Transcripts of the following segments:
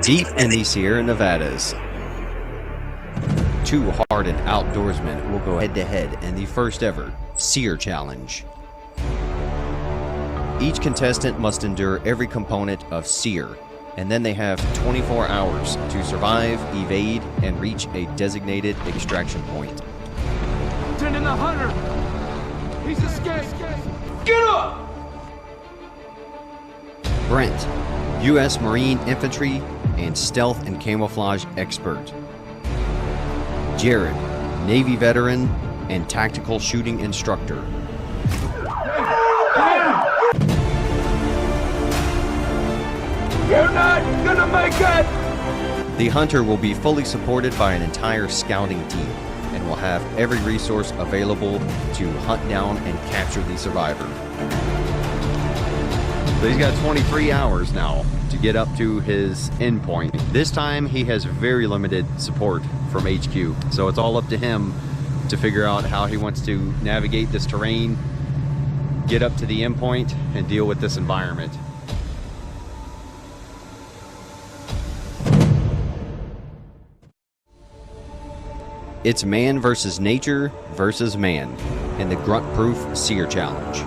Deep in the Sierra Nevadas, two hardened outdoorsmen will go head-to-head in the first ever SERE Challenge. Each contestant must endure every component of SERE, and then they have 24 hours to survive, evade, and reach a designated extraction point. Sending the hunter! He's escaped! Get up! Brent, U.S. Marine Infantry and Stealth and Camouflage Expert. Jared, Navy Veteran and Tactical Shooting Instructor. You're not gonna make it! The hunter will be fully supported by an entire scouting team and will have every resource available to hunt down and capture the survivor. So he's got 23 hours now to get up to his endpoint. This time he has very limited support from HQ, so it's all up to him to figure out how he wants to navigate this terrain, get up to the endpoint, and deal with this environment. It's man versus nature versus man in the grunt-proof SERE Challenge.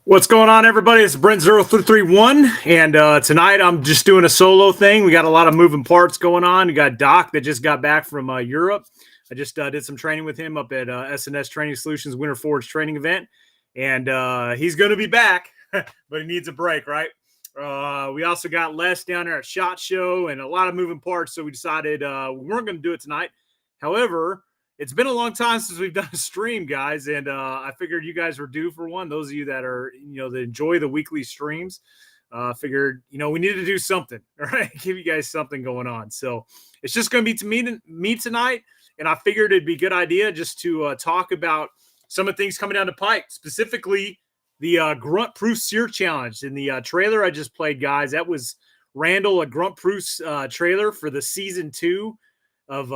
What's going on, everybody? It's Brent0331, and tonight I'm just doing a solo thing. We got a lot of moving parts going on. We got Doc that just got back from Europe. I just did some training with him up at S&S Training Solutions Winter Forge training event, and he's going to be back, but he needs a break, right? We also got Les down there at SHOT Show and a lot of moving parts, so we decided we weren't going to do it tonight. However, it's been a long time since we've done a stream, guys, and I figured you guys were due for one. Those of you that are, that enjoy the weekly streams, figured, we needed to do something, all right? Give you guys something going on. So it's just going to be to me tonight, and I figured it'd be a good idea just to talk about some of the things coming down the pipe, specifically the Grunt Proof SERE Challenge. In the trailer I just played, guys, that was Randall, a Grunt Proof trailer for the season 2 of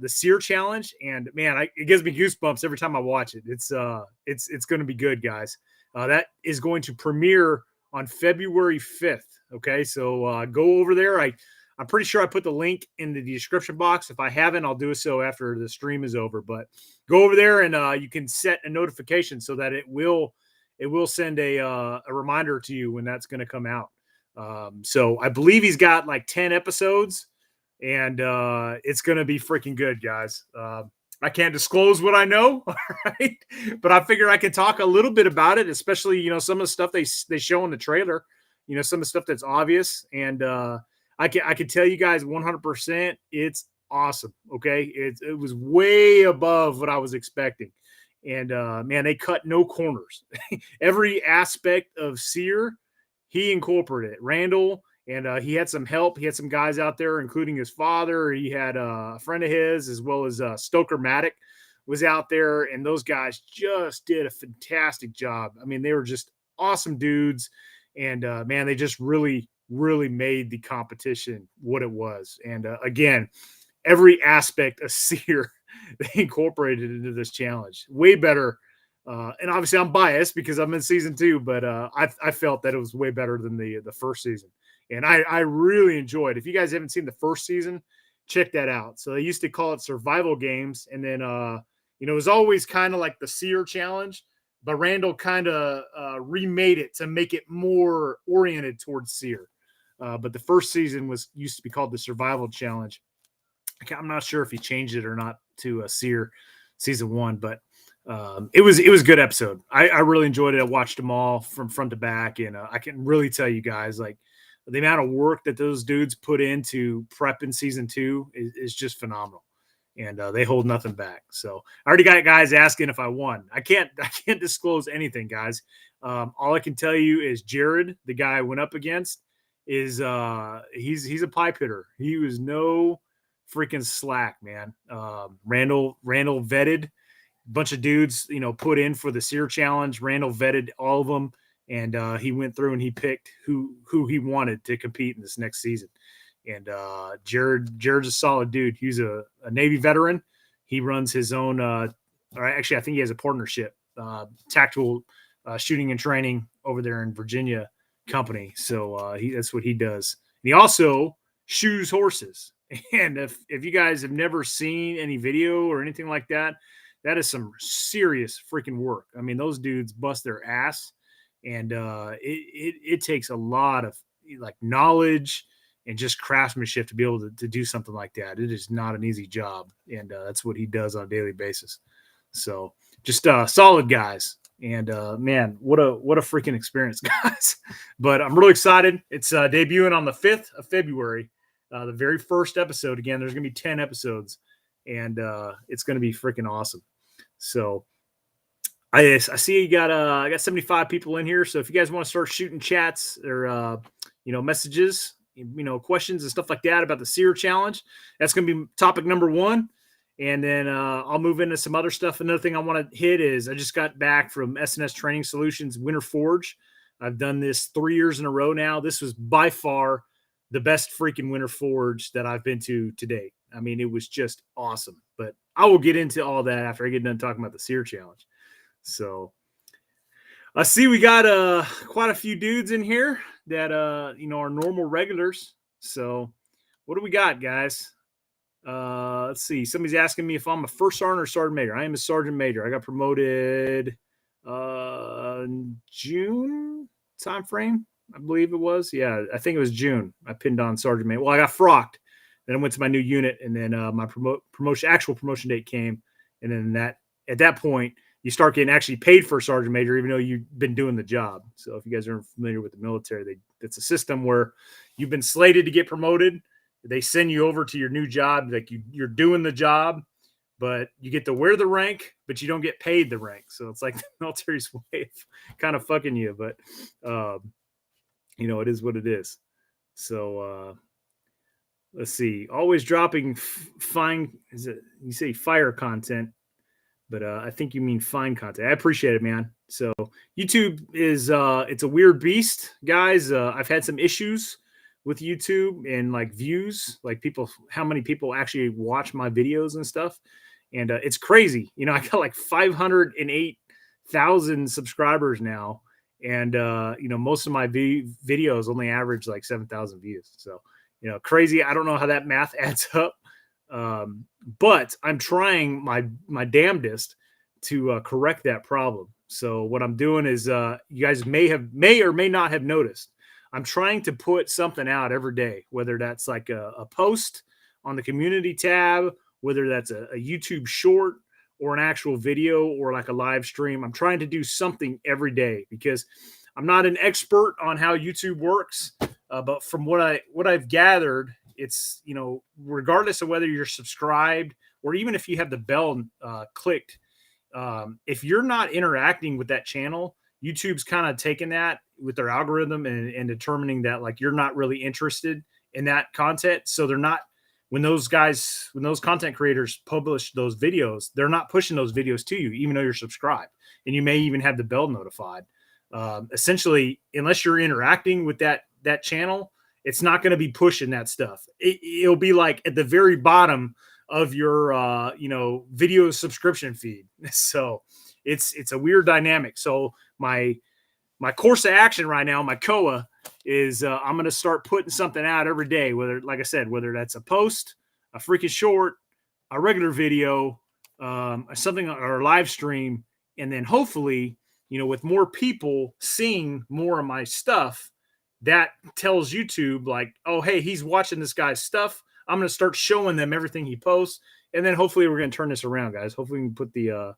the SERE Challenge, and man, it gives me goosebumps every time I watch it. It's going to be good, guys. That is going to premiere on February 5th. Okay, so go over there. I'm pretty sure I put the link in the description box. If I haven't, I'll do so after the stream is over. But go over there and you can set a notification so that it will send a reminder to you when that's going to come out. So I believe he's got like 10 episodes. And it's going to be freaking good, guys. I can't disclose what I know, all right? But I figure I can talk a little bit about it, especially, some of the stuff they show in the trailer, some of the stuff that's obvious. And I can tell you guys 100% it's awesome, okay? It was way above what I was expecting. And, man, they cut no corners. Every aspect of SERE, he incorporated. Randall, and he had some help. He had some guys out there, including his father. He had a friend of his, as well as Stoker Maddock was out there. And those guys just did a fantastic job. I mean, they were just awesome dudes. And, man, they just really, really made the competition what it was. And, again, every aspect of SERE, they incorporated into this challenge. Way better. And obviously I'm biased because I'm in season 2, but I felt that it was way better than the first season. And I really enjoyed. If you guys haven't seen the first season, check that out. So they used to call it survival games. And then, it was always kind of like the SERE Challenge, but Randall kind of remade it to make it more oriented towards SERE. But the first season used to be called the Survival Challenge. I'm not sure if he changed it or not to SERE season 1, but it was a good episode. I really enjoyed it. I watched them all from front to back, and I can really tell you guys, like, the amount of work that those dudes put into prep in season 2 is just phenomenal, and they hold nothing back. So I already got guys asking if I won. I can't disclose anything, guys. All I can tell you is Jared, the guy I went up against, is he's a pipe hitter. He was no freaking slack, man. Randall vetted a bunch of dudes, put in for the SERE Challenge. Randall vetted all of them. And he went through and he picked who he wanted to compete in this next season. And Jared's a solid dude. He's a Navy veteran. He runs his own, or actually, I think he has a partnership tactical shooting and training over there in Virginia company. So that's what he does. And he also shoes horses. And if you guys have never seen any video or anything like that, that is some serious freaking work. I mean, those dudes bust their ass, and it takes a lot of like knowledge and just craftsmanship to be able to do something like that. It is not an easy job, and that's what he does on a daily basis. So just solid guys. And man, what a freaking experience, guys. But I'm really excited. It's debuting on the 5th of February, the very first episode. Again, there's going to be 10 episodes, and it's going to be freaking awesome. So I see you got I got 75 people in here. So if you guys want to start shooting chats or messages, questions and stuff like that about the SERE challenge, that's going to be topic number 1. And then I'll move into some other stuff. Another thing I want to hit is I just got back from S&S Training Solutions Winter Forge. I've done this 3 years in a row now. This was by far the best freaking Winter Forge that I've been to date. I mean, it was just awesome. But I will get into all that after I get done talking about the SERE challenge. So I see we got quite a few dudes in here that are normal regulars. So what do we got, guys? Let's see. Somebody's asking me if I'm a first sergeant or sergeant major. I am a sergeant major. I got promoted in June time frame, I believe it was. Yeah, I think it was June. I pinned on sergeant major. Well, I got frocked. Then I went to my new unit, and then my actual promotion date came. And then at that point, you start getting actually paid for a sergeant major, even though you've been doing the job. So if you guys aren't familiar with the military, it's a system where you've been slated to get promoted. They send you over to your new job, like you're doing the job, but you get to wear the rank, but you don't get paid the rank. So it's like the military's way of kind of fucking you, but it is what it is. So let's see. Always dropping fine. Is it you say fire content? But I think you mean fine content. I appreciate it, man. So YouTube is it's a weird beast, guys. I've had some issues with YouTube and like views, like how many people actually watch my videos and stuff. And it's crazy. I got like 508,000 subscribers now. And, most of my videos only average like 7,000 views. So, crazy. I don't know how that math adds up. But I'm trying my damnedest to correct that problem. So what I'm doing is you guys may or may not have noticed, I'm trying to put something out every day, whether that's like a post on the community tab, whether that's a YouTube short or an actual video or like a live stream. I'm trying to do something every day because I'm not an expert on how YouTube works. But from what I've gathered, it's, regardless of whether you're subscribed or even if you have the bell clicked, if you're not interacting with that channel, YouTube's kind of taking that with their algorithm and determining that like you're not really interested in that content. So they're not, when those content creators publish those videos, they're not pushing those videos to you, even though you're subscribed. And you may even have the bell notified. Essentially, unless you're interacting with that channel, it's not going to be pushing that stuff. It'll be like at the very bottom of your, video subscription feed. So it's a weird dynamic. So my course of action right now, my COA is I'm going to start putting something out every day, whether, like I said, whether that's a post, a freaking short, a regular video, something or a live stream. And then hopefully, with more people seeing more of my stuff, that tells YouTube like, oh, hey, he's watching this guy's stuff. I'm going to start showing them everything he posts. And then hopefully we're going to turn this around, guys. Hopefully we can put the,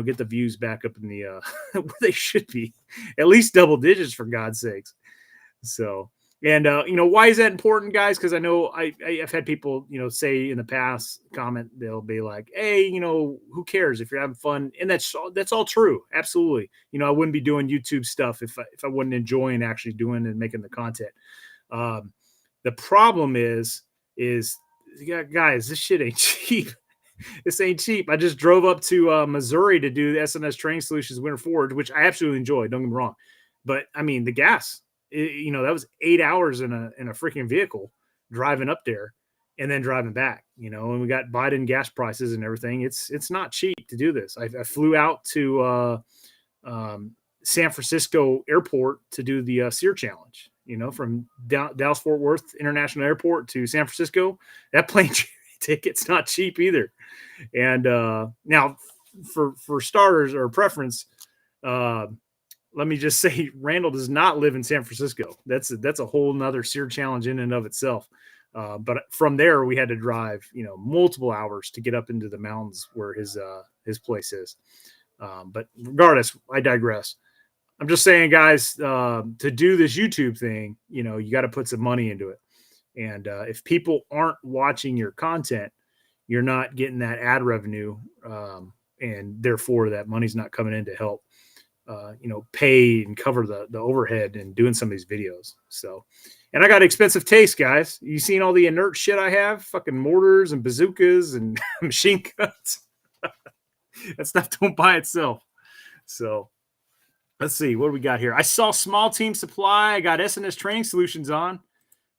get the views back up in the, where they should be, at least double digits for God's sakes. So, and, why is that important, guys? Because I know I've had people, say in the past comment, they'll be like, hey, who cares if you're having fun? And that's all true. Absolutely. I wouldn't be doing YouTube stuff if I wasn't enjoying actually doing and making the content. The problem is guys, this shit ain't cheap. This ain't cheap. I just drove up to Missouri to do the S&S Training Solutions Winter Forge, which I absolutely enjoyed. Don't get me wrong. But I mean, the gas, that was 8 hours in a freaking vehicle driving up there. and then driving back, and we got Biden gas prices and everything. It's not cheap to do this. I flew out to San Francisco Airport to do the SERE challenge, from Dallas Fort Worth International Airport to San Francisco. That plane ticket's not cheap either. And now for starters or preference, let me just say Randall does not live in San Francisco. That's a whole nother SERE challenge in and of itself. But from there, we had to drive, multiple hours to get up into the mountains where his place is. But regardless, I digress. I'm just saying, guys, to do this YouTube thing, you got to put some money into it. And if people aren't watching your content, you're not getting that ad revenue. And therefore that money's not coming in to help, pay and cover the overhead and doing some of these videos. So, and I got expensive taste, guys. You seen all the inert shit I have? Fucking mortars and bazookas and machine guns. That stuff don't buy itself. So let's see what do we got here. I saw Small Team Supply. I got S&S Training Solutions on.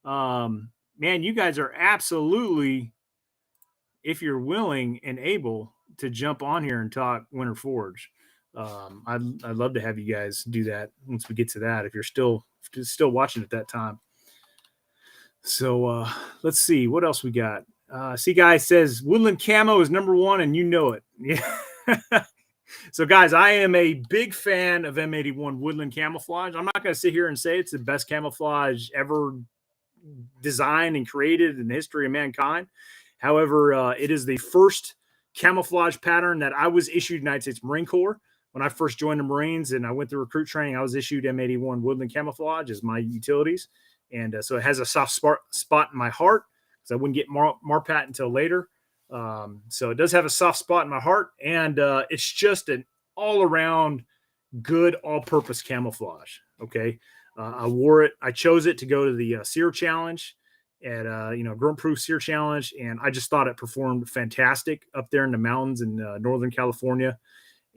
Man, you guys are absolutely, if you're willing and able to jump on here and talk Winter Forge. I'd love to have you guys do that once we get to that. If you're still watching at that time. So let's see what else we got. See, guy says Woodland Camo is number one, and you know it. Yeah. So, guys, I am a big fan of M81 Woodland Camouflage. I'm not going to sit here and say it's the best camouflage ever designed and created in the history of mankind. However, it is the first camouflage pattern that I was issued United States Marine Corps. When I first joined the Marines and I went through recruit training, I was issued M81 Woodland Camouflage as my utilities. And so it has a soft spot in my heart because I wouldn't get MARPAT until later. So it does have a soft spot in my heart. And it's just an all-around good all-purpose camouflage. Okay. I wore it. I chose it to go to the SERE challenge at Grunt Proof SERE challenge. And I just thought it performed fantastic up there in the mountains in Northern California.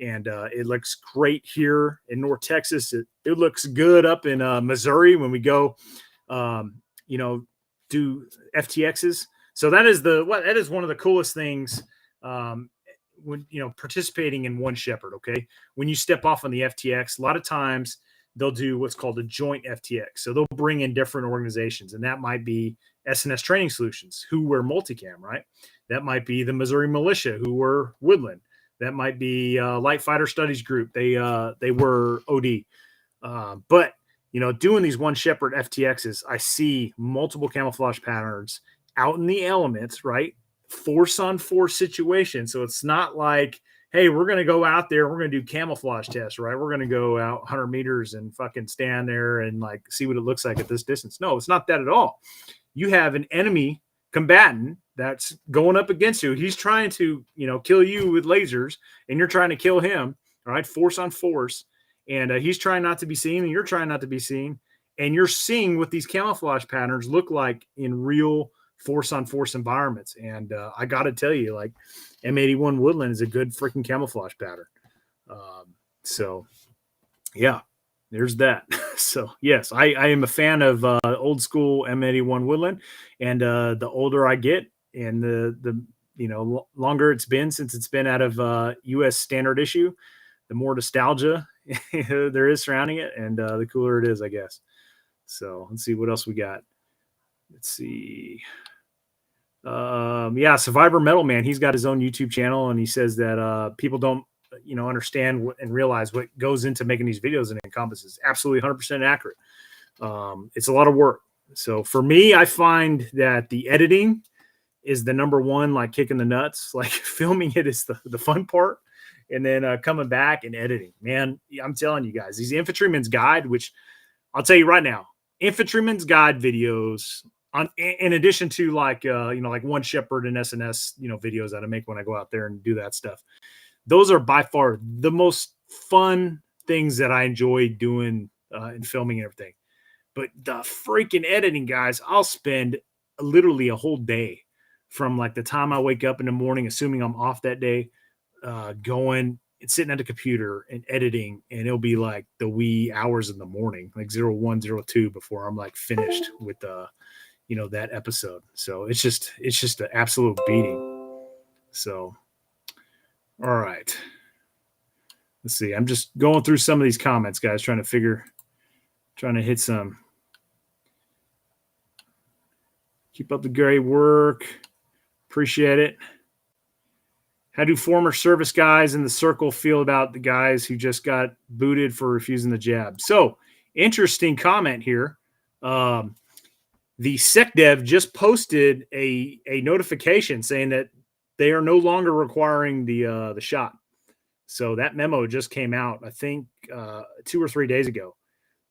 And it looks great here in North Texas. It looks good up in Missouri when we go, do FTXs. So that is one of the coolest things when, participating in One Shepherd. Okay. When you step off on the FTX, a lot of times they'll do what's called a joint FTX. So they'll bring in different organizations, and that might be S&S Training Solutions, who were multicam, right? That might be the Missouri Militia, who were Woodland. That might be Light Fighter Studies Group. They were OD. But, doing these One Shepherd FTXs, I see multiple camouflage patterns out in the elements, right? Force on force situation. So it's not like, hey, we're going to go out there. We're going to do camouflage tests, right? We're going to go out 100 meters and fucking stand there and see what it looks like at this distance. No, it's not that at all. You have an enemy combatant that's going up against you. He's trying to, kill you with lasers, and you're trying to kill him. All right. Force on force. And he's trying not to be seen, and you're trying not to be seen. And you're seeing what these camouflage patterns look like in real force on force environments. And I got to tell you, M81 Woodland is a good freaking camouflage pattern. So yeah, there's that. So yes, I am a fan of old school M81 Woodland, and the older I get and the longer it's been since it's been out of US standard issue, the more nostalgia there is surrounding it, and the cooler it is, I guess. So let's see what else we got. Let's see. Survivor Metal Man, he's got his own YouTube channel, and he says that people don't understand and realize what goes into making these videos, and encompasses absolutely 100% accurate. It's a lot of work. So for me, I find that the editing is the number one, kicking the nuts. Filming it is the fun part, and then coming back and editing. Man, I'm telling you guys, these Infantryman's Guide, which I'll tell you right now, Infantryman's Guide videos, in addition to One Shepherd and S&S videos that I make when I go out there and do that stuff, those are by far the most fun things that I enjoy doing and filming and everything. But the freaking editing, guys, I'll spend literally a whole day from the time I wake up in the morning, assuming I'm off that day, going and sitting at the computer and editing, and it'll be the wee hours in the morning, 01, 02 before I'm finished with that episode. So it's just an absolute beating. So, all right. Let's see. I'm just going through some of these comments, guys, trying to hit some. Keep up the great work. Appreciate it. How do former service guys in the circle feel about the guys who just got booted for refusing the jab? So, interesting comment here. The SecDev just posted a notification saying that they are no longer requiring the shot. So that memo just came out, I think, 2 or 3 days ago.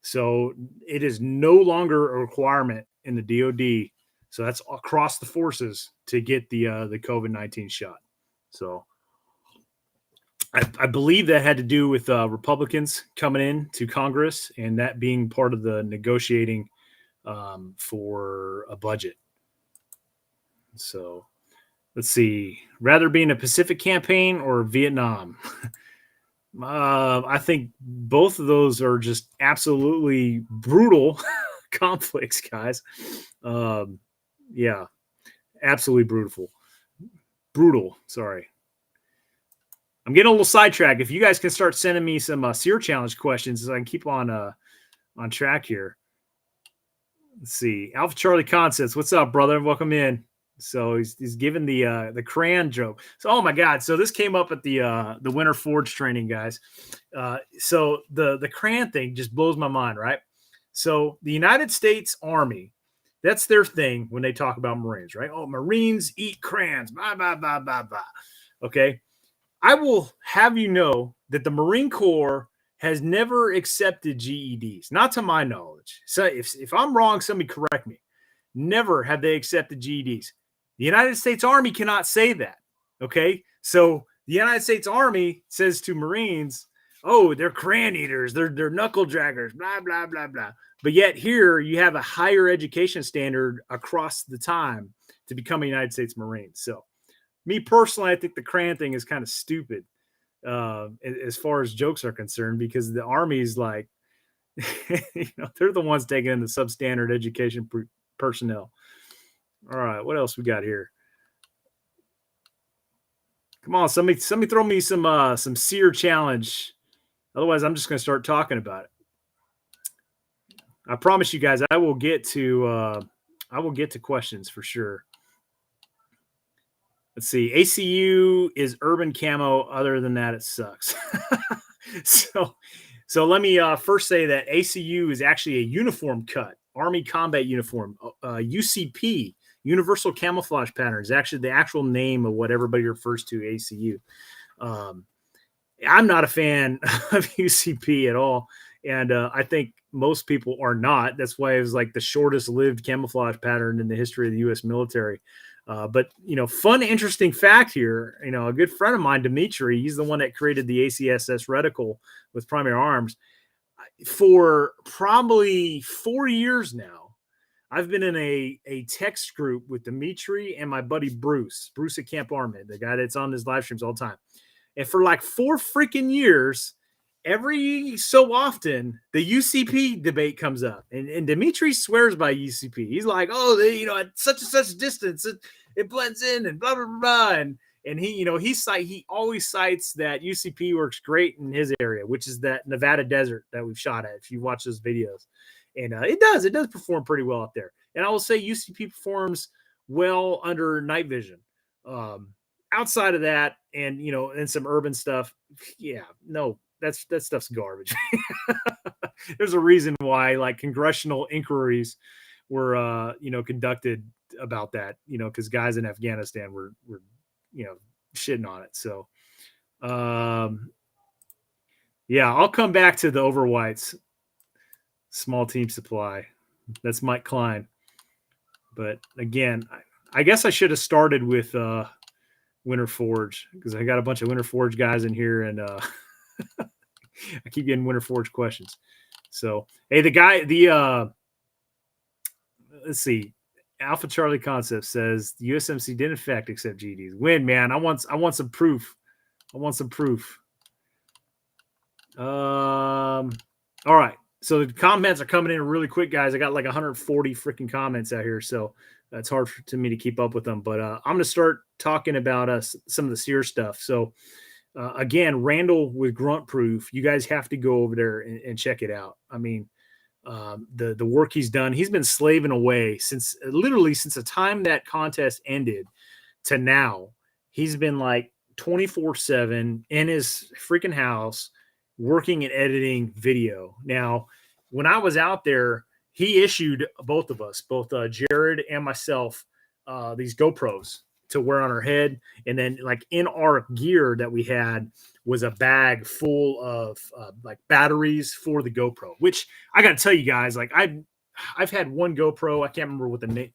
So it is no longer a requirement in the DoD. So that's across the forces to get the COVID-19 shot. So I believe that had to do with Republicans coming in to Congress and that being part of the negotiating for a budget. So let's see. Rather be in a Pacific campaign or Vietnam? I think both of those are just absolutely brutal conflicts, guys. Yeah, absolutely brutal. Sorry. I'm getting a little sidetracked. If you guys can start sending me some SERE challenge questions so I can keep on track here. Let's see. Alpha Charlie Concepts. What's up, brother? Welcome in. So he's giving the crayon joke. So, oh my God. So this came up at the Winter Forge training, guys. So the crayon thing just blows my mind, right? So the United States Army, that's their thing when they talk about Marines, right? Oh, Marines eat crayons, blah, blah, blah, blah, blah. Okay. I will have you know that the Marine Corps has never accepted GEDs, not to my knowledge. So if I'm wrong, somebody correct me. Never have they accepted GEDs. The United States Army cannot say that. Okay. So the United States Army says to Marines, oh, they're crayon eaters, they're knuckle draggers, blah, blah, blah, blah. But yet here you have a higher education standard across the time to become a United States Marine. So me personally, I think the crayon thing is kind of stupid as far as jokes are concerned, because the Army's like, they're the ones taking in the substandard education personnel. All right, what else we got here? Come on, somebody throw me some SERE challenge. Otherwise, I'm just going to start talking about it. I promise you guys, I will get to questions for sure. Let's see. ACU is urban camo. Other than that, it sucks. So let me first say that ACU is actually a uniform cut, Army combat uniform, UCP, Universal Camouflage Pattern, is actually the actual name of what everybody refers to ACU. I'm not a fan of UCP at all, and I think most people are not. That's why it was like the shortest lived camouflage pattern in the history of the U.S. military. But, fun, interesting fact here, a good friend of mine, Dimitri, he's the one that created the ACSS reticle with primary arms. For probably 4 years now, I've been in a text group with Dimitri and my buddy Bruce at Camp Armament, the guy that's on his live streams all the time. And for like 4 freaking years, every so often, the UCP debate comes up. And Dimitri swears by UCP. He's like, oh, at such and such distance, it blends in and blah, blah, blah. And he always cites that UCP works great in his area, which is that Nevada desert that we've shot at, if you watch those videos. And it does perform pretty well up there. And I will say UCP performs well under night vision. Outside of that, and and some urban stuff, that stuff's garbage. There's a reason why like congressional inquiries were conducted about that, because guys in Afghanistan were shitting on it. So I'll come back to the Overwhites small team supply. That's Mike Klein. But again, I guess I should have started with Winter Forge, because I got a bunch of Winter Forge guys in here, and I keep getting Winter Forge questions. So, hey, let's see. Alpha Charlie Concept says the USMC did in fact accept GEDs. Win, man. I want some proof. All right. So the comments are coming in really quick, guys. I got like 140 freaking comments out here, so it's hard to me to keep up with them. But I'm going to start talking about some of the SERE stuff. So again, Randall with Grunt Proof, you guys have to go over there and check it out. I mean, the work he's done, he's been slaving away since the time that contest ended to now. He's been like 24/7 in his freaking house working and editing video. Now, when I was out there, he issued both of us, both Jared and myself, these GoPros to wear on our head. And then like in our gear that we had was a bag full of like batteries for the GoPro, which I got to tell you guys, like I've had one GoPro. I can't remember what the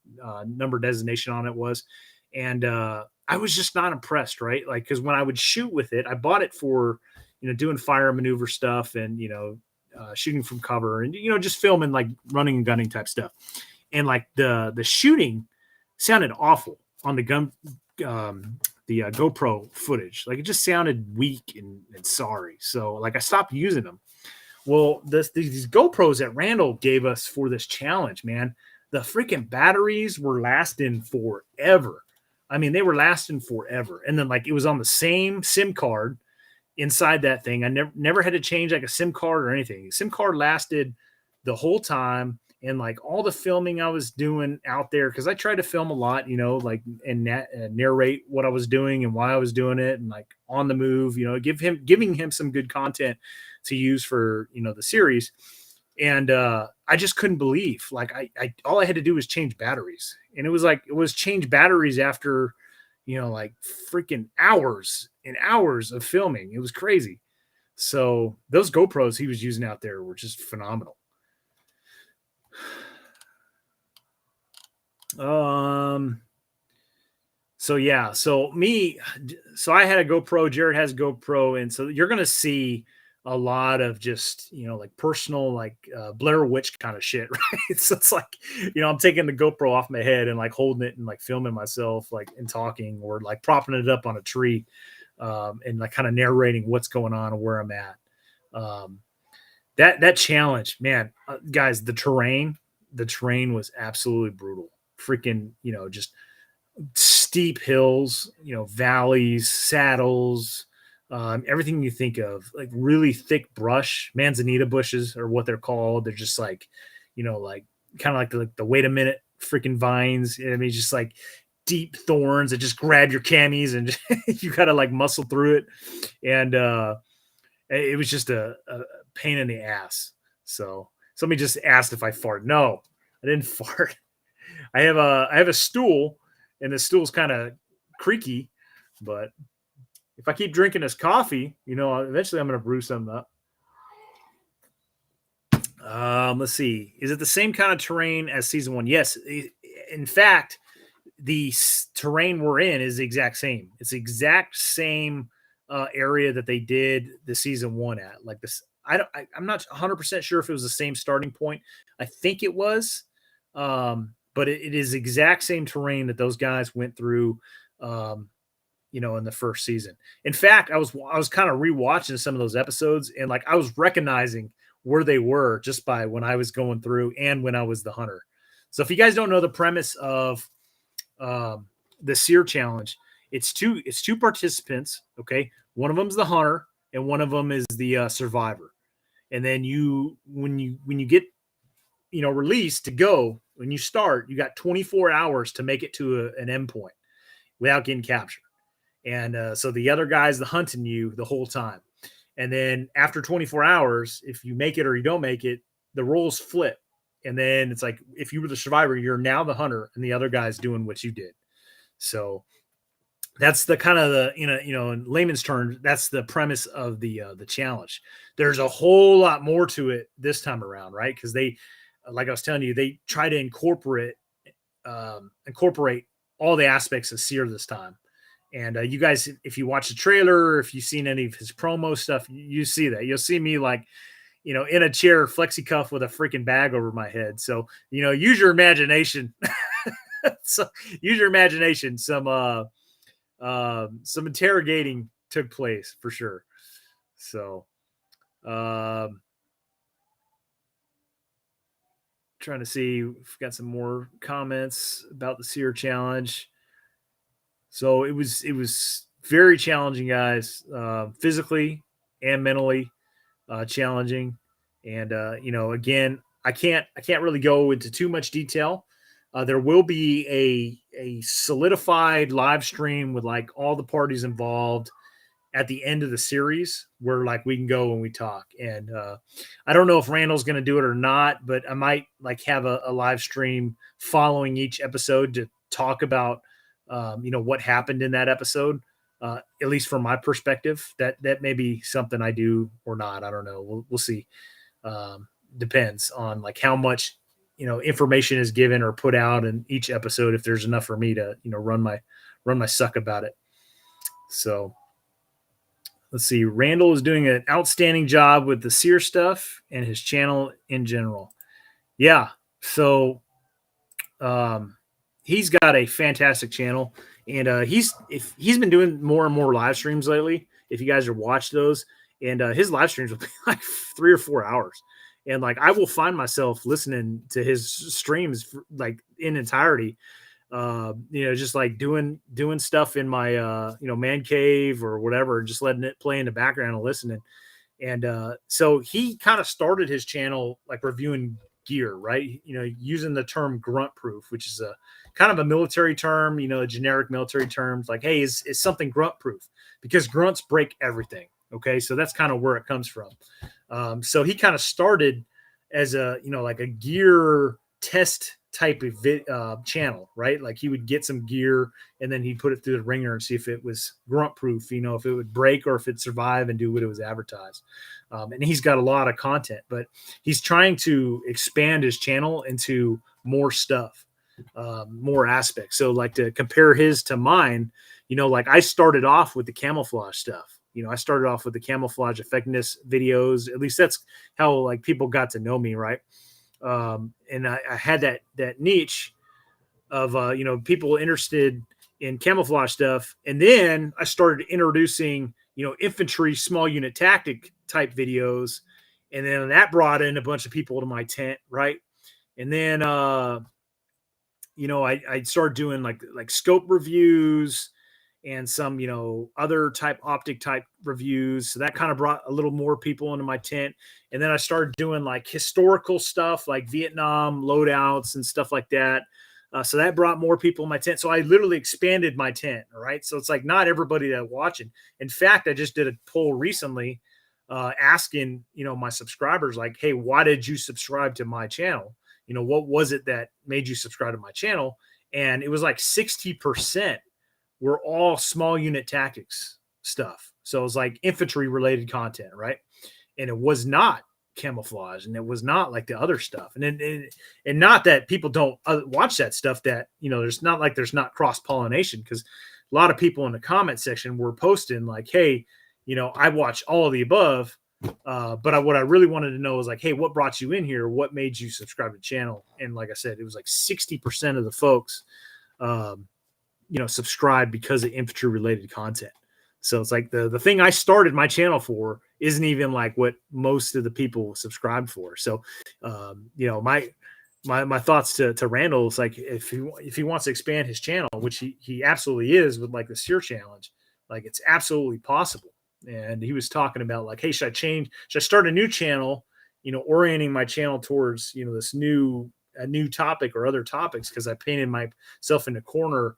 number designation on it was. And I was just not impressed, right? Like, because when I would shoot with it, I bought it for, doing fire maneuver stuff and, shooting from cover and, just filming like running and gunning type stuff. And like the shooting sounded awful on the GoPro footage. Like it just sounded weak and sorry. So like I stopped using them. Well, these GoPros that Randall gave us for this challenge, man, the freaking batteries were lasting forever. I mean, they were lasting forever. And then like it was on the same SIM card inside that thing. I never had to change like a SIM card or anything. SIM card lasted the whole time. And like all the filming I was doing out there, because I tried to film a lot, like and narrate what I was doing and why I was doing it, and like on the move, giving him some good content to use for the series. And I just couldn't believe, like I all I had to do was change batteries, and it was change batteries after like freaking hours and hours of filming. It was crazy. So those GoPros he was using out there were just phenomenal. So yeah, so I had a GoPro, Jared has a GoPro, and so you're gonna see a lot of just like personal, like Blair Witch kind of shit, right? So it's like I'm taking the GoPro off my head and like holding it and like filming myself like and talking, or like propping it up on a tree and like kind of narrating what's going on and where I'm at. That challenge, man, guys, the terrain was absolutely brutal. Freaking, just steep hills, valleys, saddles, everything you think of, like really thick brush. Manzanita bushes are what they're called. They're just like, like kind of like the wait a minute freaking vines. I mean, just like deep thorns that just grab your camis and you gotta like muscle through it. And it was just a pain in the ass. So somebody just asked if I farted. No, I didn't fart. I have a stool, and the stool's kind of creaky, but if I keep drinking this coffee, eventually I'm going to brew some up. Let's see. Is it the same kind of terrain as season 1? Yes. In fact, the terrain we're in is the exact same. It's the exact same area that they did the season 1 at. Like this, I'm not 100% sure if it was the same starting point. I think it was, but it is exact same terrain that those guys went through, in the first season. In fact, I was kind of rewatching some of those episodes, and like I was recognizing where they were just by when I was going through and when I was the hunter. So if you guys don't know the premise of the SERE challenge, it's two participants. Okay. One of them's the hunter and one of them is the survivor. And then when you get, released to go, when you start, you got 24 hours to make it to an endpoint without getting captured. And so the other guy's hunting you the whole time. And then after 24 hours, if you make it or you don't make it, the roles flip. And then it's like, if you were the survivor, you're now the hunter and the other guy's doing what you did. So that's the kind of the, in layman's terms, that's the premise of the challenge. There's a whole lot more to it this time around, right? Because they, like I was telling you, they try to incorporate all the aspects of SERE this time. And you guys, if you watch the trailer, if you've seen any of his promo stuff, you see that. You'll see me like, in a chair, flexi cuff with a freaking bag over my head. So, use your imagination. So use your imagination. Some interrogating took place for sure. So, trying to see if we've got some more comments about the SERE challenge. So it was very challenging, guys, physically and mentally challenging. And again, I can't really go into too much detail. There will be a solidified live stream with like all the parties involved at the end of the series where like we can go and we talk. And I don't know if Randall's going to do it or not, but I might like have a live stream following each episode to talk about what happened in that episode. At least from my perspective, that may be something I do or not. I don't know. We'll see. Depends on like how much information is given or put out in each episode. If there's enough for me to run my suck about it. So let's see. Randall is doing an outstanding job with the SERE stuff and his channel in general. Yeah. So he's got a fantastic channel. And he's been doing more and more live streams lately. If you guys have watched those, and his live streams will be like 3 or 4 hours, and like I will find myself listening to his streams like in entirety. Just like doing stuff in my man cave or whatever, just letting it play in the background and listening. And so he kind of started his channel like reviewing gear, right? Using the term grunt proof, which is a kind of a military term, a generic military term. Like, hey, is something grunt proof? Because grunts break everything. Okay. So that's kind of where it comes from. So he kind of started as a, like a gear test type of channel, right? Like he would get some gear and then he'd put it through the ringer and see if it was grunt proof, if it would break or if it'd survive and do what it was advertised. And he's got a lot of content, but he's trying to expand his channel into more stuff, more aspects. So like to compare his to mine, like I started off with the camouflage stuff. I started off with the camouflage effectiveness videos. At least that's how like people got to know me, right? And I had that niche of people interested in camouflage stuff, and then I started introducing infantry small unit tactic type videos, and then that brought in a bunch of people to my tent, right? And then I started doing like scope reviews and some other type optic type reviews, so that kind of brought a little more people into my tent. And then I started doing like historical stuff like Vietnam loadouts and stuff like that, so that brought more people in my tent. So I literally expanded my tent. All right, so it's like not everybody that watching. In fact, I just did a poll recently asking my subscribers like, hey, why did you subscribe to my channel? What was it that made you subscribe to my channel? And it was like 60% were all small unit tactics stuff. So it was like infantry related content, right? And it was not camouflage, and it was not like the other stuff. And not that people don't watch that stuff, that there's not cross pollination, because a lot of people in the comment section were posting like, hey, I watch all of the above, but what I really wanted to know is like, hey, what brought you in here? What made you subscribe to the channel? And like I said, it was like 60% of the folks subscribe because of infantry related content. So it's like the thing I started my channel for isn't even like what most of the people subscribe for. So my thoughts to Randall is like, if he wants to expand his channel, which he absolutely is with like the SERE challenge, like it's absolutely possible. And he was talking about like, hey, should I start a new channel, orienting my channel towards this new topic or other topics, because I painted myself in the corner,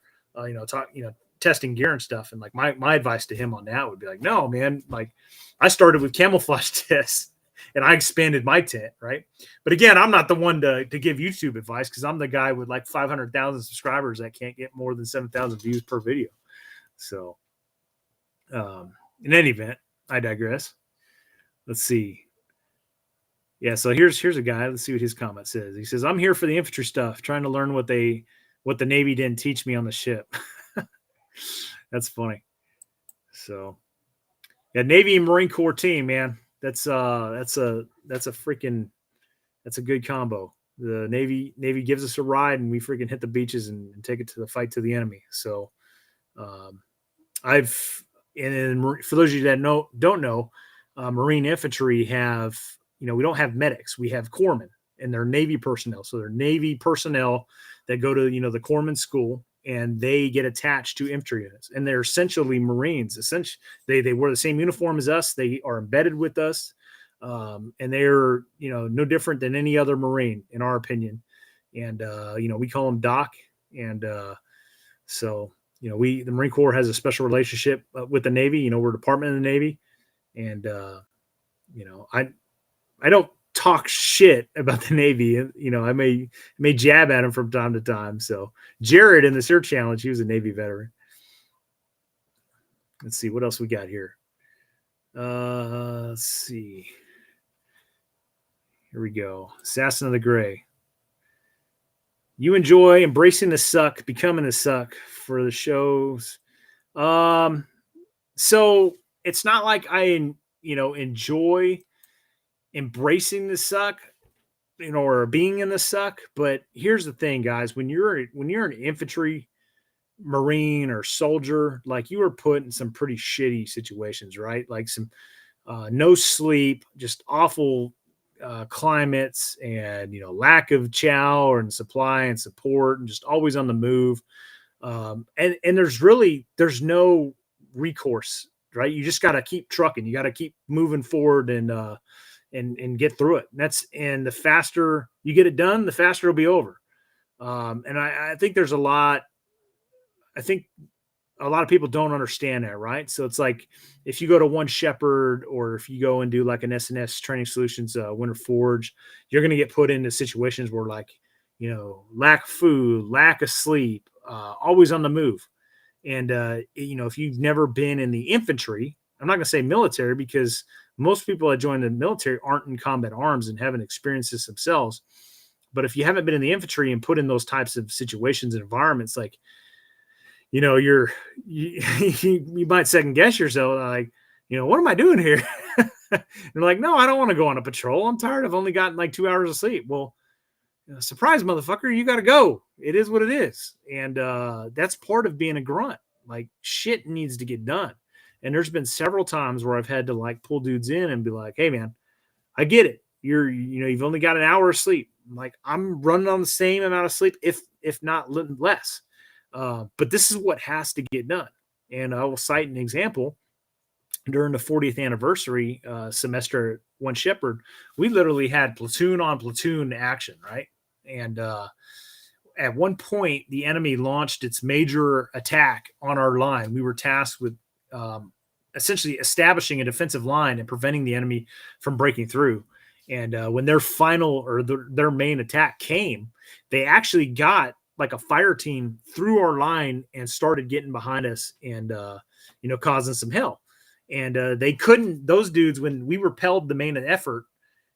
testing gear and stuff. And like my advice to him on that would be like, no, man, like I started with camouflage tests and I expanded my tent, right? But again, I'm not the one to give YouTube advice, because I'm the guy with like 500,000 subscribers that can't get more than 7,000 views per video. So in any event, I digress. Let's see. Yeah, so here's a guy. Let's see what his comment says. He says, I'm here for the infantry stuff, trying to learn what the Navy didn't teach me on the ship. That's funny. So yeah, Navy and Marine Corps team, man. That's a good combo. The Navy gives us a ride, and we freaking hit the beaches and take it to the fight to the enemy. So and for those of you that don't know, Marine infantry have, we don't have medics. We have corpsmen. and they're Navy personnel. So they're Navy personnel that go to, the corpsman school, and they get attached to infantry units, and they're essentially Marines. Essentially, they wear the same uniform as us. They are embedded with us. And they're, no different than any other Marine in our opinion. And, we call them Doc. And, so, the Marine Corps has a special relationship with the Navy. We're a department of the Navy. And, I don't talk shit about the Navy. I may jab at him from time to time. So Jared in the SERE Challenge, he was a Navy veteran. Let's see what else we got here. Let's see. Here we go. Assassin of the Gray. You enjoy embracing the suck, becoming the suck for the shows. So it's not like I, enjoy embracing the suck, or being in the suck. But here's the thing, guys, when you're an infantry, Marine, or soldier, like, you are put in some pretty shitty situations, right? Like some no sleep, just awful climates, and lack of chow and supply and support, and just always on the move. And there's no recourse, right? You just got to keep trucking. You got to keep moving forward and get through it. And the faster you get it done, the faster it'll be over. And I think there's a lot of people don't understand that, right? So it's like, if you go to One Shepherd, or if you go and do like an S&S Training Solutions, Winter Forge, you're going to get put into situations where, like, lack of food, lack of sleep, always on the move. And, if you've never been in the infantry, I'm not going to say military, because most people that join the military aren't in combat arms and haven't experienced this themselves. But if you haven't been in the infantry and put in those types of situations and environments, like, you might second guess yourself, like, what am I doing here? You're like, no, I don't want to go on a patrol. I'm tired. I've only gotten like 2 hours of sleep. Well, surprise, motherfucker, you got to go. It is what it is. And that's part of being a grunt. Like, shit needs to get done. And there's been several times where I've had to, like, pull dudes in and be like, hey man, I get it. You've only got an hour of sleep. Like, I'm running on the same amount of sleep, if not less. But this is what has to get done. And I will cite an example. During the 40th anniversary semester at One Shepherd, we literally had platoon on platoon action, right? And at one point, the enemy launched its major attack on our line. We were tasked with essentially establishing a defensive line and preventing the enemy from breaking through. And when their final, or their main attack came, they actually got like a fire team through our line and started getting behind us and, causing some hell. And they couldn't, those dudes, when we repelled the main effort,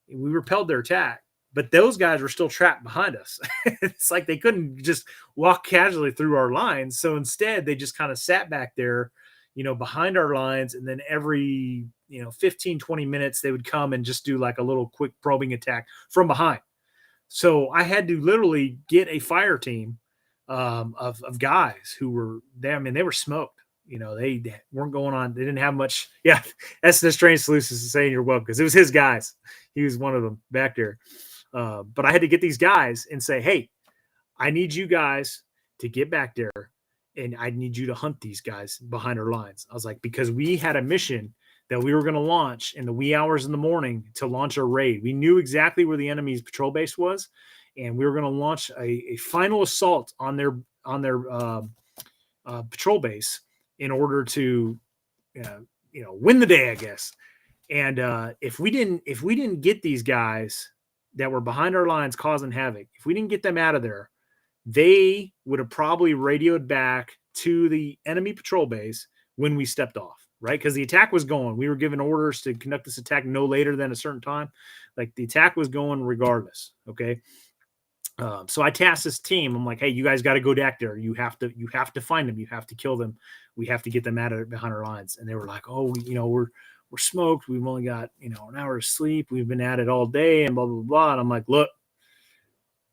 we repelled their attack, but those guys were still trapped behind us. It's like they couldn't just walk casually through our lines. So instead, they just kind of sat back there, behind our lines. And then every, 15, 20 minutes, they would come and just do like a little quick probing attack from behind. So I had to literally get a fire team of guys who were there. I mean, they were smoked. They weren't going on. They didn't have much. Yeah, S&S Training Solutions is saying you're welcome, because it was his guys. He was one of them back there. But I had to get these guys and say, hey, I need you guys to get back there, and I need you to hunt these guys behind our lines. I was like, because we had a mission that we were going to launch in the wee hours in the morning to launch a raid. We knew exactly where the enemy's patrol base was, and we were going to launch a final assault on their patrol base in order to, win the day, I guess. And if we didn't get these guys that were behind our lines causing havoc, if we didn't get them out of there, they would have probably radioed back to the enemy patrol base when we stepped off, right? Because the attack was going. We were given orders to conduct this attack no later than a certain time. Like, the attack was going regardless, okay? So I tasked this team. I'm like, hey, you guys got to go back there. You have to find them. You have to kill them. We have to get them out of behind our lines. And they were like, oh, we're smoked. We've only got, an hour of sleep. We've been at it all day and blah, blah, blah. And I'm like, look,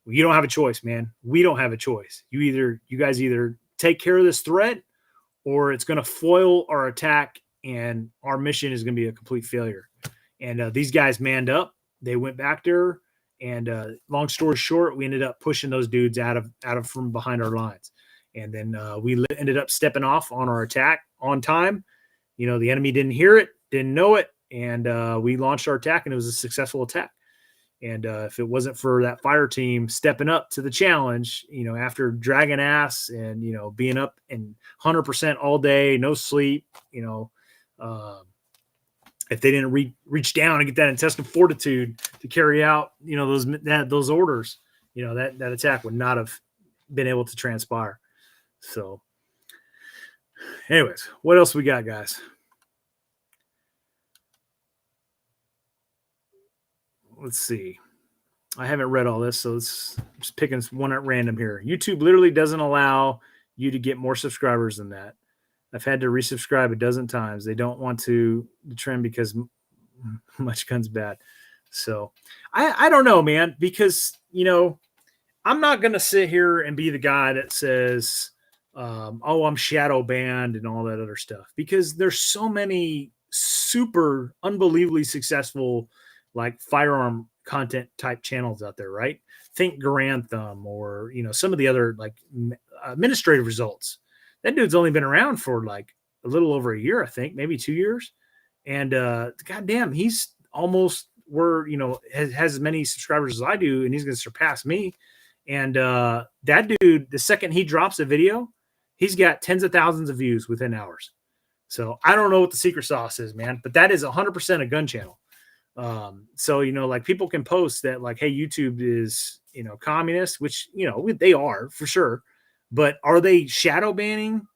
you don't have a choice, man. We don't have a choice. You guys either take care of this threat, or it's going to foil our attack and our mission is going to be a complete failure. And these guys manned up. They went back there And long story short, we ended up pushing those dudes out of from behind our lines. And then we ended up stepping off on our attack on time. You know, the enemy didn't hear it, didn't know it, and we launched our attack, and it was a successful attack. And if it wasn't for that fire team stepping up to the challenge, you know, after dragging ass and, you know, being up and 100% all day, no sleep, you know, if they didn't reach down and get that intestinal fortitude to carry out, you know, those orders, you know, that attack would not have been able to transpire. So anyways, what else we got, guys? Let's see. I haven't read all this, so I'm just picking one at random here. YouTube literally doesn't allow you to get more subscribers than that. I've had to resubscribe a dozen times. They don't want to trend because much guns bad. So I don't know, man, because, you know, I'm not going to sit here and be the guy that says, oh, I'm shadow banned and all that other stuff, because there's so many super unbelievably successful like firearm content type channels out there, right? Think Grunt, or, you know, some of the other like administrative results. That dude's only been around for like a little over a year, I think, maybe 2 years. And goddamn, he's almost you know, has as many subscribers as I do, and he's going to surpass me. And that dude, the second he drops a video, he's got tens of thousands of views within hours. So I don't know what the secret sauce is, man, but that is 100% a gun channel. So, you know, like people can post that like, hey, YouTube is, you know, communist, which, you know, they are for sure, but are they shadow banning?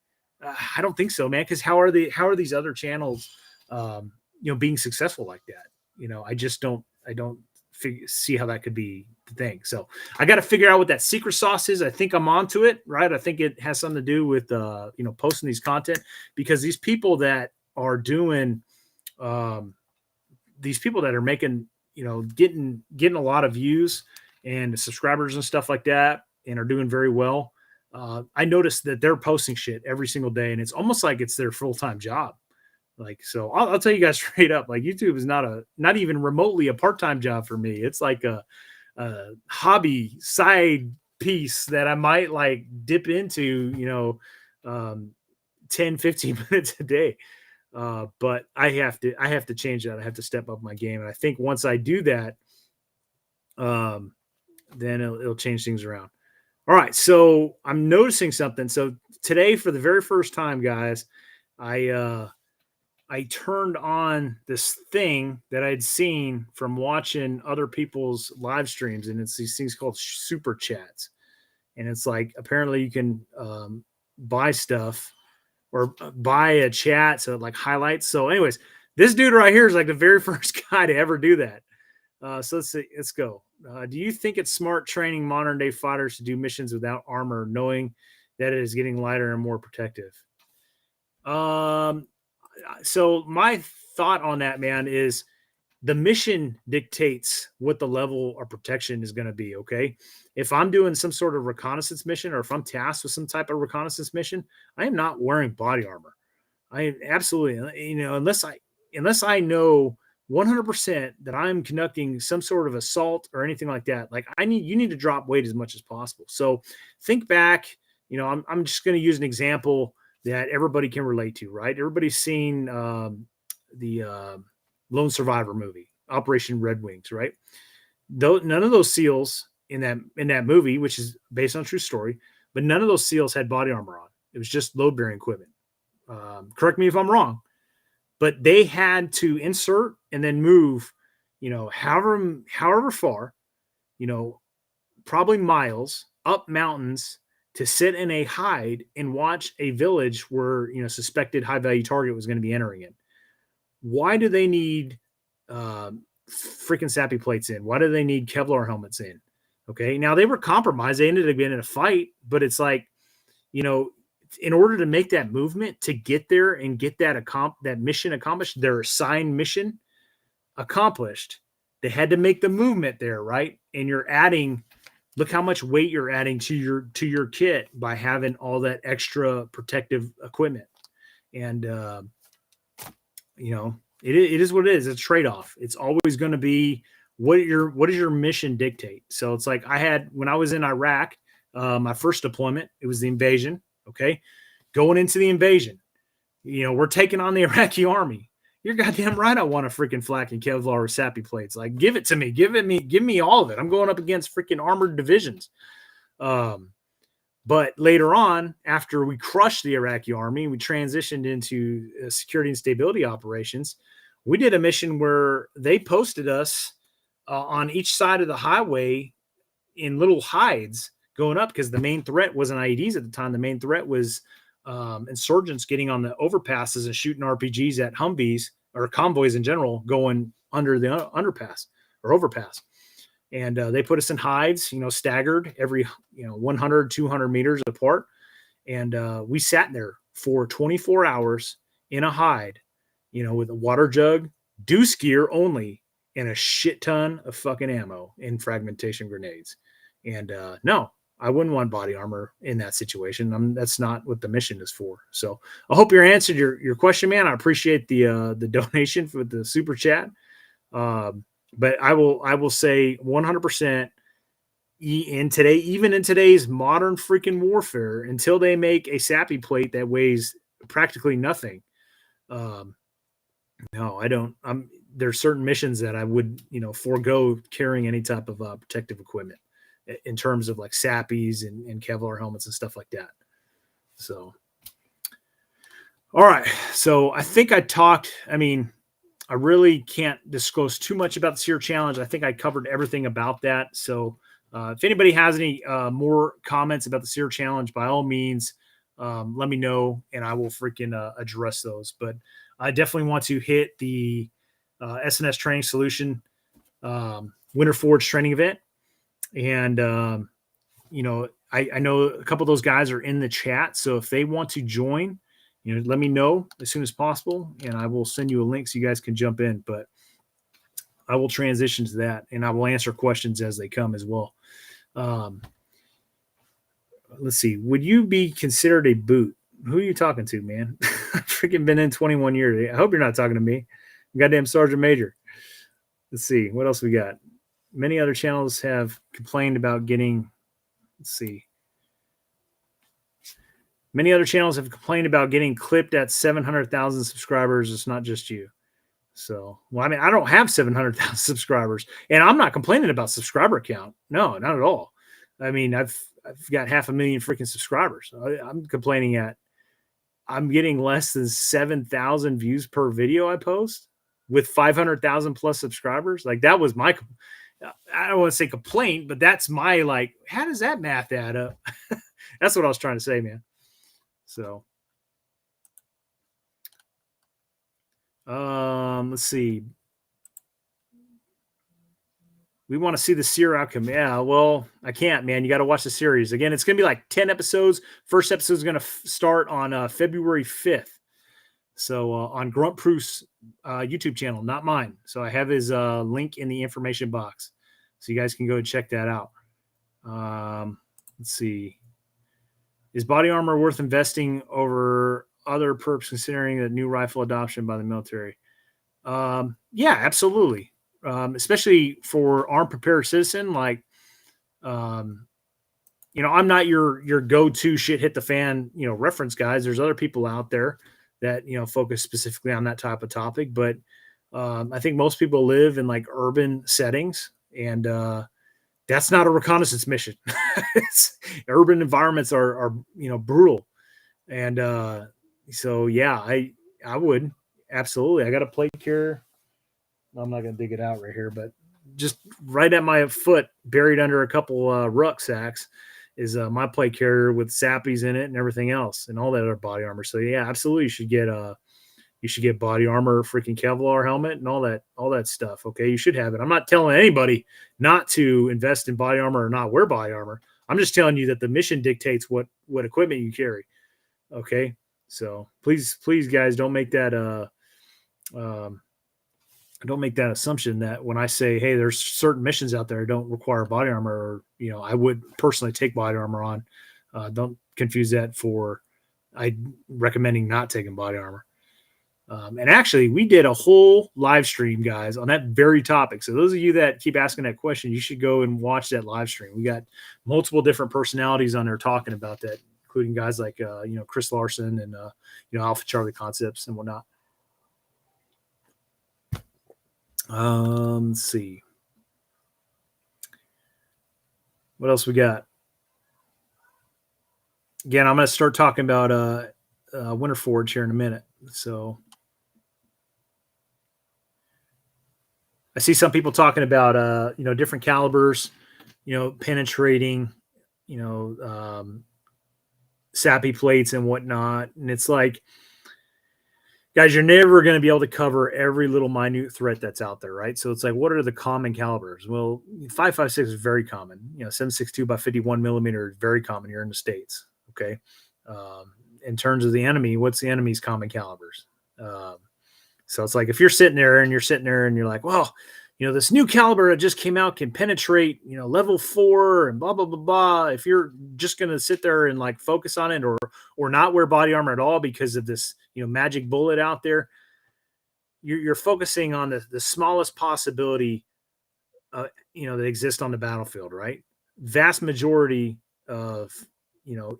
I don't think so, man. Cause how are these other channels, you know, being successful like that? You know, I don't see how that could be the thing. So I got to figure out what that secret sauce is. I think I'm onto it, right? I think it has something to do with, you know, posting these content, because these people that are doing, these people that are making, you know, getting a lot of views and subscribers and stuff like that, and are doing very well. I noticed that they're posting shit every single day, and it's almost like it's their full-time job. Like, so I'll tell you guys straight up, like YouTube is not even remotely a part-time job for me. It's like a hobby side piece that I might like dip into, you know, 10, 15 minutes a day. But I have to change that. I have to step up my game. And I think once I do that, then it'll change things around. All right. So I'm noticing something. So today, for the very first time, guys, I turned on this thing that I'd seen from watching other people's live streams, and it's these things called super chats. And it's like, apparently you can buy stuff or buy a chat, so it like highlights. So anyways, this dude right here is like the very first guy to ever do that. So let's see, let's go. Do you think it's smart training modern day fighters to do missions without armor, knowing that it is getting lighter and more protective? So my thought on that, man, is the mission dictates what the level of protection is going to be. Okay. If I'm doing some sort of reconnaissance mission, or if I'm tasked with some type of reconnaissance mission, I am not wearing body armor. I absolutely, you know, unless I know 100% that I'm conducting some sort of assault or anything like that. Like you need to drop weight as much as possible. So think back, you know, I'm just going to use an example that everybody can relate to, right? Everybody's seen the Lone Survivor movie, Operation Red Wings, right? Though none of those SEALs in that movie, which is based on a true story, but none of those SEALs had body armor on. It was just load-bearing equipment. Correct me if I'm wrong, but they had to insert and then move, you know, however far, you know, probably miles up mountains, to sit in a hide and watch a village where, you know, suspected high value target was going to be entering it. Why do they need freaking sappy plates in? Why do they need Kevlar helmets in? Okay. Now they were compromised. They ended up being in a fight, but it's like, you know, in order to make that movement to get there and get that mission accomplished, their assigned mission accomplished, they had to make the movement there. Right. And you're adding, look how much weight you're adding to your kit by having all that extra protective equipment. And, you know, it is what it is. It's a trade-off. It's always going to be what does your mission dictate? So it's like when I was in Iraq, my first deployment, it was the invasion. Okay. Going into the invasion, we're taking on the Iraqi army. You're goddamn right. I want a freaking flak and Kevlar or SAPI plates. Like, give it to me. Give me all of it. I'm going up against freaking armored divisions. But later on, after we crushed the Iraqi army, we transitioned into security and stability operations. We did a mission where they posted us on each side of the highway in little hides going up, because the main threat wasn't IEDs at the time. The main threat was insurgents getting on the overpasses and shooting RPGs at Humvees or convoys in general going under the underpass or overpass. And they put us in hides, staggered every 100, 200 meters apart. And we sat there for 24 hours in a hide, with a water jug, deuce gear only, and a shit ton of fucking ammo and fragmentation grenades. And no, I wouldn't want body armor in that situation. That's not what the mission is for. So I hope you answered your question, man. I appreciate the donation for the super chat. But I will say 100% even in today's modern freaking warfare, until they make a SAPI plate that weighs practically nothing. No, I don't. There's certain missions that I would, forego carrying any type of protective equipment in terms of like SAPIs and Kevlar helmets and stuff like that. So, all right. So I think I really can't disclose too much about the SERE challenge. I think I covered everything about that. So if anybody has any more comments about the SERE challenge, by all means, let me know and I will freaking address those. But I definitely want to hit the S&S Training Solution Winter Forge training event. And, I know a couple of those guys are in the chat. So if they want to join, let me know as soon as possible, and I will send you a link so you guys can jump in. But I will transition to that, and I will answer questions as they come as well. Let's see. Would you be considered a boot? Who are you talking to, man? I've freaking been in 21 years. I hope you're not talking to me. Goddamn Sergeant Major. Let's see. What else we got? Many other channels have complained about getting, Many other channels have complained about getting clipped at 700,000 subscribers. It's not just you. So, I don't have 700,000 subscribers, and I'm not complaining about subscriber count. No, not at all. I've got 500,000 freaking subscribers. I'm complaining I'm getting less than 7,000 views per video I post with 500,000 plus subscribers. Like, that was I don't want to say complaint, but that's my, how does that math add up? That's what I was trying to say, man. So, let's see. We want to see the SERE outcome. Yeah, well, I can't, man. You got to watch the series. Again, it's going to be like 10 episodes. First episode is going to start on February 5th. So on Grunt Proof's YouTube channel, not mine. So I have his link in the information box. So you guys can go and check that out. Let's see. Is body armor worth investing over other perks considering the new rifle adoption by the military? Yeah, absolutely. Especially for armed prepared citizen. I'm not your go-to shit hit the fan, reference guys. There's other people out there that, focus specifically on that type of topic. But I think most people live in urban settings, and that's not a reconnaissance mission. Urban environments are brutal. And so, yeah, I would absolutely. I got a plate here. I'm not going to dig it out right here, but just right at my foot, buried under a couple rucksacks, is my plate carrier with SAPIs in it and everything else, and all that other body armor. So yeah, absolutely, you should get body armor, freaking Kevlar helmet, and all that stuff. Okay, you should have it. I'm not telling anybody not to invest in body armor or not wear body armor. I'm just telling you that the mission dictates what equipment you carry. Okay, so please, guys, don't make that assumption that when I say, hey, there's certain missions out there that don't require body armor, or, I would personally take body armor on. Don't confuse that for I recommending not taking body armor. And actually, we did a whole live stream, guys, on that very topic. So those of you that keep asking that question, you should go and watch that live stream. We got multiple different personalities on there talking about that, including guys like, Chris Larson and, Alpha Charlie Concepts and whatnot. Let's see. What else we got? Again, I'm going to start talking about Winter Forge here in a minute. So I see some people talking about, different calibers, penetrating, sappy plates and whatnot. And it's like, guys, you're never going to be able to cover every little minute threat that's out there, right? So it's like, what are the common calibers? Well, 5.56 is very common. 7.62 by 51 millimeter is very common here in the States. Okay. In terms of the enemy, what's the enemy's common calibers? So it's like, if you're sitting there and you're like, well, this new caliber that just came out can penetrate, level 4 and blah, blah, blah, blah. If you're just going to sit there and like focus on it or not wear body armor at all because of this, magic bullet out there, you're focusing on the smallest possibility, that exists on the battlefield, right? Vast majority of,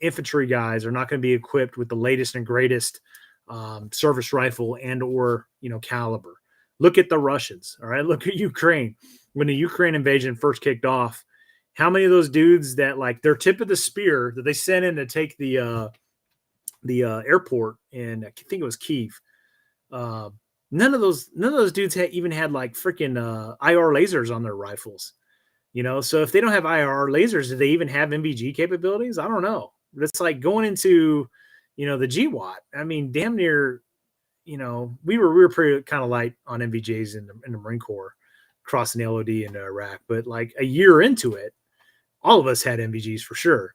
infantry guys are not going to be equipped with the latest and greatest service rifle and or, caliber. Look at the Russians. All right. Look at Ukraine. When the Ukraine invasion first kicked off, how many of those dudes that like their tip of the spear that they sent in to take the airport in, I think it was Kyiv. None of those dudes even had like freaking IR lasers on their rifles. So if they don't have IR lasers, do they even have MVG capabilities? I don't know. It's like going into, the GWAT. I mean, damn near, we were pretty kind of light on MVJs in the Marine Corps crossing the LOD into Iraq, but like a year into it, all of us had MVGs for sure.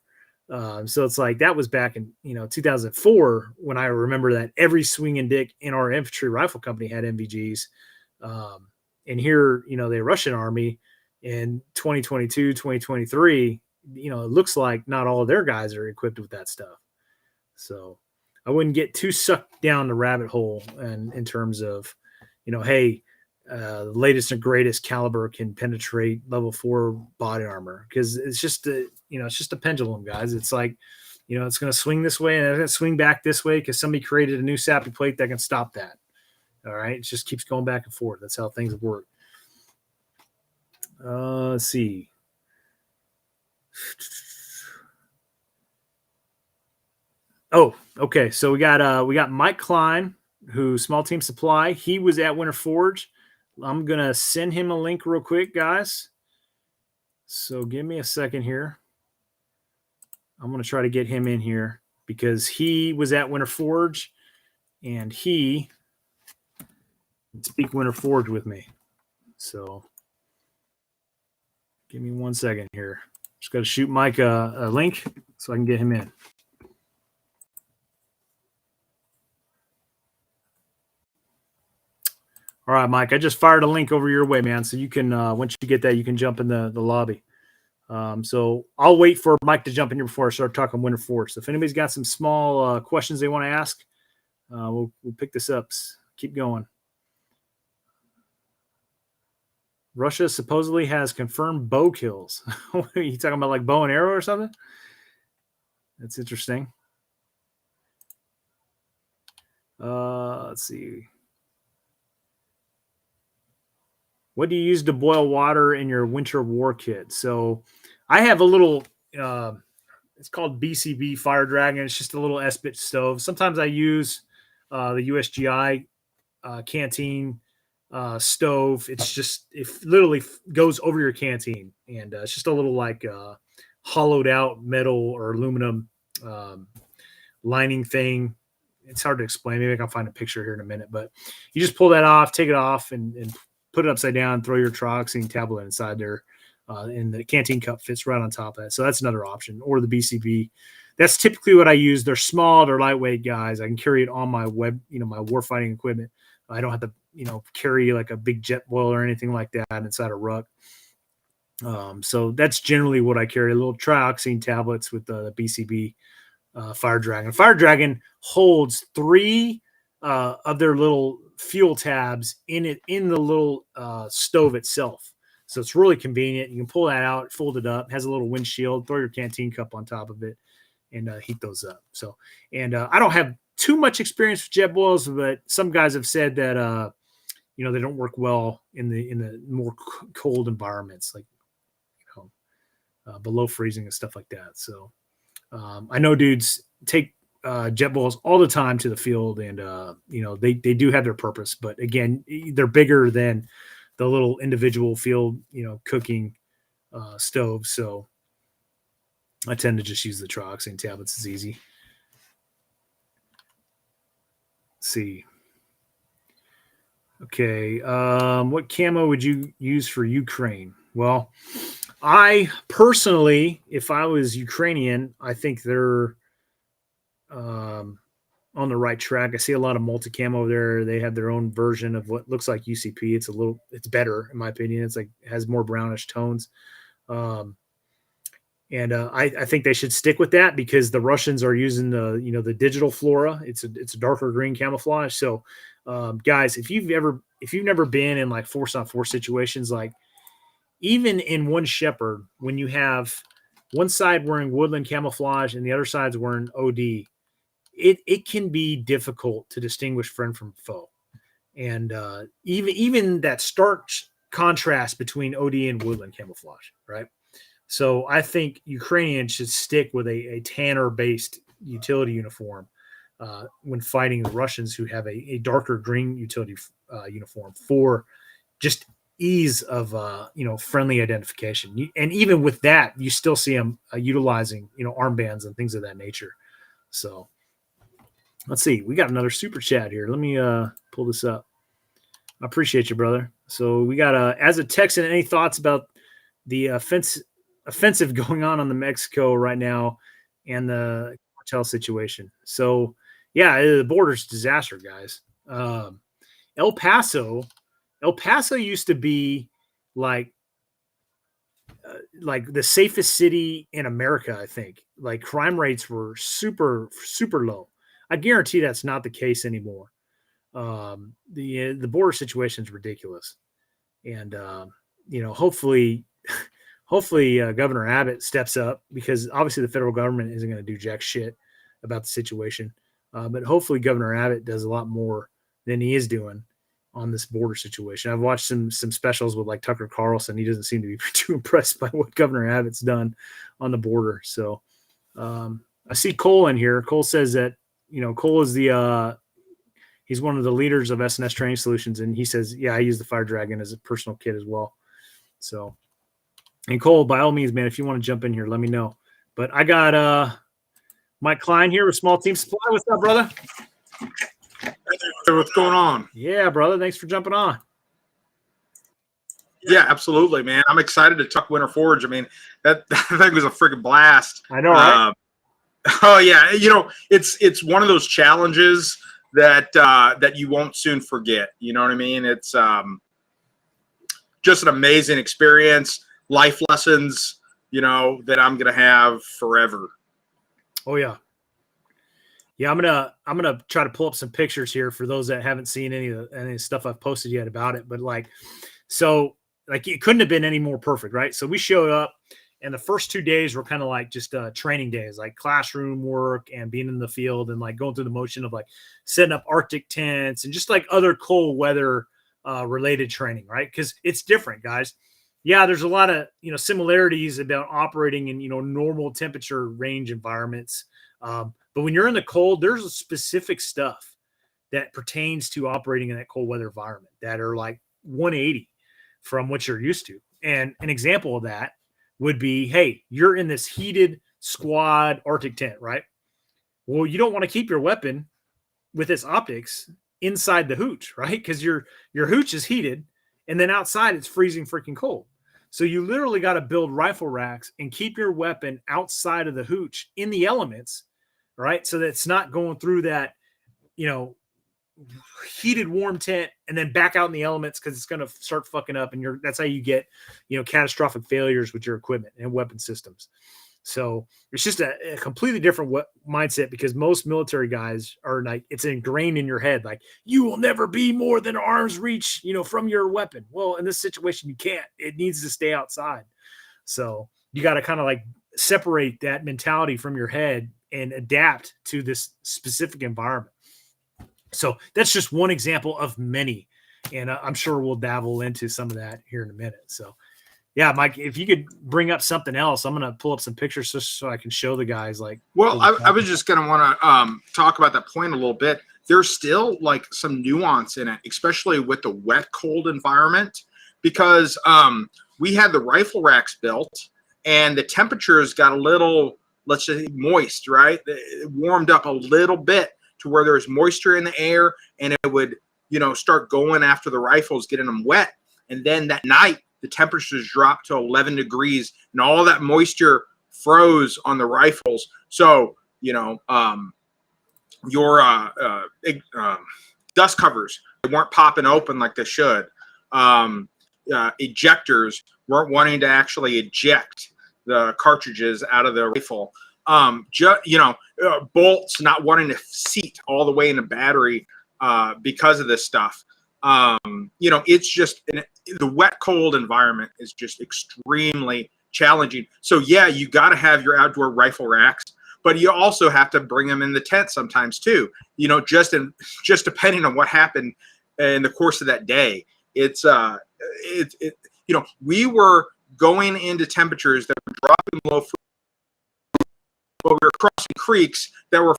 So it's like that was back in 2004 when I remember that every swinging dick in our infantry rifle company had MVGs, and here the Russian army in 2022, 2023, it looks like not all of their guys are equipped with that stuff. So I wouldn't get too sucked down the rabbit hole and in terms of, hey, the latest and greatest caliber can penetrate level 4 body armor, because it's just a pendulum, guys. It's like, it's going to swing this way and it's going to swing back this way because somebody created a new sappy plate that can stop that. All right, it just keeps going back and forth. That's how things work. Let's see. Oh, okay. So we got Mike Klein, who Small Team Supply. He was at Winter Forge. I'm gonna send him a link real quick, guys. So give me a second here. I'm gonna try to get him in here because he was at Winter Forge and he can speak Winter Forge with me. So give me 1 second here. Just got to shoot Mike a link so I can get him in. All right, Mike, I just fired a link over your way, man. So you can, once you get that, you can jump in the lobby. So I'll wait for Mike to jump in here before I start talking Winter Forge. So if anybody's got some small questions they want to ask, we'll pick this up. Keep going. Russia supposedly has confirmed bow kills. Are you talking about like bow and arrow or something? That's interesting. Let's see. What do you use to boil water in your winter war kit? So I have a little, it's called BCB Fire Dragon. It's just a little S-bit stove. Sometimes I use the USGI canteen stove. It literally goes over your canteen, and it's just a little like hollowed out metal or aluminum lining thing. It's hard to explain. Maybe I can find a picture here in a minute, but you just pull that off, take it off, and put it upside down, throw your trioxane tablet inside there, and the canteen cup fits right on top of that. So that's another option, or the BCB. That's typically what I use. They're small, they're lightweight, guys. I can carry it on my my warfighting equipment. I don't have to, carry like a big jet boiler or anything like that inside a ruck. So that's generally what I carry, little trioxane tablets with the BCB Fire Dragon. Fire Dragon holds 3 of their little fuel tabs in the little stove itself. So it's really convenient. You can pull that out, fold it up, has a little windshield, throw your canteen cup on top of it, and heat those up. So, and I don't have too much experience with jet boils, but some guys have said that they don't work well in the more cold environments, like below freezing and stuff like that. So I know dudes take jet boils all the time to the field, and they do have their purpose, but again, they're bigger than the little individual field cooking stoves. So I tend to just use the trioxane tablets. It's easy. Let's see. Okay. What camo would you use for Ukraine? Well, I personally, if I was Ukrainian, I think they're on the right track. I see a lot of multi-camo there. They have their own version of what looks like UCP. It's better in my opinion. It's like, has more brownish tones. I think they should stick with that because the Russians are using the digital flora. It's a darker green camouflage. So guys, if you've never been in like force on force situations, like even in one shepherd, when you have one side wearing woodland camouflage and the other side's wearing OD, it can be difficult to distinguish friend from foe. And even that stark contrast between OD and woodland camouflage, right? So I think Ukrainians should stick with a tanner-based utility uniform when fighting the Russians, who have a darker green utility uniform for just ease of friendly identification. And even with that, you still see them utilizing armbands and things of that nature. So let's see. We got another super chat here. Let me pull this up. I appreciate you, brother. So we got as a Texan, any thoughts about the offensive going on the Mexico right now and the cartel situation? So yeah, the border's disaster, guys. El Paso used to be like the safest city in America. I think like crime rates were super, super low. I guarantee that's not the case anymore. The border situation is ridiculous. And, hopefully Governor Abbott steps up, because obviously the federal government isn't going to do jack shit about the situation. But hopefully Governor Abbott does a lot more than he is doing on this border situation. I've watched some specials with like Tucker Carlson. He doesn't seem to be too impressed by what Governor Abbott's done on the border. So I see Cole in here. Cole says that, Cole is he's one of the leaders of S&S Training Solutions. And he says, yeah, I use the Fire Dragon as a personal kit as well. So, and Cole, by all means, man, if you want to jump in here, let me know. But I got Mike Klein here with Small Team Supply. What's up, brother? Hey, what's going on? Yeah, brother. Thanks for jumping on. Yeah, absolutely, man. I'm excited to talk Winter Forge. I mean, that thing was a freaking blast. I know, right? Oh yeah, it's one of those challenges that you won't soon forget. You know what I mean? It's just an amazing experience, life lessons, that I'm gonna have forever. Oh yeah. Yeah, I'm gonna try to pull up some pictures here for those that haven't seen any of the stuff I've posted yet about it. But it couldn't have been any more perfect, right? So we showed up, and the first 2 days were kind of like just training days, like classroom work and being in the field and like going through the motion of like setting up Arctic tents and just like other cold weather related training, right? Because it's different, guys. Yeah, there's a lot of similarities about operating in normal temperature range environments. But when you're in the cold, there's a specific stuff that pertains to operating in that cold weather environment that are like 180 from what you're used to. And an example of that would be, hey, you're in this heated squad Arctic tent, right? Well, you don't want to keep your weapon with its optics inside the hooch, right? Because your hooch is heated, and then outside it's freezing freaking cold. So you literally got to build rifle racks and keep your weapon outside of the hooch in the elements, right? So that it's not going through that, heated warm tent and then back out in the elements, because it's going to start fucking up. And that's how you get, catastrophic failures with your equipment and weapon systems. So it's just a completely different mindset, because most military guys are like, it's ingrained in your head, like you will never be more than arm's reach, from your weapon. Well, in this situation, you can't. It needs to stay outside. So you got to kind of like separate that mentality from your head and adapt to this specific environment. So that's just one example of many. And I'm sure we'll dabble into some of that here in a minute. So yeah, Mike, if you could bring up something else, I'm going to pull up some pictures just so I can show the guys. Like, well, I was just going to want to talk about that point a little bit. There's still like some nuance in it, especially with the wet, cold environment, because we had the rifle racks built and the temperatures got a little, let's say, moist, right? It warmed up a little bit to where there's moisture in the air, and it would, start going after the rifles, getting them wet. And then that night, the temperatures dropped to 11 degrees and all that moisture froze on the rifles. So, your dust covers, they weren't popping open like they should. Ejectors weren't wanting to actually eject the cartridges out of the rifle. Bolts not wanting to seat all the way in the battery because of this stuff. It's just the wet, cold environment is just extremely challenging. So yeah, you got to have your outdoor rifle racks, but you also have to bring them in the tent sometimes too. Just depending on what happened in the course of that day. We were going into temperatures that were dropping low, but we were crossing creeks that were.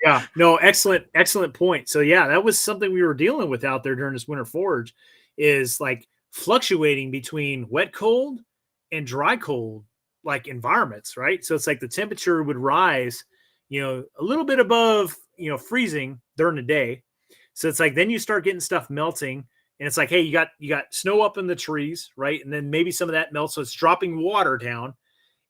Yeah, no, excellent point. So yeah, that was something we were dealing with out there during this winter forage, is like fluctuating between wet cold and dry cold like environments, right? So it's like the temperature would rise, a little bit above, freezing during the day. So it's like then you start getting stuff melting, and it's like, hey, you got snow up in the trees, right? And then maybe some of that melts, so it's dropping water down,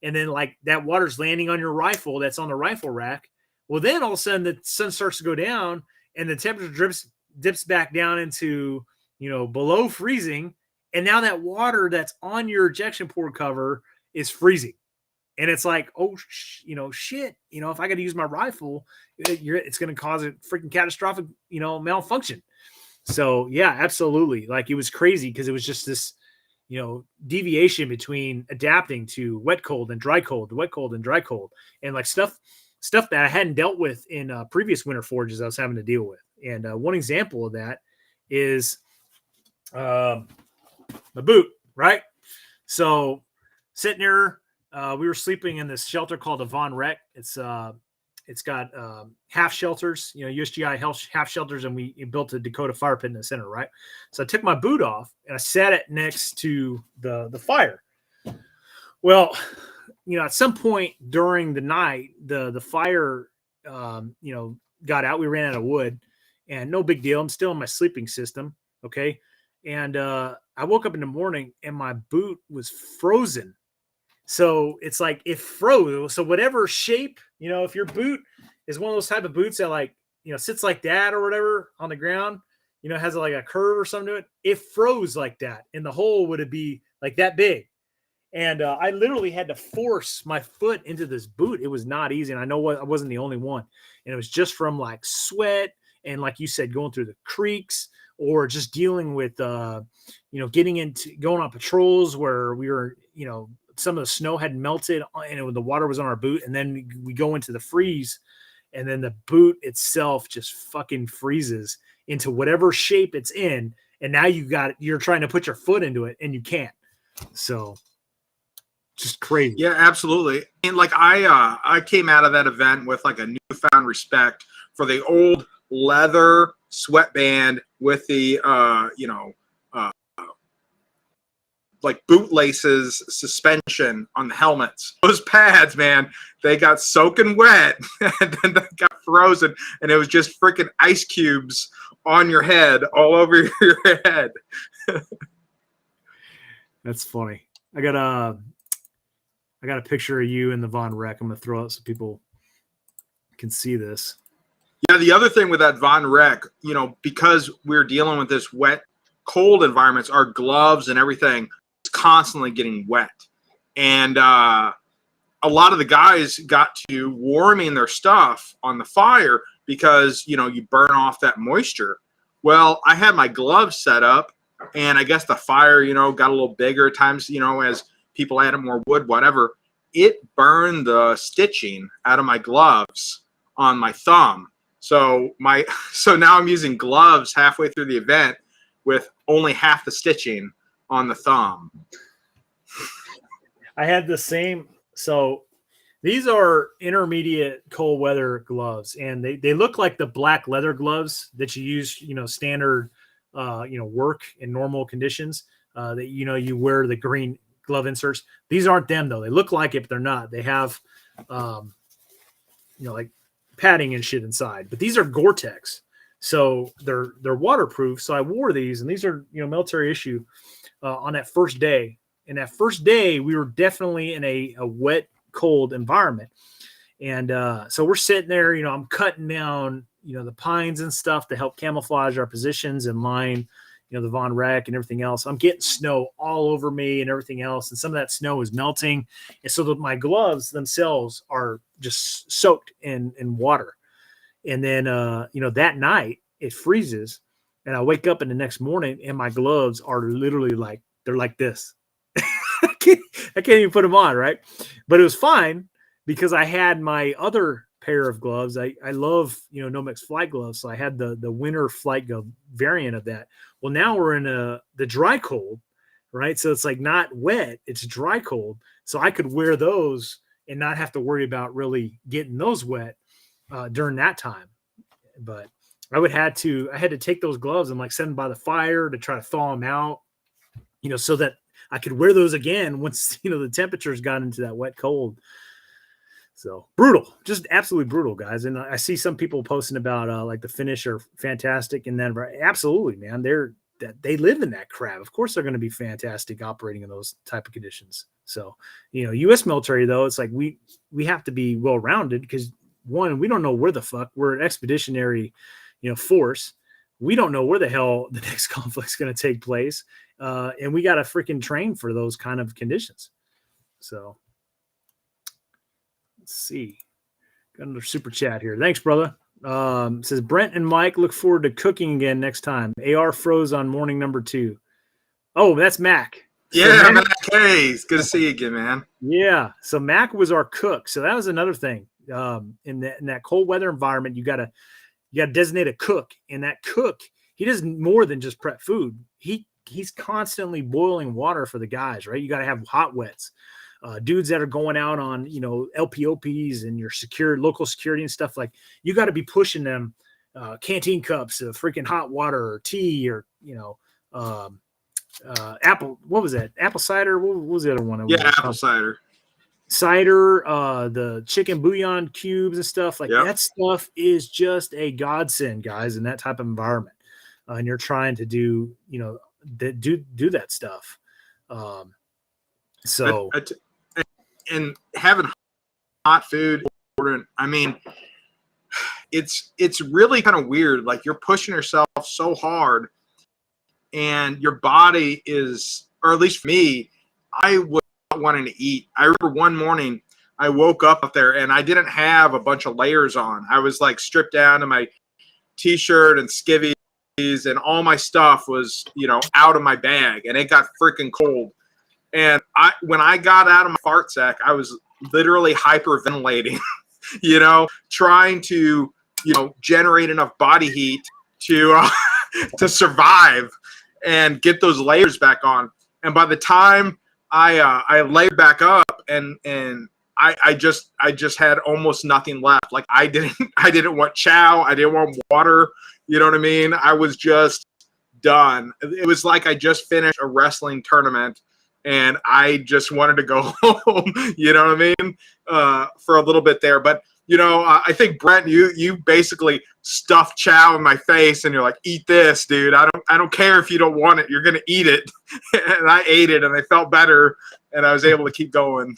and then like that water's landing on your rifle that's on the rifle rack. Well, then all of a sudden the sun starts to go down and the temperature dips back down into, below freezing. And now that water that's on your ejection port cover is freezing. And it's like, oh, shit, if I got to use my rifle, it's going to cause a freaking catastrophic, malfunction. So yeah, absolutely. Like it was crazy because it was just this, deviation between adapting to wet, cold and dry cold, wet, cold and dry cold, and like stuff that I hadn't dealt with in previous winter forages I was having to deal with. And one example of that is my boot, right? So sitting there, we were sleeping in this shelter called a Von Rec. It's got half shelters, USGI half shelters, and we built a Dakota fire pit in the center, right? So I took my boot off and I sat it next to the fire. Well, at some point during the night, the fire, got out. We ran out of wood, and no big deal. I'm still in my sleeping system. Okay. And I woke up in the morning and my boot was frozen. So it's like it froze. So whatever shape, if your boot is one of those type of boots that like, sits like that or whatever on the ground, has like a curve or something to it, it froze like that. And the hole would be like that big. And I literally had to force my foot into this boot. It was not easy. And I know I wasn't the only one. And it was just from like sweat and, like you said, going through the creeks, or just dealing with, going on patrols where we were, some of the snow had melted and the water was on our boot. And then we go into the freeze, and then the boot itself just fucking freezes into whatever shape it's in. And now you're trying to put your foot into it and you can't. So just crazy. Yeah, absolutely. And like I came out of that event with like a newfound respect for the old leather sweatband with the like bootlaces suspension on the helmets. Those pads, man, they got soaking wet and then they got frozen, and it was just freaking ice cubes on your head, all over your head. That's funny. I got a picture of you in the Von Rec. I'm going to throw it so people can see this. Yeah, the other thing with that Von Rec, because we're dealing with this wet, cold environments, our gloves and everything is constantly getting wet. And a lot of the guys got to warming their stuff on the fire because, you know, you burn off that moisture. Well, I had my gloves set up, and I guess the fire, you know, got a little bigger at times, you know, as people added more wood, whatever. It burned the stitching out of my gloves on my thumb. So now I'm using gloves halfway through the event with only half the stitching on the thumb. I had the same. So these are intermediate cold weather gloves, and they look like the black leather gloves that you use, you know, standard, you know, work in normal conditions, that, you know, you wear the green glove inserts. These aren't them though. They look like it, but they're not. They have, you know, like padding and shit inside, but these are Gore-Tex. So they're waterproof. So I wore these, and these are, you know, military issue, on that first day. And that first day we were definitely in a wet, cold environment. And so we're sitting there, you know, I'm cutting down, you know, the pines and stuff to help camouflage our positions and line, you know, the Von Rack and everything else. I'm getting snow all over me and everything else. And some of that snow is melting. And so my gloves themselves are just soaked in water. And then, you know, that night it freezes, and I wake up in the next morning and my gloves are literally like, they're like this. I can't even put them on, right? But it was fine because I had my other pair of gloves. I love, you know, Nomex flight gloves. So I had the winter flight glove variant of that. Well, now we're in the dry cold, right? So it's like not wet, it's dry cold. So I could wear those and not have to worry about really getting those wet during that time. But I had to take those gloves and like set them by the fire to try to thaw them out, you know, so that I could wear those again once, you know, the temperatures got into that wet cold. So brutal, just absolutely brutal, guys. And I see some people posting about like the finish are fantastic, and then absolutely, man, they live in that crap. Of course, they're going to be fantastic operating in those type of conditions. So, you know, U.S. military though, it's like we have to be well rounded because one, we don't know where the fuck we're an expeditionary, you know, force. We don't know where the hell the next conflict's going to take place. And we got to freaking train for those kind of conditions. So let's see. Got another super chat here. Thanks, brother. Says Brent and Mike look forward to cooking again next time. AR froze on morning number 2. Oh, that's Mac. Yeah, so Mac. Hey, it's good to see you again, man. Yeah. So Mac was our cook. So that was another thing. In that cold weather environment, you got to designate a cook, and that cook, he does more than just prep food. He's constantly boiling water for the guys, right? You got to have hot wets, dudes that are going out on, you know, LPOPs and your local security and stuff. Like, you got to be pushing them canteen cups of freaking hot water or tea, or, you know, apple. What was that? Apple cider. What was the other one? Yeah, apple cider. The chicken bouillon cubes and stuff like yep. That stuff is just a godsend, guys, in that type of environment. And you're trying to do, you know, do that stuff. So and having hot food, I mean, it's really kind of weird. Like, you're pushing yourself so hard, and your body is, or at least for me, I was not wanting to eat. I remember one morning I woke up there and I didn't have a bunch of layers on. I was like stripped down to my t-shirt and skivvies, and all my stuff was, you know, out of my bag, and it got freaking cold. And when I got out of my fart sack, I was literally hyperventilating, you know, trying to, you know, generate enough body heat to to survive and get those layers back on. And by the time I layered back up, and I just had almost nothing left. Like, I didn't want chow, I didn't want water. You know what I mean? I was just done. It was like I just finished a wrestling tournament, and I just wanted to go home. You know what I mean? For a little bit there, but you know, I think Brent, you basically stuffed chow in my face, and you're like, "Eat this, dude. I don't care if you don't want it. You're gonna eat it." And I ate it, and I felt better, and I was able to keep going.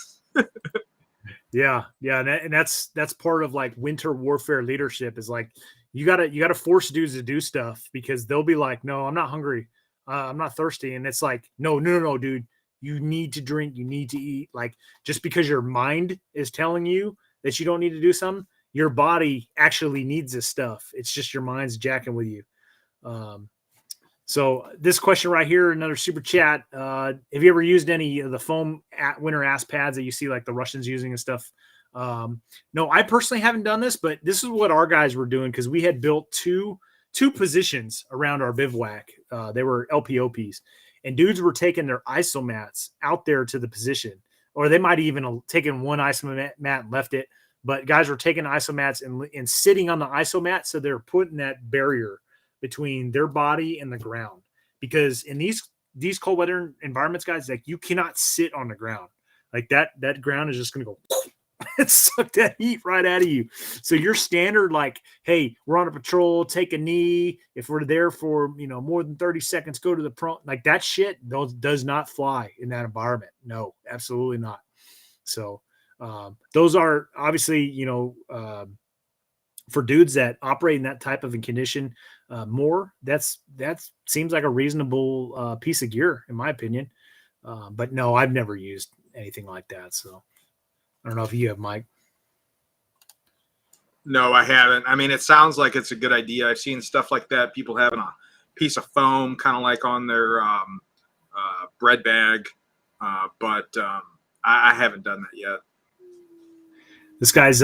Yeah, and that's part of like winter warfare leadership, is like you gotta force dudes to do stuff, because they'll be like, "No, I'm not hungry. I'm not thirsty," and it's like, no, dude. you need to drink, you need to eat. Like, just because your mind is telling you that you don't need to do something, your body actually needs this stuff. It's just your mind's jacking with you. So this question right here, another super chat. Have you ever used any of the foam winter ass pads that you see like the Russians using and stuff? No, I personally haven't done this, but this is what our guys were doing, because we had built two positions around our bivouac. They were LPOPs, and dudes were taking their isomats out there to the position, or they might even have taken one isomat and left it. But guys were taking isomats and sitting on the isomat, so they're putting that barrier between their body and the ground. Because in these cold weather environments, guys, like, you cannot sit on the ground. Like that ground is just going to go and suck that heat right out of you. So your standard, like, hey, we're on a patrol, take a knee. If we're there for, more than 30 seconds, go to the front. Like, that shit does not fly in that environment. No, absolutely not. So those are obviously, for dudes that operate in that type of a condition more, that seems like a reasonable piece of gear, in my opinion. But no, I've never used anything like that. So I don't know if you have, Mike. No, I haven't. I mean, it sounds like it's a good idea. I've seen stuff like that. People having a piece of foam kind of like on their bread bag. But I haven't done that yet. This guy's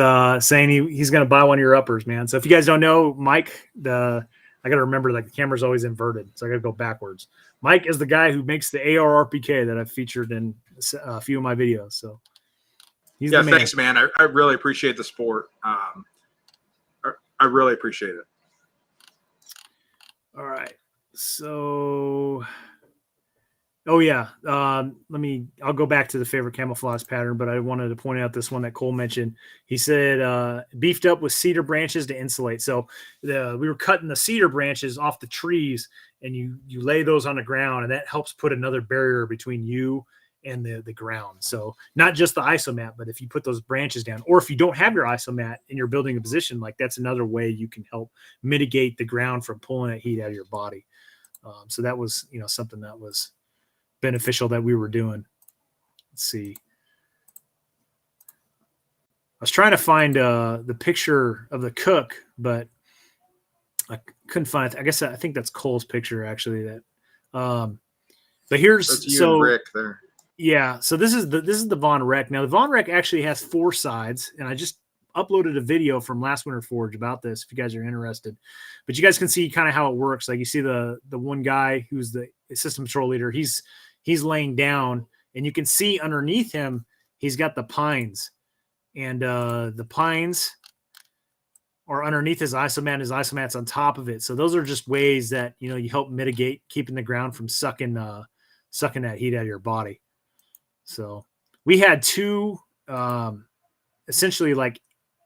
saying he's going to buy one of your uppers, man. So if you guys don't know, Mike, I got to remember, like, the camera's always inverted, so I got to go backwards. Mike is the guy who makes the AR RPK that I've featured in a few of my videos. So he's the man. Thanks, man. I really appreciate the support. I really appreciate it. All right. So, oh yeah. I'll go back to the favorite camouflage pattern, but I wanted to point out this one that Cole mentioned. He said, beefed up with cedar branches to insulate. So we were cutting the cedar branches off the trees, and you lay those on the ground, and that helps put another barrier between you and the ground. So not just the isomat, but if you put those branches down, or if you don't have your isomat and you're building a position, like, that's another way you can help mitigate the ground from pulling that heat out of your body. So that was, something that was beneficial that we were doing. Let's see. I was trying to find the picture of the cook, but I couldn't find it. I think that's Cole's picture, actually. That, but here's that's you and Rick there. Yeah, so this is the Von Rec. Now, the Von Rec actually has 4 sides, and I just uploaded a video from last Winter Forge about this if you guys are interested. But you guys can see kind of how it works. Like, you see the one guy who's the system patrol leader. He's laying down, and you can see underneath him he's got the pines, and the pines are underneath his isomat. His isomat's on top of it. So those are just ways that you help mitigate keeping the ground from sucking that heat out of your body. So we had 2 essentially like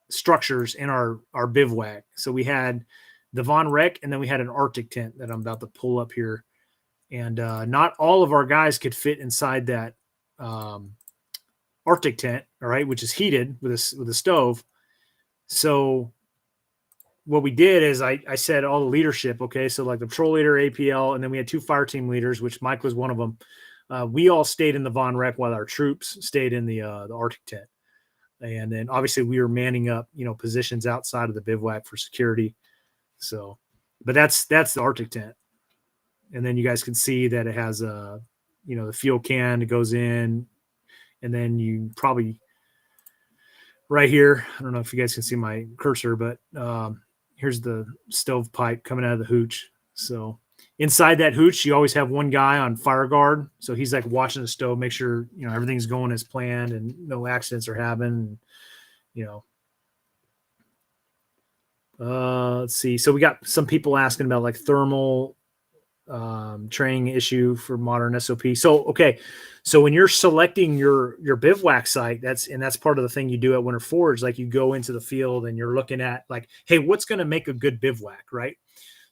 structures in our bivouac. So we had the Von Rec, and then we had an Arctic tent that I'm about to pull up here. And not all of our guys could fit inside that Arctic tent, all right, which is heated with a stove. So what we did is I said all the leadership, okay, so like the patrol leader, APL, and then we had 2 fire team leaders, which Mike was one of them. We all stayed in the Von Rec while our troops stayed in the Arctic tent. And then obviously we were manning up, positions outside of the bivouac for security. So, but that's the Arctic tent. And then you guys can see that it has the fuel can that goes in, and then you probably right here, I don't know if you guys can see my cursor, but here's the stove pipe coming out of the hooch. So inside that hooch, you always have one guy on fire guard. So he's like watching the stove, make sure, everything's going as planned and no accidents are happening. Let's see. So we got some people asking about like thermal training issue for modern SOP. So, okay. So when you're selecting your bivouac site, that's part of the thing you do at Winter Forge. Like, you go into the field and you're looking at like, hey, what's going to make a good bivouac, right?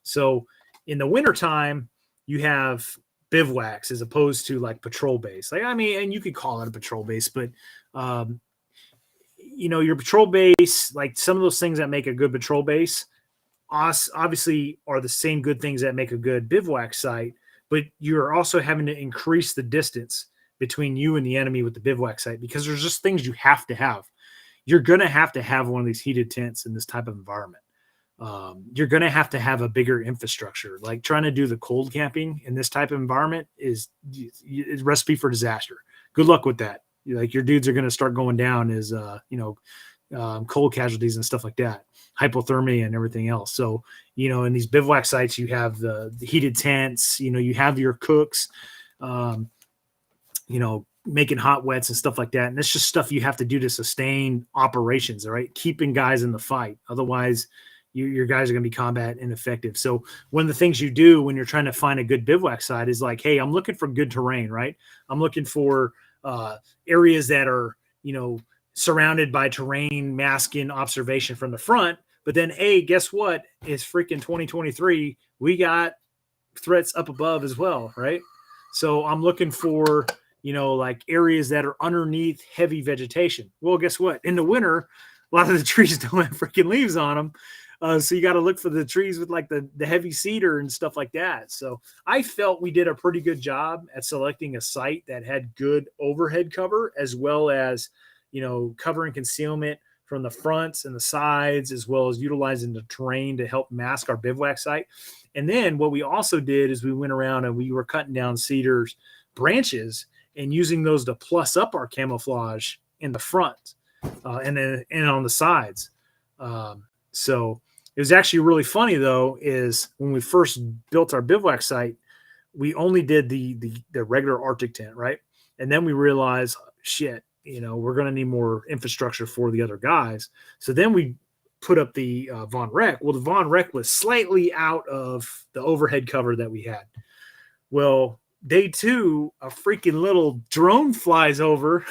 So in the wintertime, you have bivouacs as opposed to like patrol base. Like, I mean, and you could call it a patrol base, but your patrol base, like some of those things that make a good patrol base, obviously are the same good things that make a good bivouac site, but you're also having to increase the distance between you and the enemy with the bivouac site, because there's just things you have to have. You're going to have one of these heated tents in this type of environment. You're going to have a bigger infrastructure. Like trying to do the cold camping in this type of environment is recipe for disaster. Good luck with that. Like your dudes are going to start going down as, cold casualties and stuff like that, hypothermia and everything else. So, in these bivouac sites, you have the heated tents, you have your cooks, making hot wets and stuff like that. And it's just stuff you have to do to sustain operations, all right? Keeping guys in the fight. Otherwise, your guys are going to be combat ineffective. So one of the things you do when you're trying to find a good bivouac site is like, hey, I'm looking for good terrain, right? I'm looking for areas that are, surrounded by terrain, masking observation from the front. But then, hey, guess what? It's freaking 2023. We got threats up above as well, right? So I'm looking for, like areas that are underneath heavy vegetation. Well, guess what? In the winter, a lot of the trees don't have freaking leaves on them. So you got to look for the trees with like the heavy cedar and stuff like that. So I felt we did a pretty good job at selecting a site that had good overhead cover, as well as, cover and concealment from the fronts and the sides, as well as utilizing the terrain to help mask our bivouac site. And then what we also did is we went around and we were cutting down cedars branches and using those to plus up our camouflage in the front and on the sides. So it was actually really funny though, is when we first built our bivouac site, we only did the regular Arctic tent, right? And then we realized, shit, we're going to need more infrastructure for the other guys. So then we put up the Von Rek. Well, the Von Rek was slightly out of the overhead cover that we had. Well, day 2, a freaking little drone flies over,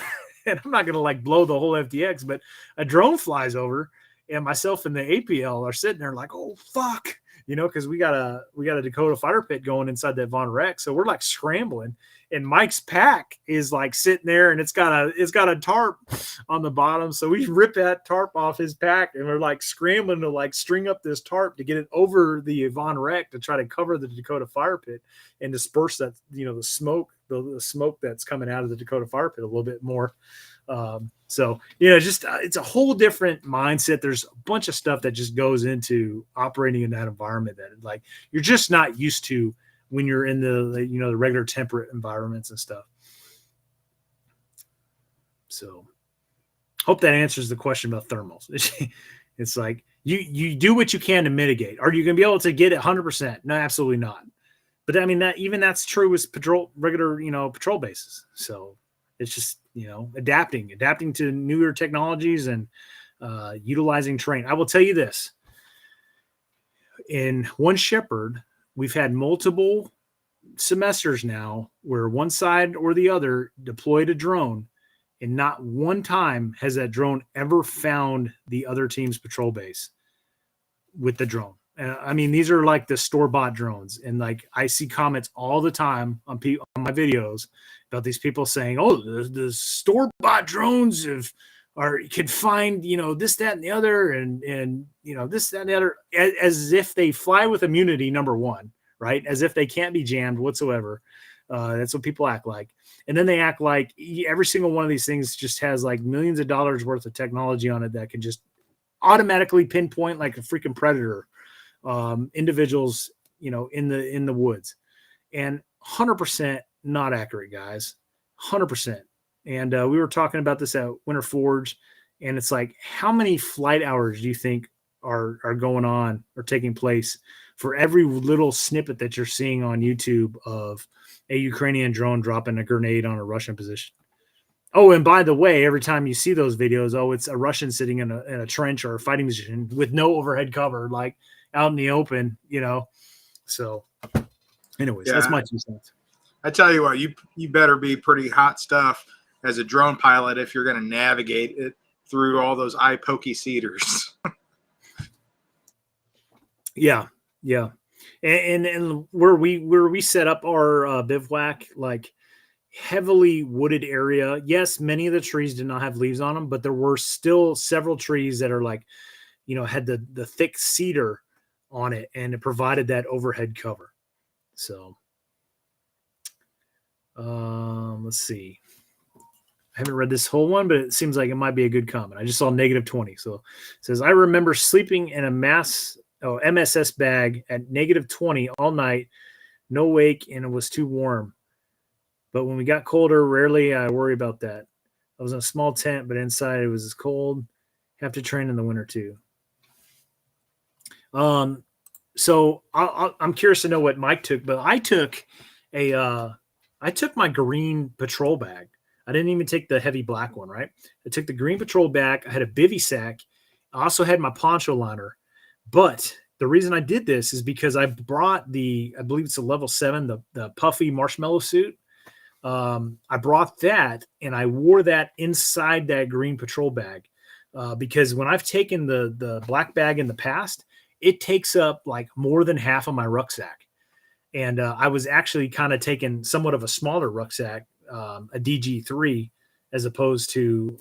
and I'm not going to like blow the whole FTX, but a drone flies over, and myself and the APL are sitting there like, oh fuck, because we got a Dakota fighter pit going inside that Von Rek, so we're like scrambling, and Mike's pack is like sitting there, and it's got a tarp on the bottom, so we rip that tarp off his pack, and we're like scrambling to like string up this tarp to get it over the Von Rek to try to cover the Dakota fire pit and disperse that the smoke that's coming out of the Dakota fire pit a little bit more. So it's a whole different mindset. There's a bunch of stuff that just goes into operating in that environment that like you're just not used to when you're in the regular temperate environments and stuff. So hope that answers the question about thermals. It's like you do what you can to mitigate. Are you going to be able to get it 100%? No, absolutely not. But I mean, that's true with regular patrol bases. So it's just, adapting to newer technologies and utilizing terrain. I will tell you this. In one Shepherd, we've had multiple semesters now where one side or the other deployed a drone, and not one time has that drone ever found the other team's patrol base with the drone. I mean, these are like the store-bought drones, and like I see comments all the time on my videos about these people saying, "Oh, the store-bought drones can find this, that, and the other, and this, that, and the other," as if they fly with immunity. Number one, right? As if they can't be jammed whatsoever. That's what people act like, and then they act like every single one of these things just has like millions of dollars worth of technology on it that can just automatically pinpoint like a freaking predator. Individuals, in the woods, and 100% not accurate, guys, 100%. And we were talking about this at Winter Forge, and it's like, how many flight hours do you think are going on or taking place for every little snippet that you're seeing on YouTube of a Ukrainian drone dropping a grenade on a Russian position? Oh, and by the way, every time you see those videos, it's a Russian sitting in a trench or a fighting position with no overhead cover, like out in the open, So anyways, That's my 2 cents. I tell you what, you better be pretty hot stuff as a drone pilot if you're going to navigate it through all those eye pokey cedars. Yeah. And where we set up our bivouac, like heavily wooded area. Yes, many of the trees did not have leaves on them, but there were still several trees that are like, had the thick cedar on it, and it provided that overhead cover. So let's let's see. I haven't read this whole one, but it seems like it might be a good comment. I just saw -20. So it says, I remember sleeping in a MSS bag at -20 all night, no wake, and it was too warm. But when we got colder, rarely I worry about that. I was in a small tent, but inside it was as cold. Have to train in the winter too. So I'm curious to know what Mike took, but I took my green patrol bag. I didn't even take the heavy black one, right? I took the green patrol bag. I had a bivy sack. I also had my poncho liner. But the reason I did this is because I brought I believe it's a level 7, the puffy marshmallow suit. I brought that and I wore that inside that green patrol bag because when I've taken the black bag in the past, it takes up like more than half of my rucksack. And I was actually kind of taking somewhat of a smaller rucksack, a DG3, as opposed to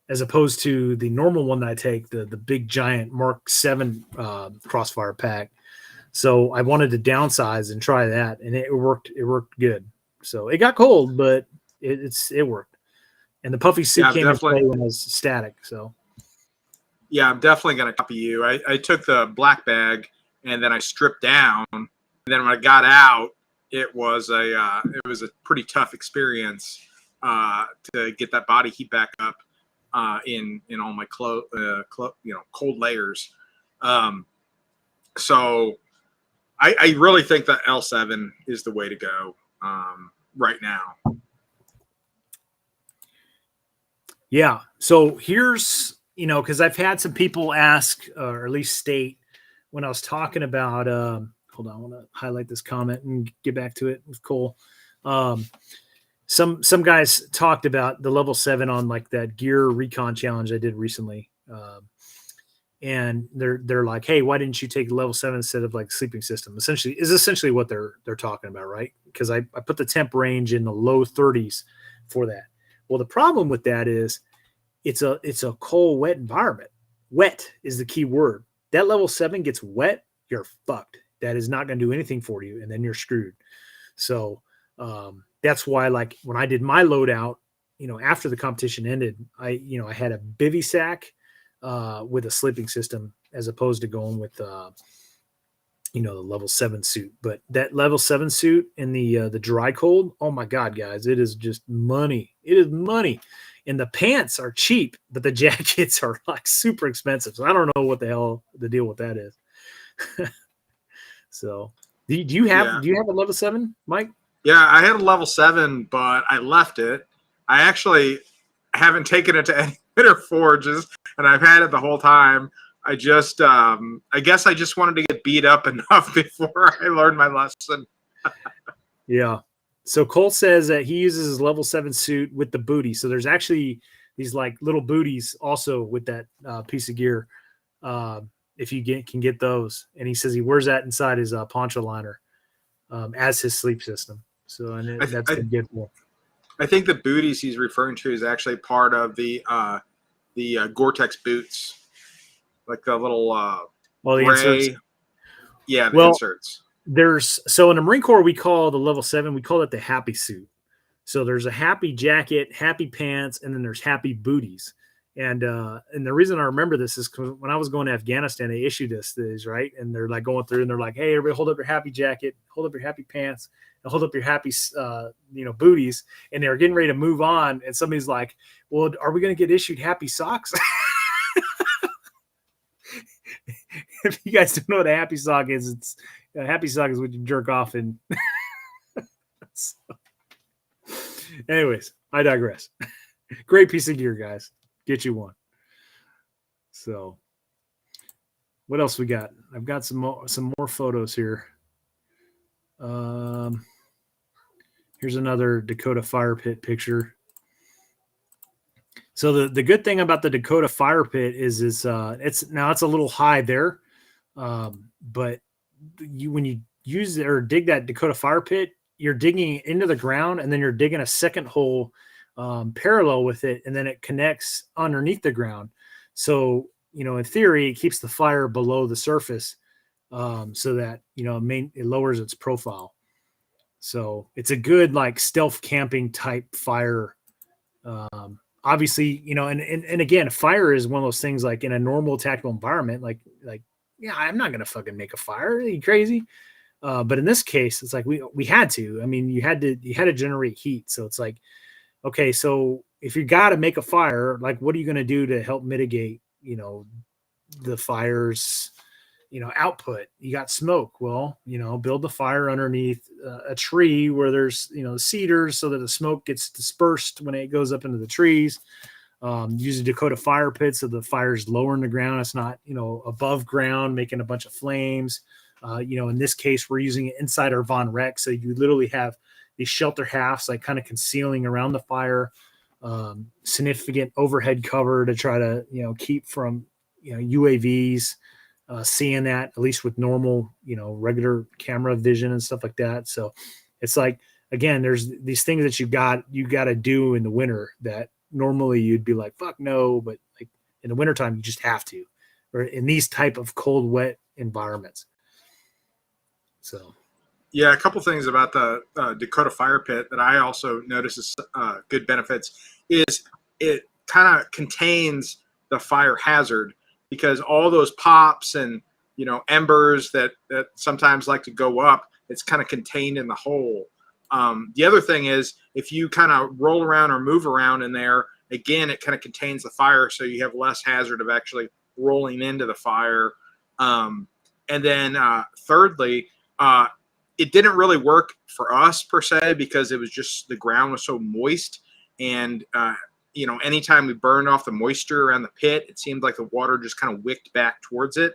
the normal one that I take, the big giant Mark 7 Crossfire pack. So I wanted to downsize and try that, and it worked. It worked good. So it got cold, but it worked. And the puffy suit came in play when I was static. So yeah, I'm definitely going to copy you. I took the black bag and then I stripped down. And then when I got out, it was a pretty tough experience to get that body heat back up in all my cold layers. So I really think that L7 is the way to go right now. Yeah. So here's, because I've had some people ask, or at least state, when I was talking about, hold on, I want to highlight this comment and get back to it with Cole. Some guys talked about the level 7 on like that gear recon challenge I did recently. And they're like, hey, why didn't you take level 7 instead of like sleeping system? Essentially what they're talking about, right? Because I put the temp range in the low 30s for that. Well, the problem with that is it's a cold, wet environment. Wet is the key word. That level 7 gets wet, you're fucked. That is not going to do anything for you, and then you're screwed. So that's why, like when I did my loadout, after the competition ended, I had a bivy sack with a sleeping system as opposed to going with the level 7 suit. But that level 7 suit in the dry cold, oh my God, guys, it is just money. It is money. And the pants are cheap, but the jackets are like super expensive. So I don't know what the hell the deal with that is. So do you have a level 7, Mike? Yeah, I had a level 7, but I left it. I actually haven't taken it to any winter forges, and I've had it the whole time. I just, I guess I just wanted to get beat up enough before I learned my lesson. Yeah. So Cole says that he uses his level 7 suit with the booty. So there's actually these like little booties also with that piece of gear. If you can get those. And he says he wears that inside his poncho liner as his sleep system. So that's been good for him. I think the booties he's referring to is actually part of the Gore-Tex boots, like the little the gray. inserts. Yeah, the inserts. So in the Marine Corps, we call the level 7, we call it the happy suit. So there's a happy jacket, happy pants, and then there's happy booties. And the reason I remember this is because when I was going to Afghanistan, they issued us these, right? And they're like going through and they're like, hey, everybody hold up your happy jacket, hold up your happy pants, and hold up your happy, booties. And they're getting ready to move on. And somebody's like, well, are we going to get issued happy socks? If you guys don't know what a happy sock is, it's a happy sock is what you jerk off in. So, anyways, I digress. Great piece of gear, guys. Get you one. So, what else we got? I've got some more photos here. Here's another Dakota fire pit picture. So the good thing about the Dakota fire pit is it's a little high there, but when you use or dig that Dakota fire pit, you're digging into the ground and then you're digging a second hole parallel with it, and then it connects underneath the ground. So in theory, it keeps the fire below the surface, so that it lowers its profile. So it's a good like stealth camping type fire. Obviously, and again, fire is one of those things like in a normal tactical environment, like, yeah, I'm not going to fucking make a fire. Are you crazy? But in this case, it's like we had to. I mean, you had to generate heat. So it's like, okay, so if you got to make a fire, like, what are you going to do to help mitigate, the fire's, output? You got smoke. Well, build the fire underneath a tree where there's, cedars so that the smoke gets dispersed when it goes up into the trees. Use a Dakota fire pit so the fire's lower in the ground. It's not, above ground, making a bunch of flames. In this case, we're using it inside our Von Rec. So you literally have these shelter halves, like kind of concealing around the fire, significant overhead cover to try to, keep from, UAVs, seeing that, at least with normal, regular camera vision and stuff like that. So it's like, again, there's these things that you got to do in the winter that normally you'd be like, fuck no. But like in the wintertime, you just have to, or in these type of cold, wet environments. So, yeah, a couple things about the Dakota fire pit that I also notice is good benefits is it kind of contains the fire hazard, because all those pops and embers that sometimes like to go up, it's kind of contained in the hole. The other thing is if you kind of roll around or move around in there, again, it kind of contains the fire, so you have less hazard of actually rolling into the fire. And then thirdly, it didn't really work for us per se, because it was just the ground was so moist, and anytime we burned off the moisture around the pit, it seemed like the water just kind of wicked back towards it.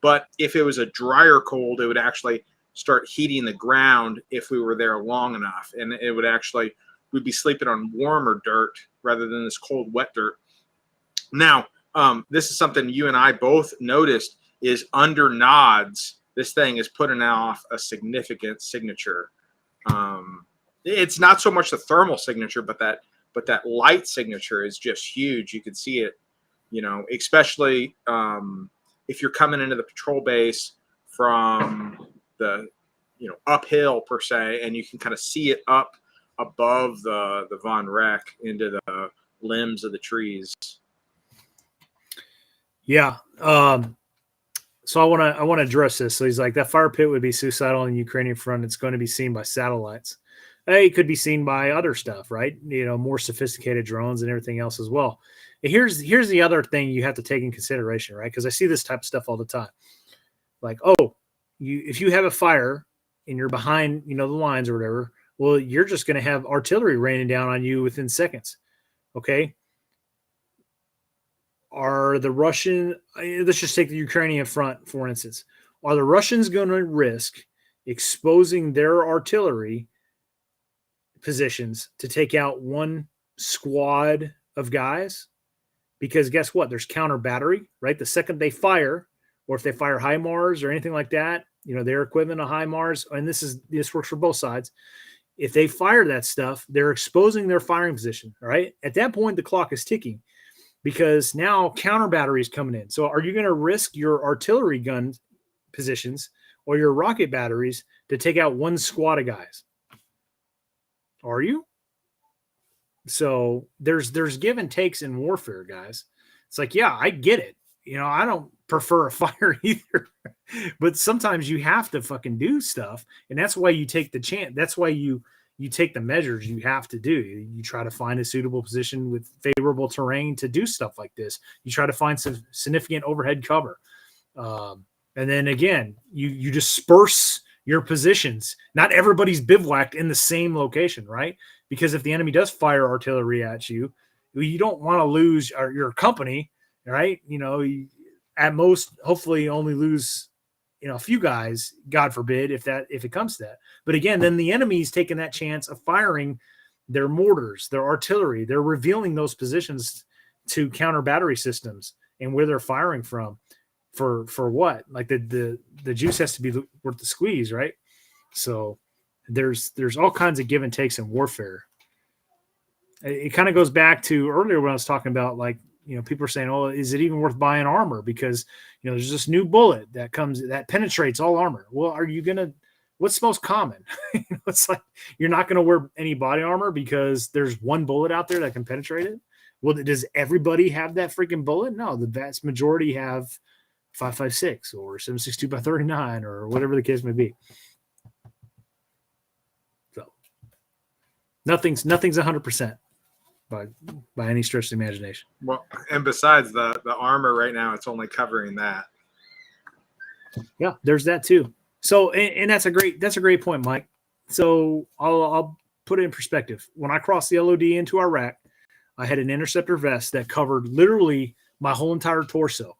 But if it was a drier cold, it would actually start heating the ground if we were there long enough, and it would actually, we'd be sleeping on warmer dirt rather than this cold, wet dirt. Now, this is something you and I both noticed, is under nods, this thing is putting off a significant signature. It's not so much the thermal signature, but that light signature is just huge. You can see it, especially if you're coming into the patrol base from the, uphill per se, and you can kind of see it up above the Von Rec into the limbs of the trees. Yeah. So I want to address this. So he's like, that fire pit would be suicidal on the Ukrainian front. It's going to be seen by satellites. Hey, it could be seen by other stuff, right? More sophisticated drones and everything else as well. And here's the other thing you have to take in consideration, right? Because I see this type of stuff all the time. Like, if you have a fire and you're behind, the lines or whatever, well, you're just going to have artillery raining down on you within seconds. Okay. Are the Russian, let's just take the Ukrainian front, for instance. Are the Russians going to risk exposing their artillery positions to take out one squad of guys? Because guess what? There's counter battery, right? The second they fire, or if they fire HIMARS or anything like that, their equivalent of HIMARS, and this works for both sides. If they fire that stuff, they're exposing their firing position, right? At that point, the clock is ticking, because now counter battery is coming in. So are you going to risk your artillery gun positions or your rocket batteries to take out one squad of guys? Are you? So there's give and takes in warfare, guys. It's like, yeah, I get it. I don't prefer a fire either, but sometimes you have to fucking do stuff. And that's why you take the chance. That's why you take the measures you have to do. You try to find a suitable position with favorable terrain to do stuff like this. You try to find some significant overhead cover. And then again, you disperse your positions. Not everybody's bivouacked in the same location, right? Because if the enemy does fire artillery at you, you don't want to lose your company, right? At most, hopefully only lose, a few guys, God forbid, if it comes to that. But again, then the enemy's taking that chance of firing their mortars, their artillery. They're revealing those positions to counter battery systems and where they're firing from. For what? Like the juice has to be worth the squeeze, right? So there's all kinds of give and takes in warfare. It kind of goes back to earlier when I was talking about, like, people are saying, oh, is it even worth buying armor? Because, there's this new bullet that penetrates all armor. Well, are you going to what's most common? It's like you're not going to wear any body armor because there's one bullet out there that can penetrate it. Well, does everybody have that freaking bullet? No, the vast majority have 5.56 or 7.62 by 39 or whatever the case may be. So nothing's 100% by any stretch of the imagination. Well, and besides the armor right now, it's only covering that. Yeah, there's that too. So, and that's a great point, Mike. So I'll put it in perspective. When I crossed the LOD into Iraq, I had an interceptor vest that covered literally my whole entire torso,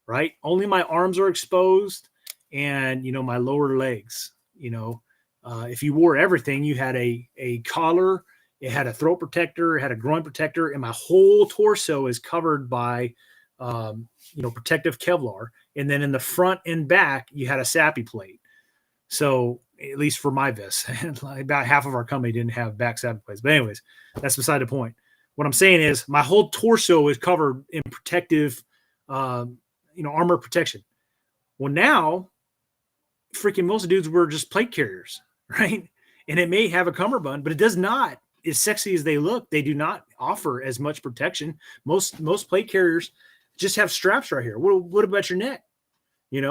right? Only my arms are exposed and, my lower legs, if you wore everything, you had a collar, it had a throat protector, it had a groin protector, and my whole torso is covered by, protective Kevlar. And then in the front and back, you had a SAPI plate. So at least for my vest, about half of our company didn't have back SAPI plates. But anyways, that's beside the point. What I'm saying is my whole torso is covered in protective, armor protection. Well, now freaking most dudes were just plate carriers, right? And it may have a cummerbund, but it does not, as sexy as they look, they do not offer as much protection. Most plate carriers just have straps right here. What about your neck? And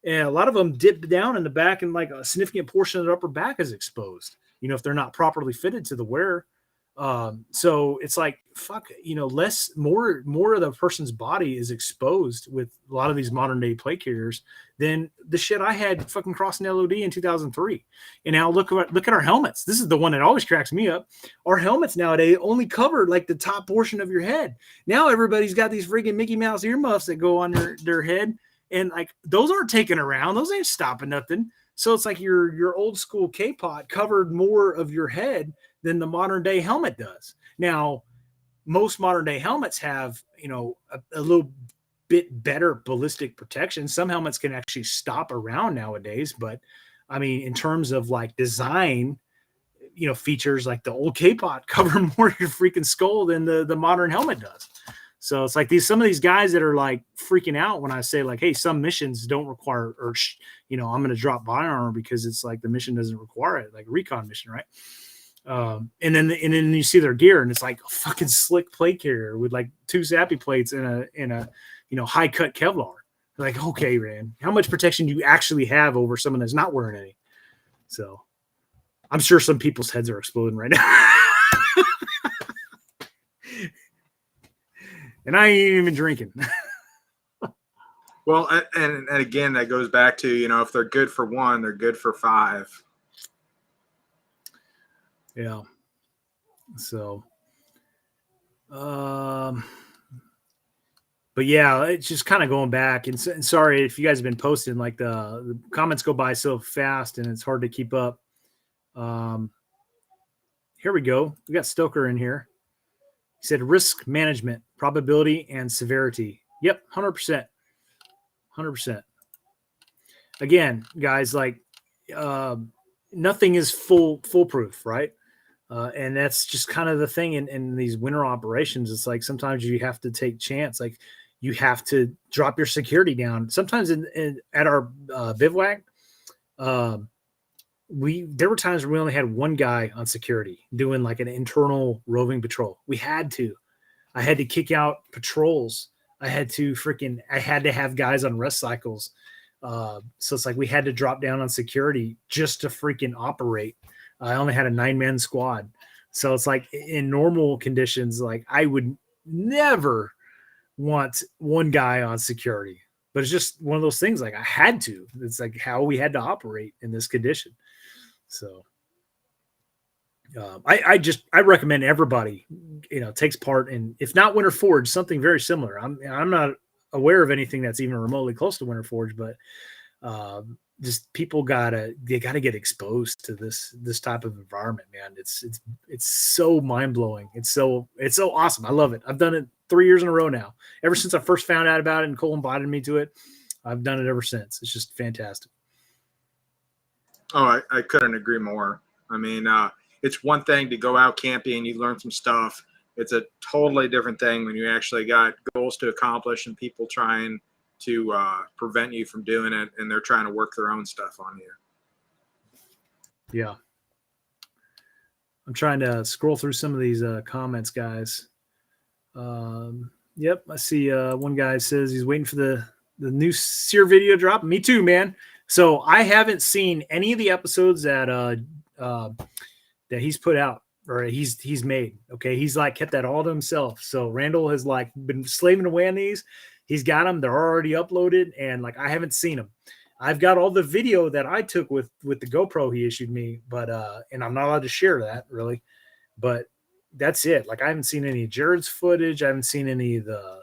a lot of them dip down in the back and like a significant portion of the upper back is exposed, if they're not properly fitted to the wearer. So it's like, more of the person's body is exposed with a lot of these modern day plate carriers than the shit I had fucking crossing LOD in 2003. And now look at our helmets. This is the one that always cracks me up. Our helmets nowadays only cover like the top portion of your head. Now everybody's got these freaking Mickey Mouse earmuffs that go on their head. And like, those aren't taken around. Those ain't stopping nothing. So it's like your old school K-pot covered more of your head than the modern day helmet does. Now, most modern day helmets have, a little bit better ballistic protection. Some helmets can actually stop around nowadays, but I mean, in terms of like design, features, like the old K-pot cover more of your freaking skull than the modern helmet does. So it's like some of these guys that are like freaking out when I say like, hey, some missions don't require, or, I'm going to drop body armor because it's like the mission doesn't require it, like a recon mission, right? And then you see their gear and it's like a fucking slick plate carrier with like 2 SAPI plates and a high cut Kevlar. Like, okay, man, how much protection do you actually have over someone that's not wearing any? So I'm sure some people's heads are exploding right now. And I ain't even drinking. Well, and again, that goes back to, if they're good for 1, they're good for 5. Yeah. So, but yeah, it's just kind of going back and sorry if you guys have been posting, like the comments go by so fast and it's hard to keep up. Here we go. We got Stoker in here. He said risk management, probability, and severity. Yep. 100%. 100%. Again, guys, like, nothing is foolproof, right? And that's just kind of the thing in these winter operations. It's like sometimes you have to take chance. Like you have to drop your security down. Sometimes at our bivouac, there were times where we only had one guy on security doing like an internal roving patrol. I had to kick out patrols. I had to have guys on rest cycles. So it's like we had to drop down on security just to freaking operate. I only had a 9-man squad. So it's like in normal conditions, like I would never want one guy on security, but it's just one of those things. Like I had to, it's like how we had to operate in this condition. So I recommend everybody, takes part in, if not Winter Forge, something very similar. I'm not aware of anything that's even remotely close to Winter Forge, but just people gotta get exposed to this type of environment, man. It's so mind blowing. It's so awesome. I love it. I've done it 3 years in a row now. Ever since I first found out about it and Cole invited me to it, I've done it ever since. It's just fantastic. Oh, I couldn't agree more. I mean, it's one thing to go out camping, you learn some stuff. It's a totally different thing when you actually got goals to accomplish and people trying to prevent you from doing it, and they're trying to work their own stuff on you. Yeah. I'm trying to scroll through some of these comments, guys. Yep, I see one guy says he's waiting for the new SERE video drop. Me too, man. So I haven't seen any of the episodes that that he's put out or he's made. Okay, he's like kept that all to himself. So Randall has like been slaving away on these. He's got them. They're already uploaded, and like I haven't seen them. I've got all the video that I took with the GoPro he issued me, but and I'm not allowed to share that really. But that's it. Like I haven't seen any of Jared's footage. I haven't seen any of the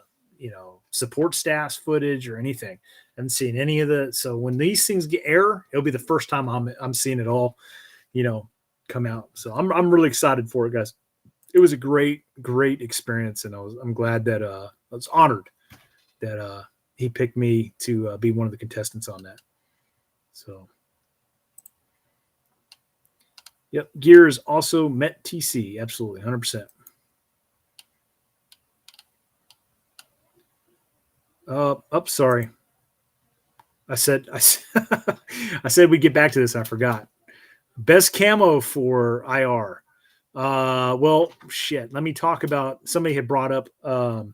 support staff's footage or anything. I haven't seen any of the. So when these things get air, it'll be the first time I'm seeing it all, come out. So I'm really excited for it, guys. It was a great experience, and I'm glad that I was honored that he picked me to be one of the contestants on that. So. Yep, Gears also met TC. Absolutely, 100%. Sorry. I said we'd get back to this. I forgot. Best camo for IR. Well, shit. Let me talk about. Somebody had brought up the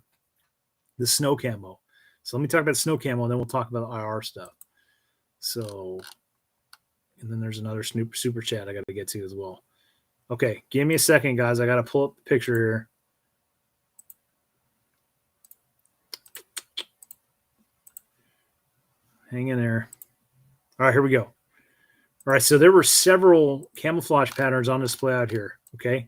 snow camo. So let me talk about snow camo, and then we'll talk about the IR stuff. So. And then there's another super chat I got to get to as well. Okay, give me a second, guys. I got to pull up the picture here. Hang in there. All right, here we go. All right, so there were several camouflage patterns on display out here. Okay,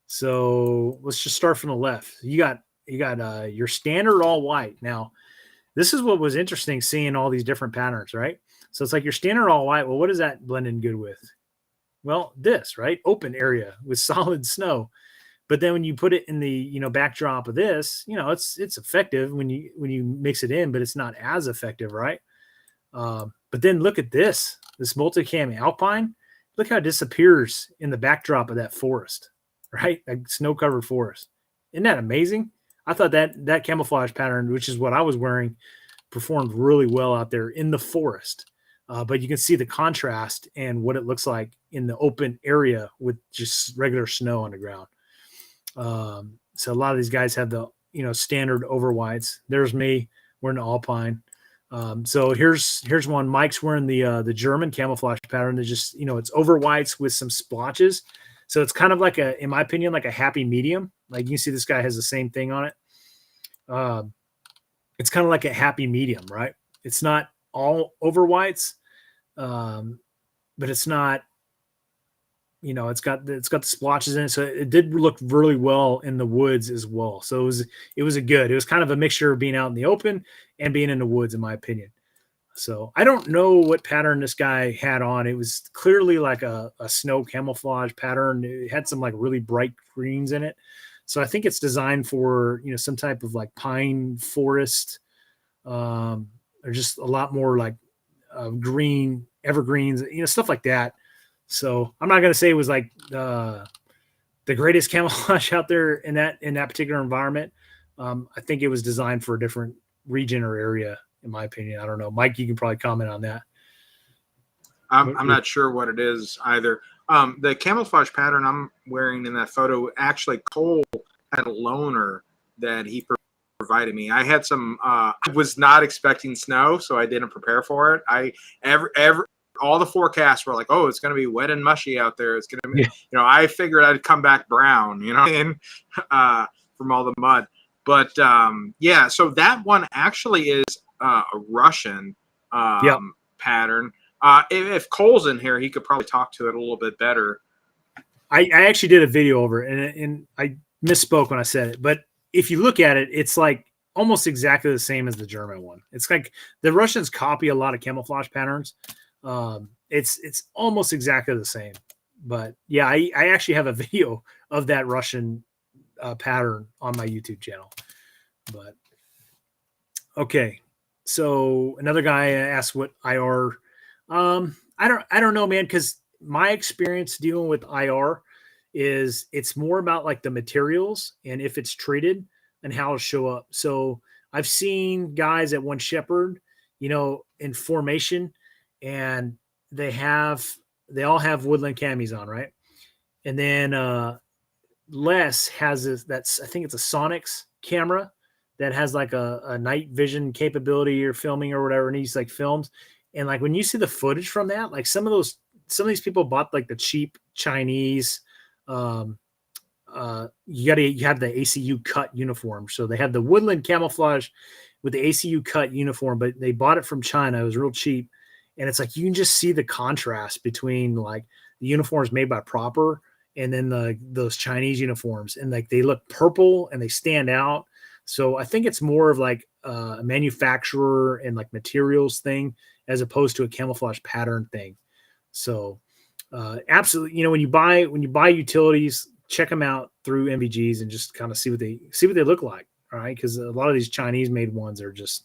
so let's just start from the left. You got your standard all white. Now, this is what was interesting, seeing all these different patterns, right? So it's like your standard all white. Well, what does that blend in good with? Well, this, right? Open area with solid snow. But then when you put it in the, backdrop of this, it's effective when you mix it in, but it's not as effective, right? But then look at this multicam Alpine. Look how it disappears in the backdrop of that forest, right? Like snow-covered forest. Isn't that amazing? I thought that camouflage pattern, which is what I was wearing, performed really well out there in the forest. But you can see the contrast and what it looks like in the open area with just regular snow on the ground. So a lot of these guys have the, standard over whites. There's me wearing the Alpine. So here's one. Mike's wearing the German camouflage pattern that just, it's over whites with some splotches. So it's kind of like in my opinion, like a happy medium. Like you can see this guy has the same thing on it. It's kind of like a happy medium, right? It's not all over whites. But it's not, it's got the splotches in it. So it did look really well in the woods as well. So it was kind of a mixture of being out in the open and being in the woods, in my opinion. So I don't know what pattern this guy had on. It was clearly like a snow camouflage pattern. It had some like really bright greens in it. So I think it's designed for, some type of like pine forest, or just a lot more like green evergreens, stuff like that. So I'm not going to say it was like the greatest camouflage out there in that particular environment. I think it was designed for a different region or area, in my opinion. I don't know, Mike, you can probably comment on that. I'm not sure what it is either. The camouflage pattern I'm wearing in that photo, actually Cole had a loaner that he provided me. I had some, I was not expecting snow, so I didn't prepare for it. All the forecasts were like, oh, it's going to be wet and mushy out there. It's going to be, I figured I'd come back brown, and from all the mud. But so that one actually is a Russian pattern. If Cole's in here, he could probably talk to it a little bit better. I actually did a video over it, and I misspoke when I said it. But if you look at it, it's like almost exactly the same as the German one. It's like the Russians copy a lot of camouflage patterns. It's almost exactly the same. But yeah, I actually have a video of that Russian pattern on my YouTube channel. But okay, so another guy asked what IR. I don't know, man, because my experience dealing with IR is it's more about like the materials and if it's treated and how it'll show up. So I've seen guys at One Shepherd, in formation, and they have they all have woodland camis on, right? And then Les has this, I think it's a Sonics camera that has like a night vision capability or filming or whatever, and he's like films. And like when you see the footage from that, like some of these people bought like the cheap Chinese you have the ACU cut uniform. So they have the woodland camouflage with the ACU cut uniform, but they bought it from China. It was real cheap. And it's like, you can just see the contrast between like the uniforms made by Proper and then those Chinese uniforms. And like, they look purple and they stand out. So I think it's more of like a manufacturer and like materials thing, as opposed to a camouflage pattern thing. So absolutely, when you buy utilities, check them out through MVGs and just kind of see what they look like. All right. Cause a lot of these Chinese made ones are just,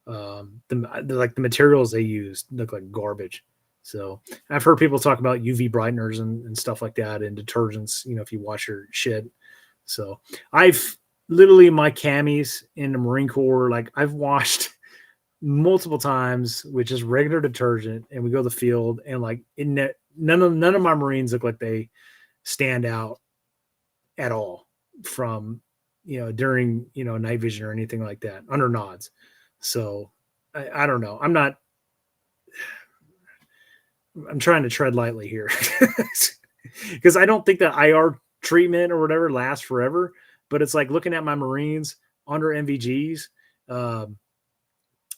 the materials they use look like garbage. So I've heard people talk about UV brighteners and stuff like that and detergents, if you wash your shit. So I've literally, my camis in the Marine Corps, like I've washed multiple times with just regular detergent, and we go to the field, and like none of my Marines look like they stand out at all from, during, night vision or anything like that under nods. So I don't know. I'm trying to tread lightly here because I don't think that IR treatment or whatever lasts forever, but it's like looking at my Marines under MVGs,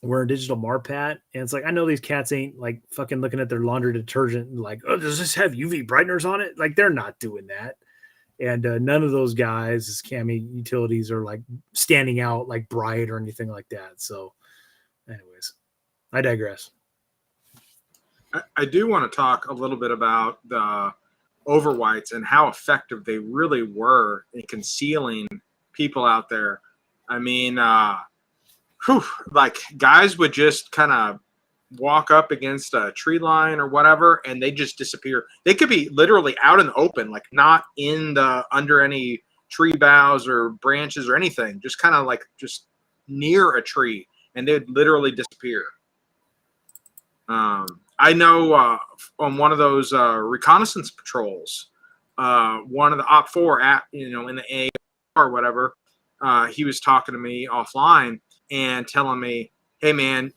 wearing digital Marpat. And it's like, I know these cats ain't like fucking looking at their laundry detergent and like, oh, does this have UV brighteners on it? Like, they're not doing that. And none of those guys' cami utilities are like standing out like bright or anything like that. So anyways, I digress. I do want to talk a little bit about the overwhites and how effective they really were in concealing people out there. I mean, like guys would just kind of walk up against a tree line or whatever, and they just disappear. They could be literally out in the open, like not under any tree boughs or branches or anything, just kind of like just near a tree, and they'd literally disappear. I know on one of those reconnaissance patrols, one of the Op 4 in the A or whatever, he was talking to me offline and telling me, hey man,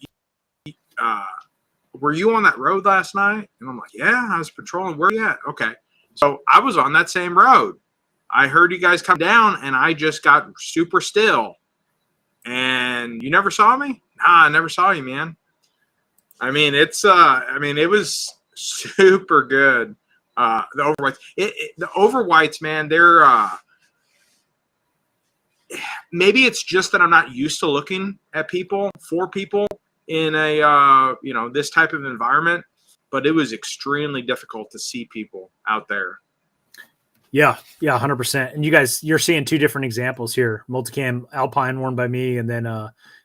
were you on that road last night? And I'm like, yeah, I was patrolling. Where you at? Okay. So I was on that same road. I heard you guys come down, and I just got super still. And you never saw me? Nah, I never saw you, man. I mean, it was super good. The overwhites, the overwhites, man, they're, maybe it's just that I'm not used to looking at people, for people in a, this type of environment, but it was extremely difficult to see people out there. Yeah, 100%. And you're seeing two different examples here. Multicam Alpine worn by me, and then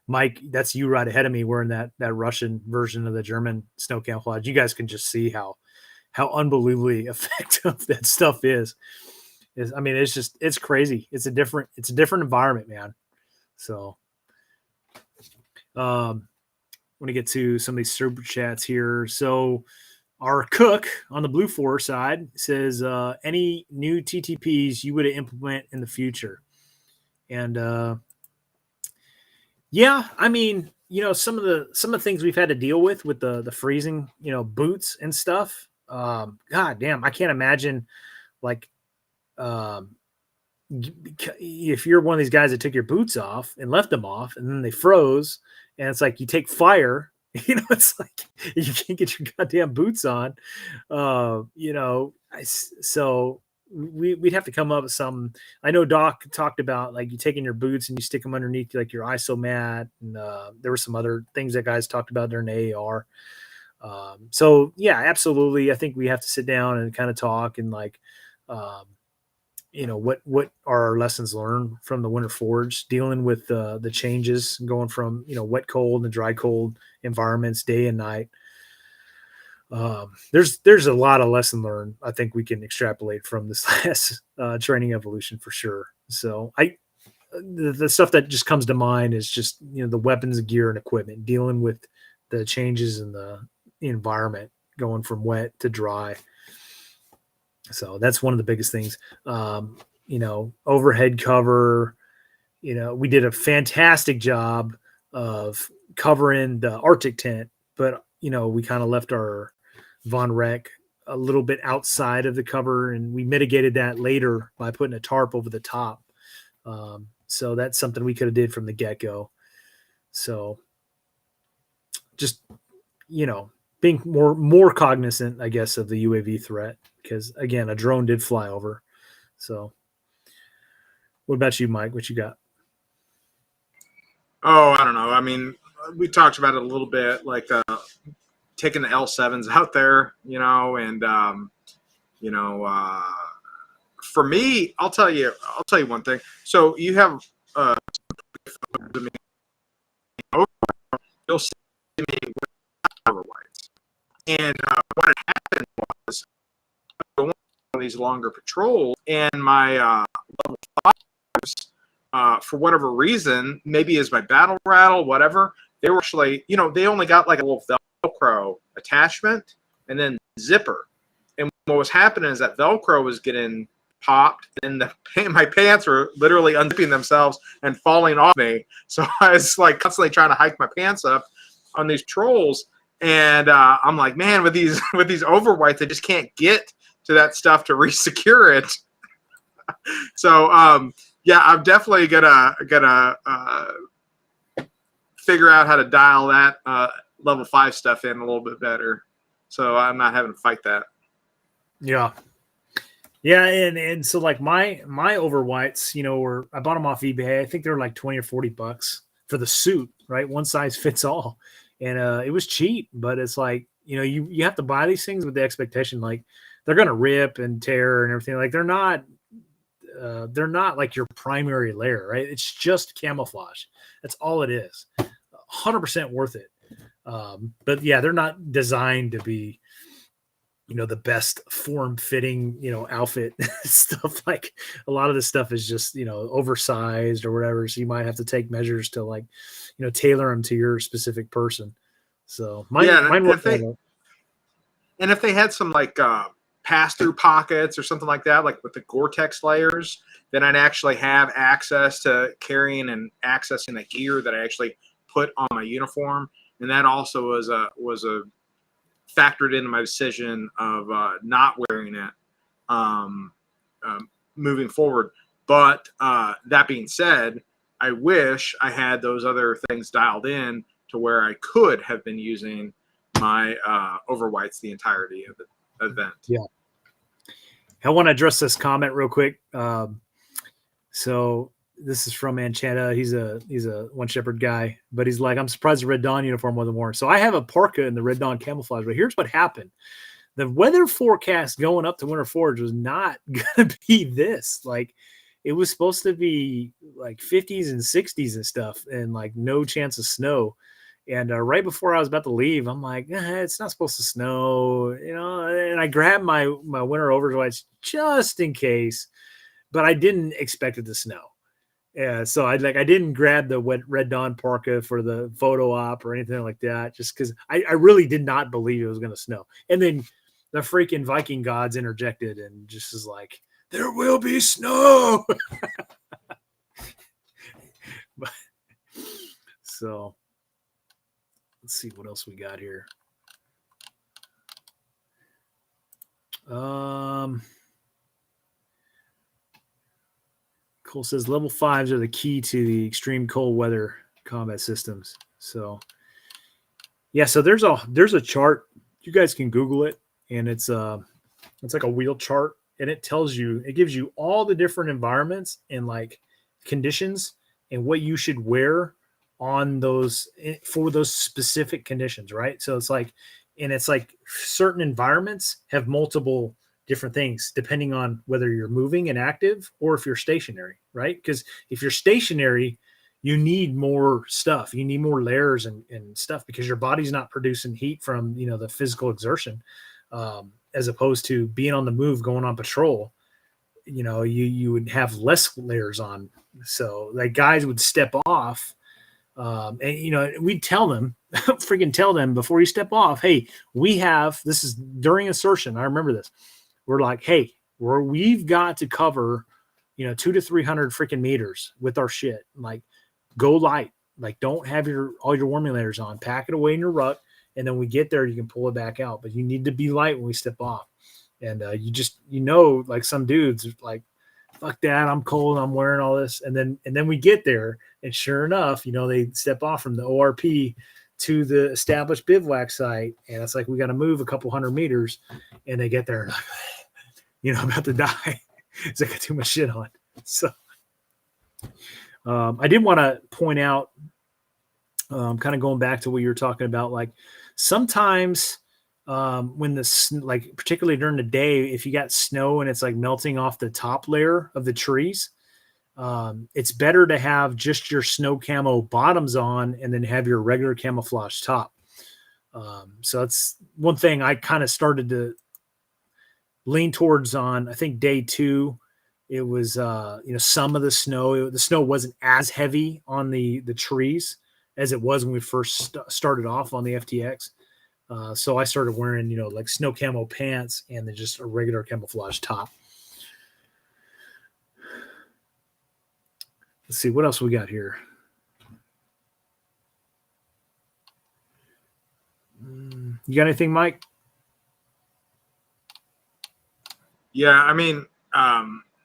Mike, that's you right ahead of me wearing that Russian version of the German snow camouflage. You guys can just see how unbelievably effective that stuff is. It's crazy. It's a different environment, man. So I want to get to some of these super chats here. So our cook on the Blue 4 side says, any new TTPs you would implement in the future? And yeah, I mean, some of the things we've had to deal with the freezing, boots and stuff. God damn, I can't imagine like, if you're one of these guys that took your boots off and left them off and then they froze, and it's like you take fire, it's like you can't get your goddamn boots on. So we'd have to come up with some. I know Doc talked about like you taking your boots and you stick them underneath like your ISO mat, and there were some other things that guys talked about during the AAR. So yeah, absolutely. I think we have to sit down and kind of talk and like, what are our lessons learned from the Winter Forge, dealing with the changes going from, wet, cold and dry, cold environments, day and night. There's a lot of lesson learned. I think we can extrapolate from this last training evolution for sure. So the stuff that just comes to mind is just, the weapons, gear, and equipment, dealing with the changes in the environment going from wet to dry. So that's one of the biggest things. Overhead cover, we did a fantastic job of covering the Arctic tent, but, we kind of left our Von Rech a little bit outside of the cover, and we mitigated that later by putting a tarp over the top. So that's something we could have did from the get-go. So just, being more cognizant, I guess, of the UAV threat, because again, a drone did fly over. So what about you, Mike? What you got? Oh, I don't know. I mean, we talked about it a little bit, like taking the L7s out there, and for me, I'll tell you one thing. So you have you'll see me with overweights, and what had happened was one of these longer patrols, and my level 5s, for whatever reason, maybe as my battle rattle, whatever, they were actually, they only got like a little Velcro attachment and then zipper. And what was happening is that Velcro was getting popped, and my pants were literally unzipping themselves and falling off me. So I was like constantly trying to hike my pants up on these trolls. And I'm like, man, with these overweights, I just can't get to that stuff to resecure it. So yeah, I'm definitely gonna figure out how to dial that level 5 stuff in a little bit better, so I'm not having to fight that. Yeah, and so like my overweights, I bought them off eBay. I think they were like $20 or $40 for the suit, right? One size fits all, and it was cheap. But it's like, you have to buy these things with the expectation like they're gonna rip and tear and everything. Like they're not like your primary layer, right? It's just camouflage. That's all it is. 100% worth it. But yeah, they're not designed to be, the best form-fitting, outfit stuff. Like a lot of this stuff is just, oversized or whatever. So you might have to take measures to like, tailor them to your specific person. So mine and if they had some like pass-through pockets or something like that, like with the Gore-Tex layers, then I'd actually have access to carrying and accessing the gear that I actually put on my uniform. And that also was a factored into my decision of not wearing it moving forward. But that being said, I wish I had those other things dialed in to where I could have been using my overweights the entirety of the event. Yeah. I want to address this comment real quick. So this is from Anchetta. He's a One Shepherd guy, but he's like, I'm surprised the Red Dawn uniform wasn't worn. So I have a parka in the Red Dawn camouflage, but here's what happened. The weather forecast going up to Winter Forge was not going to be this. Like, it was supposed to be like 50s and 60s and stuff, and like no chance of snow. And right before I was about to leave, I'm like, it's not supposed to snow, and I grabbed my winter overweights just in case, but I didn't expect it to snow. Yeah, so I didn't grab the Red Dawn parka for the photo op or anything like that, just because I really did not believe it was going to snow. And then the freaking Viking gods interjected and just is like, there will be snow. So let's see what else we got here. Cole says level 5s are the key to the extreme cold weather combat systems. So yeah, so there's a chart. You guys can Google it, and it's like a wheel chart, and it gives you all the different environments and like conditions and what you should wear on those for those specific conditions, right? So it's like certain environments have multiple different things depending on whether you're moving and active or if you're stationary, right? Because if you're stationary, you need more stuff. You need more layers and stuff because your body's not producing heat from, the physical exertion, as opposed to being on the move, going on patrol. You would have less layers on. So like guys would step off, and we'd tell them, freaking tell them before you step off, hey, this is during insertion. I remember this. We're like, hey, we've got to cover, 200 to 300 freaking meters with our shit. Like, go light. Like, don't have all your warming layers on. Pack it away in your ruck, and then we get there, you can pull it back out. But you need to be light when we step off. And like some dudes like, fuck that, I'm cold, I'm wearing all this. And then we get there, and sure enough, they step off from the ORP to the established bivouac site, and it's like we got to move a couple hundred meters, and they get there, like, about to die. It's like I got too much shit on. So I did want to point out, kind of going back to what you were talking about, like sometimes when like particularly during the day, if you got snow and it's like melting off the top layer of the trees, it's better to have just your snow camo bottoms on and then have your regular camouflage top. So that's one thing I kind of started to lean towards on, I think day 2. It was, some of the snow wasn't as heavy on the trees as it was when we first started off on the FTX. So I started wearing, like snow camo pants and then just a regular camouflage top. Let's see what else we got here. You got anything, Mike? Yeah, I mean,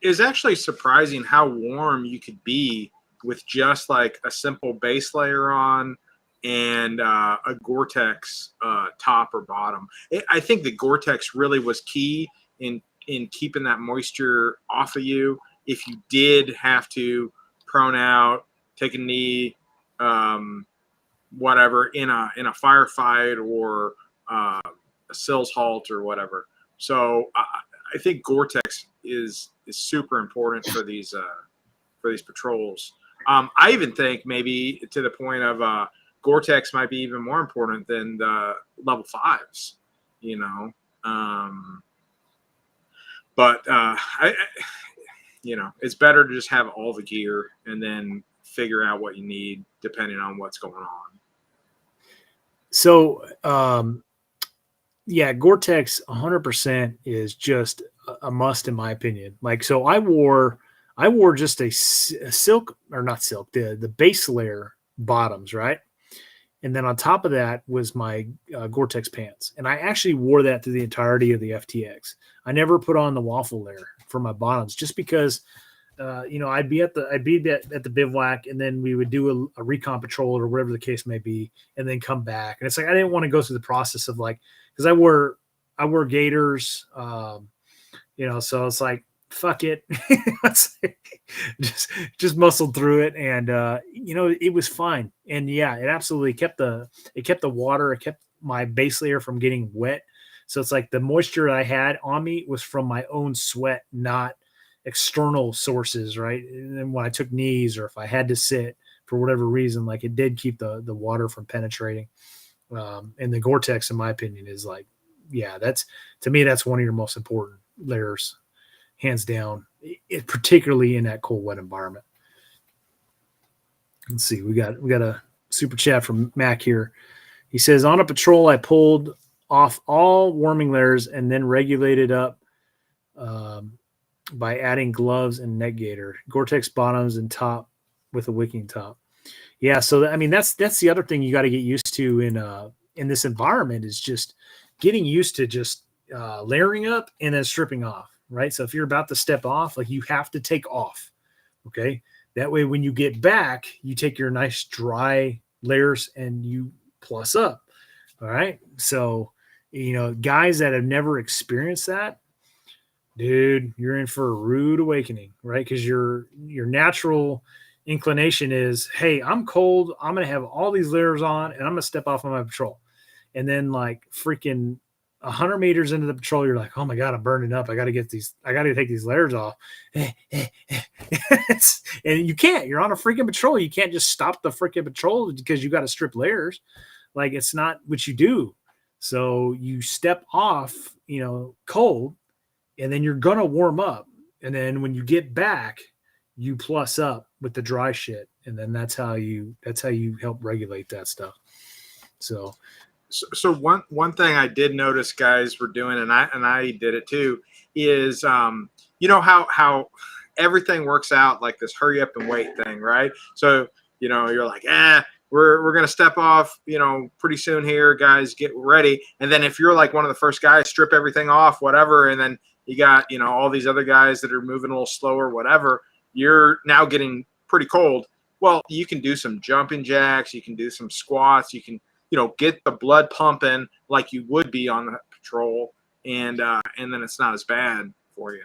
it's actually surprising how warm you could be with just like a simple base layer on and a Gore-Tex top or bottom. I think the Gore-Tex really was key in keeping that moisture off of you. If you did have to prone out, take a knee, whatever, in a firefight or a sills halt or whatever. So I think Gore-Tex is super important for these patrols. I even think maybe to the point of Gore-Tex might be even more important than the level 5s, But it's better to just have all the gear and then figure out what you need depending on what's going on. So, yeah, Gore-Tex 100% is just a must in my opinion. Like, so I wore just a silk, or not silk, the base layer bottoms, right? And then on top of that was my Gore-Tex pants. And I actually wore that through the entirety of the FTX. I never put on the waffle layer for my bottoms just because, I'd be at the bivouac, and then we would do a recon patrol or whatever the case may be, and then come back. And it's like, I didn't want to go through the process of like, cause I wore gaiters, so it's like, fuck it. just muscled through it. And, it was fine. And yeah, it absolutely kept the water. It kept my base layer from getting wet. So it's like the moisture I had on me was from my own sweat, not external sources. Right. And then when I took knees or if I had to sit for whatever reason, like it did keep the water from penetrating. And the Gore-Tex, in my opinion, is like, yeah, to me, that's one of your most important layers, hands down, particularly in that cold, wet environment. Let's see. We got a super chat from Mac here. He says, on a patrol, I pulled off all warming layers and then regulated up by adding gloves and neck gaiter, Gore-Tex bottoms and top with a wicking top. Yeah. So, I mean, that's the other thing you got to get used to in this environment is just getting used to just layering up and then stripping off. Right. So if you're about to step off, like you have to take off. Okay. That way, when you get back, you take your nice dry layers and you plus up. All right. So, guys that have never experienced that, dude, you're in for a rude awakening, right? Because your natural inclination is, hey, I'm cold. I'm going to have all these layers on and I'm going to step off on my patrol. And then like freaking 100 meters into the patrol, you're like, oh my God, I'm burning up. I got to take these layers off. And you can't, you're on a freaking patrol. You can't just stop the freaking patrol because you got to strip layers. Like it's not what you do. So you step off, cold, and then you're going to warm up. And then when you get back, you plus up with the dry shit. And then that's how you help regulate that stuff. So one thing I did notice guys were doing, and I did it too, is you know how everything works out like this hurry up and wait thing, right? So you're like, we're gonna step off, pretty soon here, guys, get ready. And then if you're like one of the first guys, strip everything off, whatever, and then you got all these other guys that are moving a little slower, whatever, you're now getting pretty cold. Well, you can do some jumping jacks, you can do some squats, you can get the blood pumping like you would be on the patrol, and then it's not as bad for you.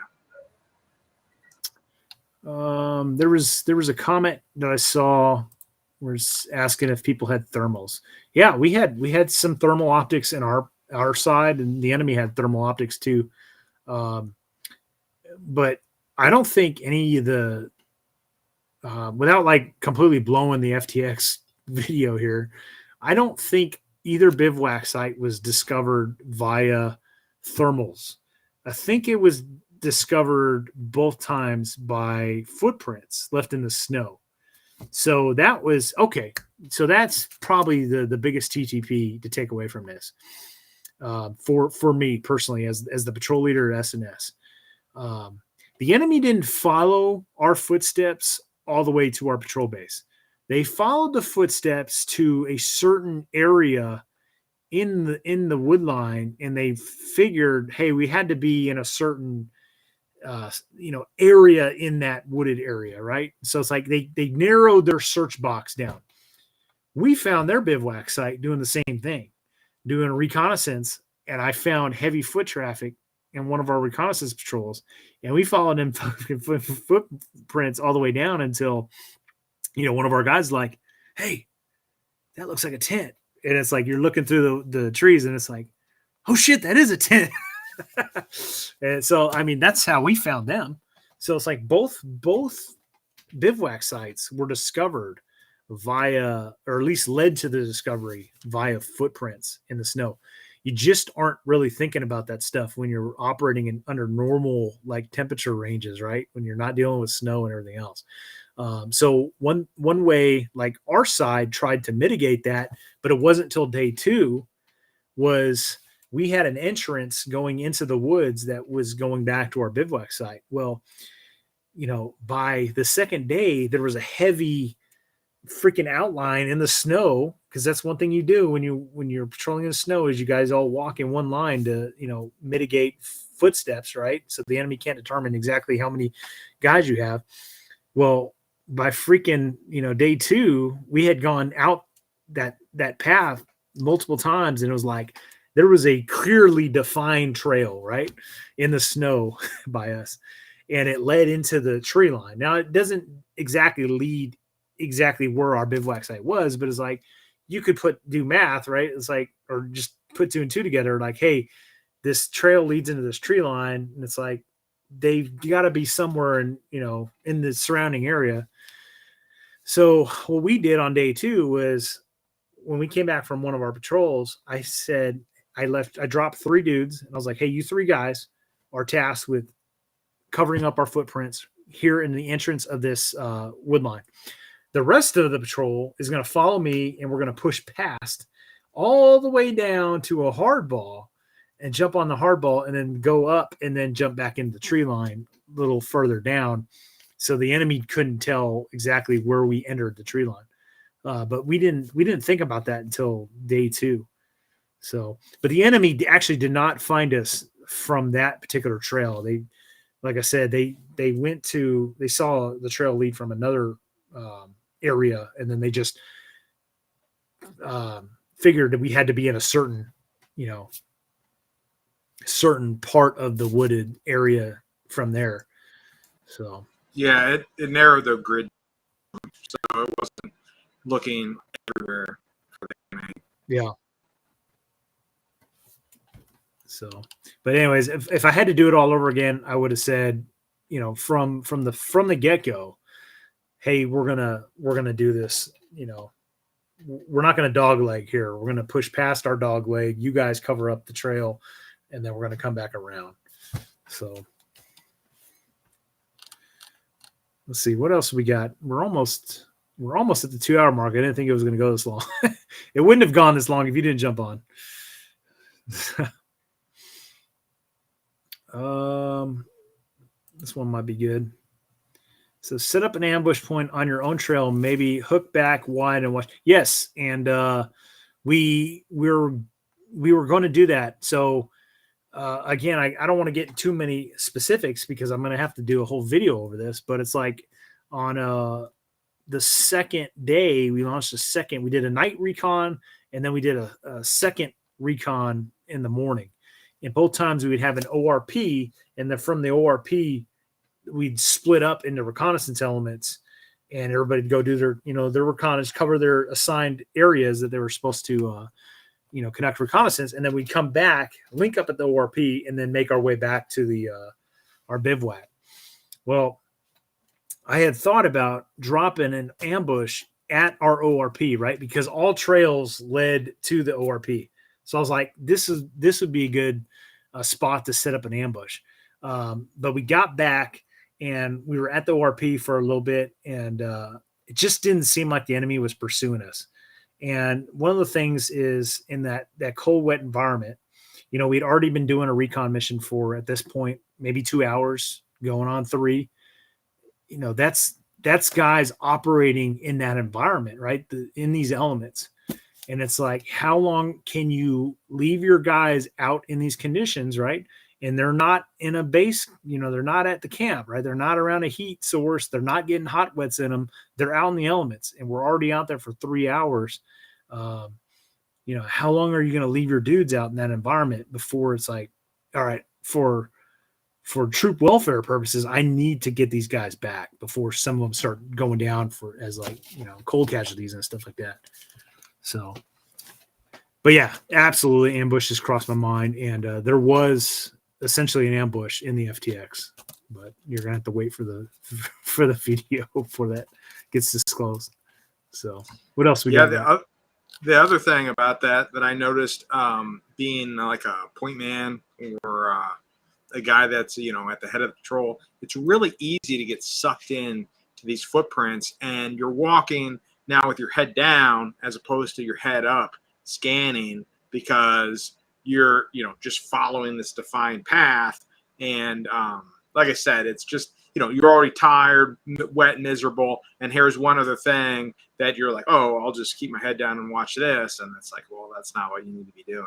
There was a comment that I saw was asking if people had thermals. Yeah, we had some thermal optics in our side, and the enemy had thermal optics too. But I don't think any of the without like completely blowing the FTX video here, I don't think either bivouac site was discovered via thermals. I think it was discovered both times by footprints left in the snow. So that was okay. So that's probably the biggest TTP to take away from this for me personally as the patrol leader at S&S. The enemy didn't follow our footsteps all the way to our patrol base. They followed the footsteps to a certain area in the wood line, and they figured, hey, we had to be in a certain area in that wooded area, right? So it's like they narrowed their search box down. We found their bivouac site doing the same thing, doing reconnaissance, and I found heavy foot traffic in one of our reconnaissance patrols, and we followed them footprints all the way down until one of our guys like, hey, that looks like a tent. And it's like, you're looking through the trees and it's like, oh shit, that is a tent. And so, I mean, that's how we found them. So it's like both bivouac sites were discovered via, or at least led to the discovery via footprints in the snow. You just aren't really thinking about that stuff when you're operating under normal like temperature ranges, right? When you're not dealing with snow and everything else. So one way, like our side tried to mitigate that, but it wasn't until day 2 was we had an entrance going into the woods that was going back to our bivouac site. Well, by the second day, there was a heavy freaking outline in the snow, because that's one thing you do when you're patrolling in the snow is you guys all walk in one line to mitigate footsteps, right? So the enemy can't determine exactly how many guys you have. Well, by freaking day 2, we had gone out that path multiple times, and it was like there was a clearly defined trail right in the snow by us, and it led into the tree line. Now it doesn't exactly lead exactly where our bivouac site was, but it's like you could do math, right? It's like, or just put 2 and 2 together, like, hey, this trail leads into this tree line, and it's like they've got to be somewhere in in the surrounding area. So what we did on day 2 was when we came back from one of our patrols, I said I dropped 3 dudes, and I was like, hey, you 3 guys are tasked with covering up our footprints here in the entrance of this wood line. The rest of the patrol is going to follow me, and we're going to push past all the way down to a hardball and jump on the hardball and then go up and then jump back into the tree line a little further down. So the enemy couldn't tell exactly where we entered the tree line. But we didn't think about that until day 2. So, but the enemy actually did not find us from that particular trail. They, like I said, they saw the trail lead from another area, and then they just figured that we had to be in a certain part of the wooded area from there. So yeah, it narrowed the grid, so it wasn't looking everywhere for the enemy. Yeah. So, but anyways, if I had to do it all over again, I would have said, from the get-go, hey, we're gonna do this. We're not gonna dog leg here. We're gonna push past our dog leg. You guys cover up the trail, and then we're gonna come back around. So let's see what else we got. We're almost we're almost at the 2-hour mark. I didn't think it was going to go this long. It wouldn't have gone this long if you didn't jump on. This one might be good. So set up an ambush point on your own trail, maybe hook back wide and watch. Yes, and we were going to do that. So again, I don't want to get too many specifics because I'm going to have to do a whole video over this. But it's like on the second day, we launched we did a night recon, and then we did a second recon in the morning. And both times we would have an ORP, and then from the ORP, we'd split up into reconnaissance elements, and everybody'd go do their reconnaissance, cover their assigned areas that they were supposed to, conduct reconnaissance. And then we'd come back, link up at the ORP, and then make our way back to our bivouac. Well, I had thought about dropping an ambush at our ORP, right? Because all trails led to the ORP. So I was like, this would be a good spot to set up an ambush. But we got back and we were at the ORP for a little bit, and it just didn't seem like the enemy was pursuing us. And one of the things is in that cold, wet environment, we'd already been doing a recon mission for, at this point, maybe 2 hours, going on 3. That's guys operating in that environment, right? In these elements. And it's like, how long can you leave your guys out in these conditions, right? And they're not in a base, they're not at the camp, right? They're not around a heat source. They're not getting hot wets in them. They're out in the elements, and we're already out there for 3 hours. How long are you going to leave your dudes out in that environment before it's like, all right, for troop welfare purposes, I need to get these guys back before some of them start going down as cold casualties and stuff like that. So, but yeah, absolutely, ambushes crossed my mind, and there was essentially an ambush in the FTX, but you're gonna have to wait for the video before that gets disclosed. So, what else we got? The other thing about that I noticed, being like a point man or a guy that's at the head of the patrol, it's really easy to get sucked in to these footprints, and you're walking now with your head down as opposed to your head up scanning, because you're just following this defined path. And like I said, it's just you're already tired, wet, miserable, and here's one other thing that you're like, oh, I'll just keep my head down and watch this, and it's like, well, that's not what you need to be doing.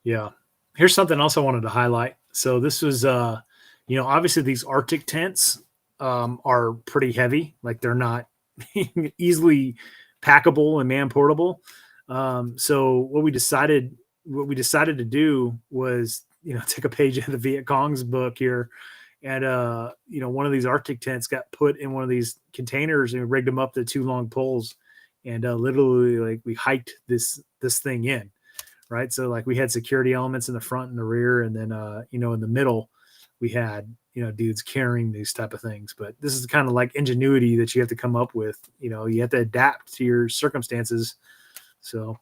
Yeah, here's something else I wanted to highlight. So this was obviously these Arctic tents are pretty heavy. Like, they're not easily packable and man portable. So what we decided to do was, take a page of the Viet Cong's book here. And, one of these Arctic tents got put in one of these containers, and we rigged them up to 2 long poles. And literally, like, we hiked this thing in, right? So, like, we had security elements in the front and the rear. And then, in the middle, we had, dudes carrying these type of things. But this is kind of like ingenuity that you have to come up with. You have to adapt to your circumstances. So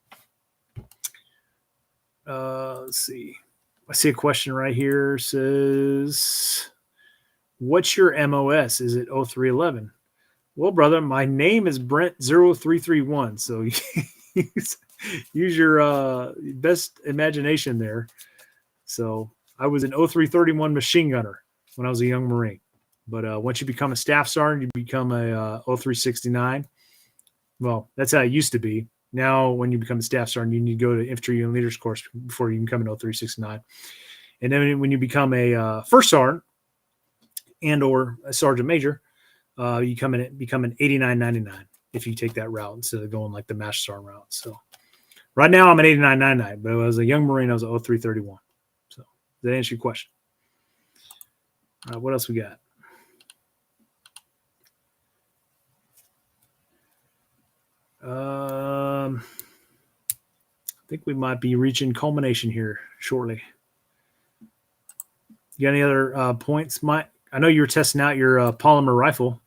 let's see. I see a question right here. It says, what's your MOS? Is it 0311? Well, brother, my name is Brent0331. So use your best imagination there. So I was an 0331 machine gunner when I was a young Marine. But once you become a staff sergeant, you become a 0369. Well, that's how it used to be. Now, when you become a staff sergeant, you need to go to infantry and leaders course before you can become an 0369. And then when you become a first sergeant and or a sergeant major, you become an 8999 if you take that route instead of going like the master sergeant route. So right now I'm an 8999, but as a young Marine, I was an 0331. So does that answer your question? What else we got? I think we might be reaching culmination here shortly. You got any other points, Mike? I know you were testing out your polymer rifle.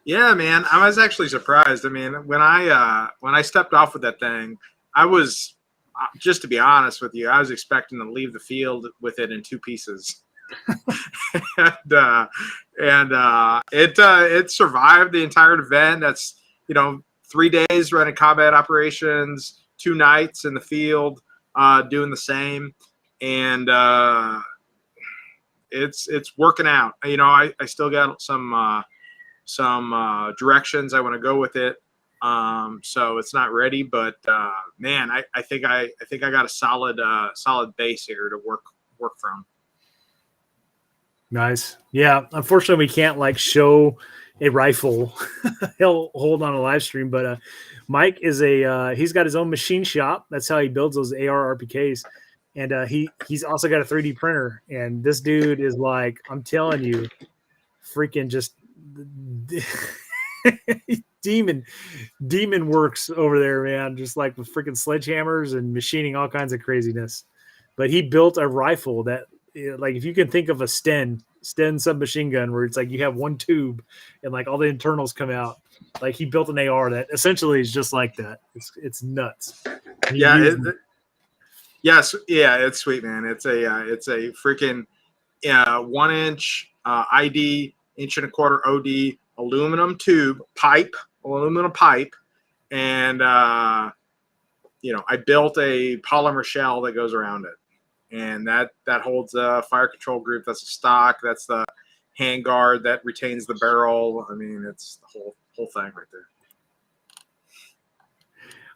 Yeah, man, I was actually surprised. I mean, when I stepped off with that thing, I was, just to be honest with you, I was expecting to leave the field with it in 2 pieces. It survived the entire event. That's 3 days running combat operations, 2 nights in the field, doing the same, and it's working out. I still got some directions I want to go with it. So it's not ready, but man, I think I got a solid base here to work from. Nice. Yeah. Unfortunately, we can't like show a rifle he'll hold on a live stream, but Mike is he's got his own machine shop. That's how he builds those AR RPKs. And he's also got a 3D printer. And this dude is like, I'm telling you, freaking just demon works over there, man. Just like with freaking sledgehammers and machining all kinds of craziness. But he built a rifle that, like, if you can think of a Sten submachine gun where it's like you have one tube and like all the internals come out, like he built an AR that essentially is just like that. It's nuts. Yes, it's sweet, man. It's a freaking 1 inch ID, 1.25 OD aluminum pipe, and I built a polymer shell that goes around it. And that holds a fire control group. That's a stock. That's the handguard that retains the barrel. I mean, it's the whole thing right there.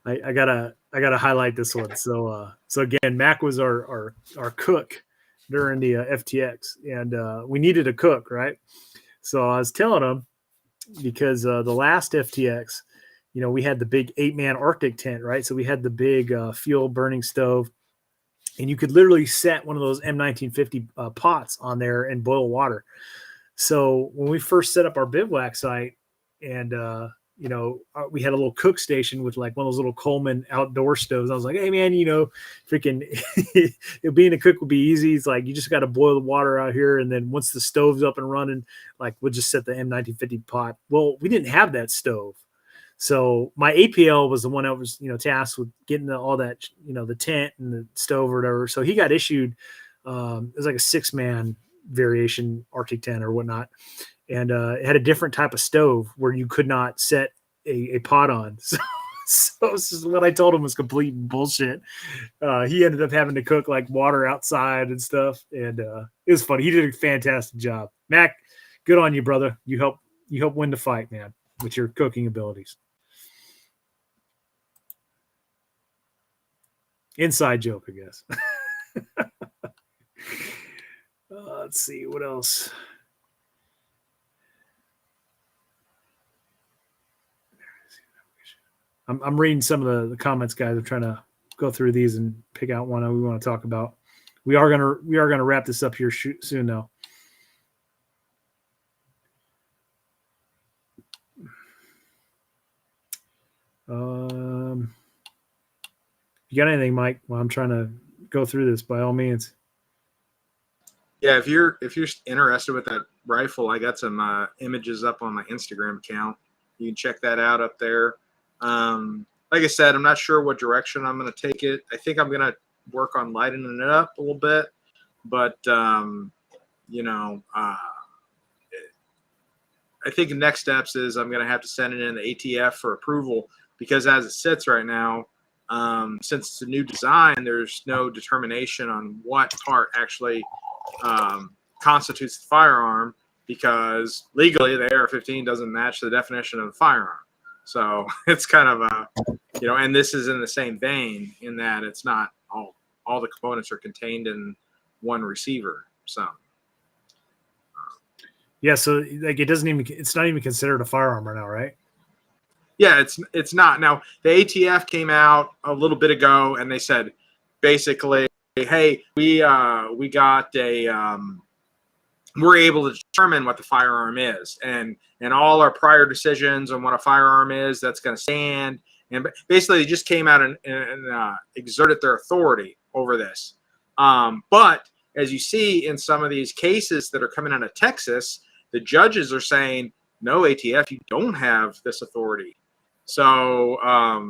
I gotta highlight this one. So again, Mac was our cook during the FTX, and we needed a cook, right? So I was telling him, because the last FTX, we had the big 8-man Arctic tent, right? So we had the big fuel burning stove. And you could literally set one of those M1950 pots on there and boil water. So when we first set up our bivouac site, and we had a little cook station with like one of those little Coleman outdoor stoves. I was like, hey man, freaking being a cook would be easy. It's like you just got to boil the water out here, and then once the stove's up and running, like we'll just set the M1950 pot. Well, we didn't have that stove. So my APL was the one that was, tasked with getting all that, the tent and the stove or whatever. So he got issued, it was like a 6-man variation Arctic tent or whatnot. And it had a different type of stove where you could not set a pot on. So this is what I told him was complete bullshit. He ended up having to cook like water outside and stuff. And it was funny. He did a fantastic job. Mac, good on you, brother. You help win the fight, man, with your cooking abilities. Inside joke, I guess. Let's see what else. I'm reading some of the comments, guys. I'm trying to go through these and pick out one we want to talk about. We are gonna wrap this up here soon, though. You got anything, Mike? Well, I'm trying to go through this, by all means. Yeah, if you're interested with that rifle, I got some images up on my Instagram account. You can check that out up there. Like I said, I'm not sure what direction I'm going to take it. I think I'm going to work on lightening it up a little bit, but I think the next steps is I'm going to have to send it in the ATF for approval, because as it sits right now, since it's a new design, there's no determination on what part actually constitutes the firearm, because legally the AR-15 doesn't match the definition of the firearm. So it's kind of and this is in the same vein in that it's not all the components are contained in one receiver. So yeah, so like it's not even considered a firearm right now, right? Yeah, it's not. Now, the ATF came out a little bit ago and they said basically, hey, we're able to determine what the firearm is, and all our prior decisions on what a firearm is, that's going to stand. And basically, they just came out and exerted their authority over this. But as you see in some of these cases that are coming out of Texas, the judges are saying, no, ATF, you don't have this authority. So I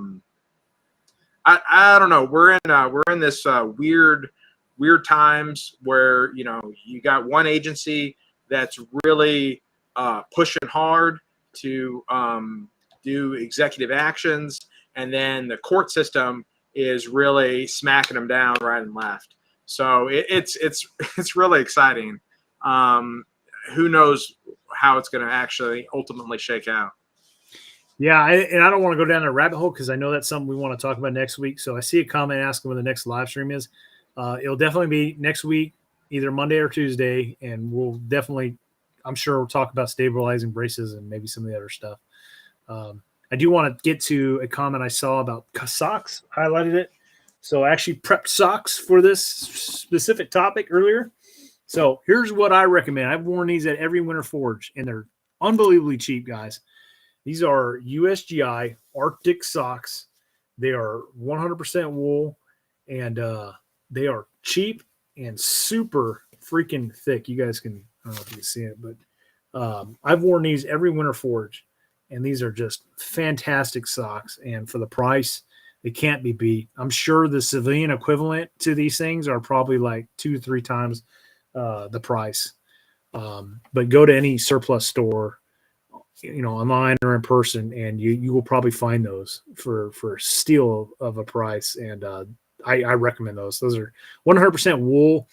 don't know. We're in this weird weird times where, you got one agency that's really pushing hard to do executive actions, and then the court system is really smacking them down right and left. So it's really exciting. Who knows how it's going to actually ultimately shake out. Yeah, and I don't want to go down a rabbit hole because I know that's something we want to talk about next week. So I see a comment asking when the next live stream is. It'll definitely be next week, either Monday or Tuesday, and we'll definitely, I'm sure we'll talk about stabilizing braces and maybe some of the other stuff. I do want to get to a comment I saw about socks, highlighted it. So I actually prepped socks for this specific topic earlier. So here's what I recommend. I've worn these at every Winter Forge, and they're unbelievably cheap, guys. These are USGI Arctic socks. They are 100% wool, and they are cheap and super freaking thick. You guys can, I don't know if you can see it, but I've worn these every Winter Forge, and these are just fantastic socks. And for the price, they can't be beat. I'm sure the civilian equivalent to these things are probably like 2-3 times the price. But go to any surplus store, online or in person, and you will probably find those for a steal of a price. And I recommend those. Those are 100% wool.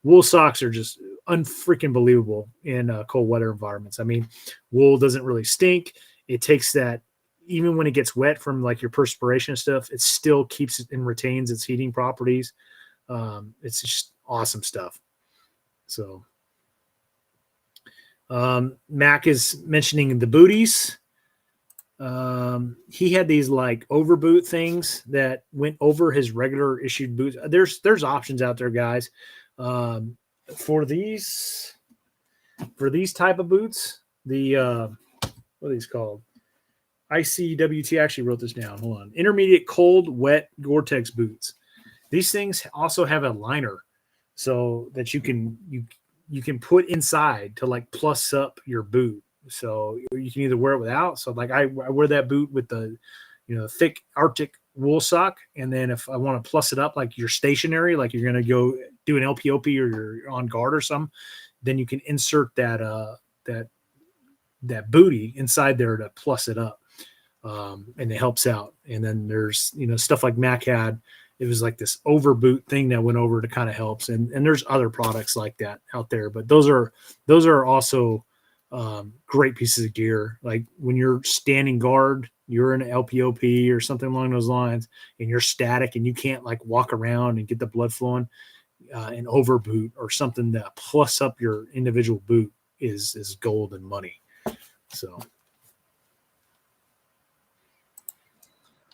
Wool socks are just unfreaking believable in cold weather environments. I mean, wool doesn't really stink. It takes that, even when it gets wet from like your perspiration and stuff, it still keeps it and retains its heating properties. It's just awesome stuff. So Mac is mentioning the booties. He had these like overboot things that went over his regular issued boots. There's options out there, guys. For these type of boots, the what are these called? ICWT actually wrote this down. Hold on. Intermediate cold, wet Gore-Tex boots. These things also have a liner so that you can put inside to like plus up your boot. So you can either wear it without. So like I wear that boot with the, thick Arctic wool sock. And then if I want to plus it up, like you're stationary, like you're going to go do an LPOP or you're on guard or something, then you can insert that booty inside there to plus it up. And it helps out. And then there's, stuff like Mac had, it was like this over boot thing that went over to kind of helps. And there's other products like that out there, but those are also great pieces of gear. Like when you're standing guard, you're in an LPOP or something along those lines, and you're static and you can't like walk around and get the blood flowing, an over boot or something that plus up your individual boot is gold and money. So.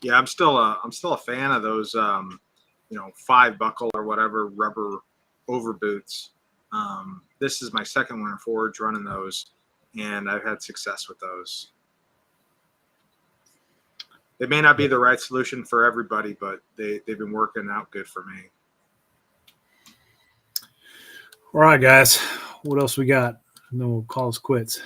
Yeah, I'm still a fan of those, 5 buckle or whatever rubber over boots. This is my second Winter Forge running those, and I've had success with those. They may not be the right solution for everybody, but they've been working out good for me. All right, guys. What else we got? And then we'll call us quits.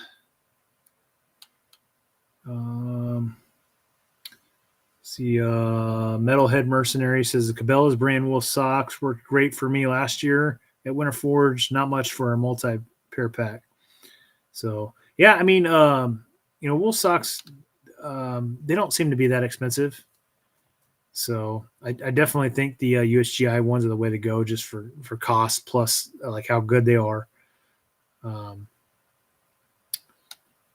See, Metalhead Mercenary says the Cabela's brand wool socks worked great for me last year at Winter Forge. Not much for a multi-pair pack. So, yeah, I mean, wool socks, they don't seem to be that expensive. So I definitely think the USGI ones are the way to go just for cost plus like how good they are. Let's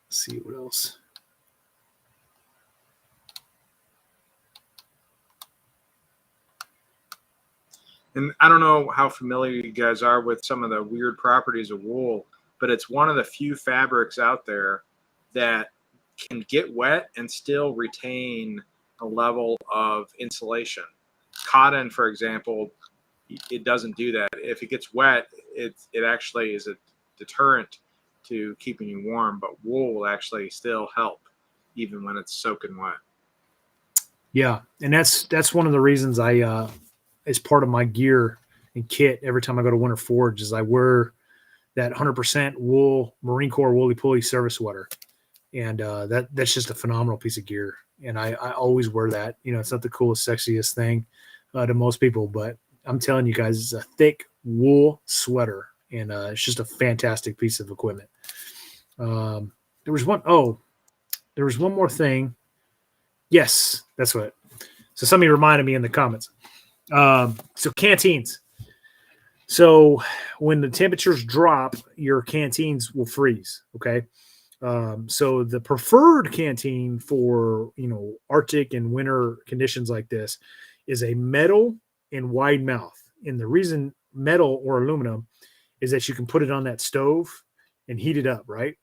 see what else. And I don't know how familiar you guys are with some of the weird properties of wool, but it's one of the few fabrics out there that can get wet and still retain a level of insulation. Cotton, for example, it doesn't do that. If it gets wet, it actually is a deterrent to keeping you warm, but wool will actually still help even when it's soaking wet. Yeah, and that's one of the reasons I as part of my gear and kit every time I go to Winter Forge is I wear that 100% wool Marine Corps Woolly Pulley service sweater, and that's just a phenomenal piece of gear. And I always wear that. It's not the coolest, sexiest thing to most people, but I'm telling you guys, it's a thick wool sweater, and it's just a fantastic piece of equipment. There was one more thing. Yes, that's what. So somebody reminded me in the comments. So canteens. So when the temperatures drop, your canteens will freeze. Okay. So the preferred canteen for, Arctic and winter conditions like this is a metal and wide mouth. And the reason metal or aluminum is that you can put it on that stove and heat it up, right?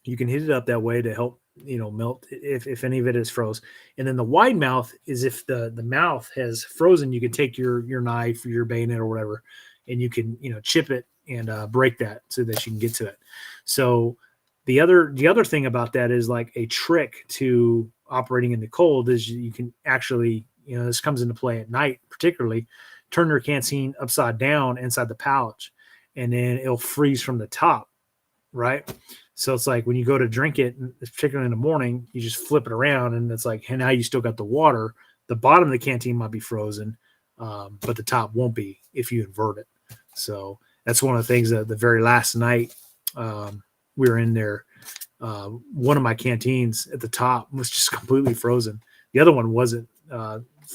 You can heat it up that way to help, melt if any of it is froze. And then the wide mouth is if the mouth has frozen, you can take your knife or your bayonet or whatever, and you can, chip it and break that so that you can get to it. So the other thing about that is like a trick to operating in the cold is you can actually, this comes into play at night, particularly turn your canteen upside down inside the pouch, and then it'll freeze from the top. Right. So it's like when you go to drink it, particularly in the morning, you just flip it around and it's like, and now you still got the water. The bottom of the canteen might be frozen, but the top won't be if you invert it. So that's one of the things that the very last night we were in there. One of my canteens at the top was just completely frozen. The other one wasn't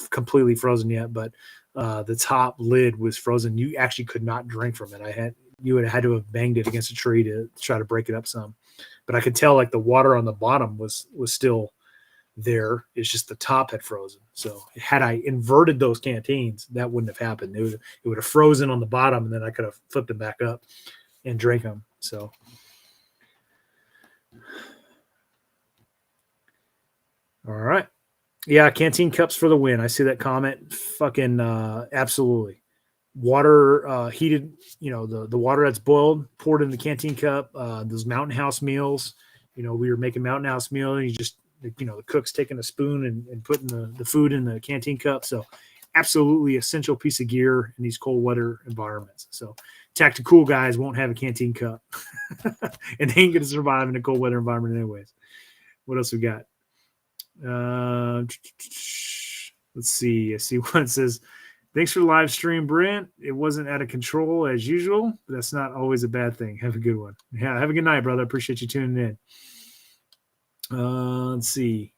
completely frozen yet, but the top lid was frozen. You actually could not drink from it. You would have had to have banged it against a tree to try to break it up some. But I could tell like the water on the bottom was still there. It's just the top had frozen. So had I inverted those canteens, that wouldn't have happened. It would have frozen on the bottom, and then I could have flipped them back up and drank them. So all right. Yeah, canteen cups for the win. I see that comment. Fucking absolutely. Water heated, the water that's boiled, poured in the canteen cup, those Mountain House meals, we were making Mountain House meal, and you just, the cook's taking a spoon and putting the food in the canteen cup. So absolutely essential piece of gear in these cold weather environments. So tactical guys won't have a canteen cup and they ain't going to survive in a cold weather environment anyways. What else we got? Let's see. I see one says, thanks for the live stream, Brent. It wasn't out of control as usual, but that's not always a bad thing. Have a good one. Yeah, have a good night, brother. Appreciate you tuning in. Let's see.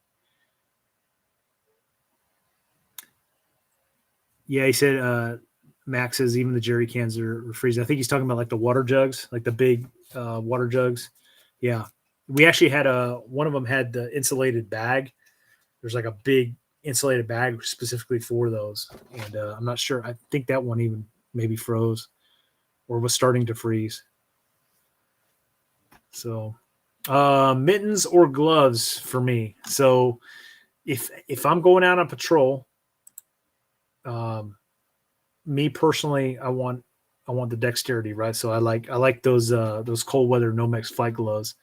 Yeah, he said Max says even the jerry cans are freezing. I think he's talking about like the water jugs, like the big water jugs. Yeah. We actually had one of them had the insulated bag. There's like a big insulated bag specifically for those, and I'm not sure. I think that one even maybe froze or was starting to freeze. So mittens or gloves for me. So if I'm going out on patrol, me personally, I want the dexterity, right? So I like those cold weather Nomex flight gloves.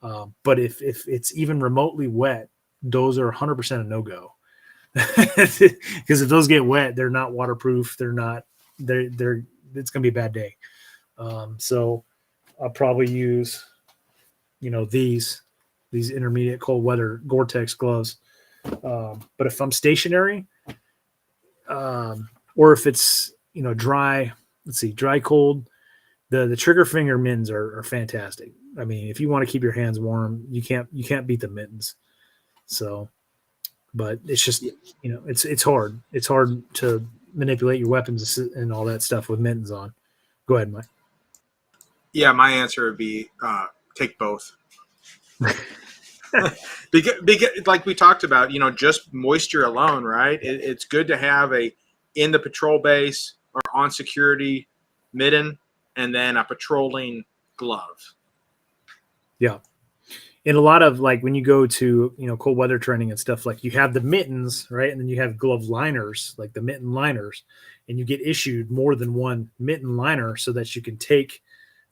But if it's even remotely wet, those are 100% a no-go. Because if those get wet, they're not waterproof. They're it's gonna be a bad day. So I'll probably use, these intermediate cold weather Gore-Tex gloves. But if I'm stationary, or if it's dry, dry cold, the trigger finger mittens are fantastic. I mean, if you want to keep your hands warm, you can't beat the mittens. So. But it's just, it's hard. It's hard to manipulate your weapons and all that stuff with mittens on. Go ahead, Mike. Yeah, my answer would be take both. because, like we talked about, just moisture alone, right? It's good to have in the patrol base or on security mitten and then a patrolling glove. Yeah. In a lot of like when you go to, cold weather training and stuff, like you have the mittens, right? And then you have glove liners, like the mitten liners, and you get issued more than one mitten liner so that you can take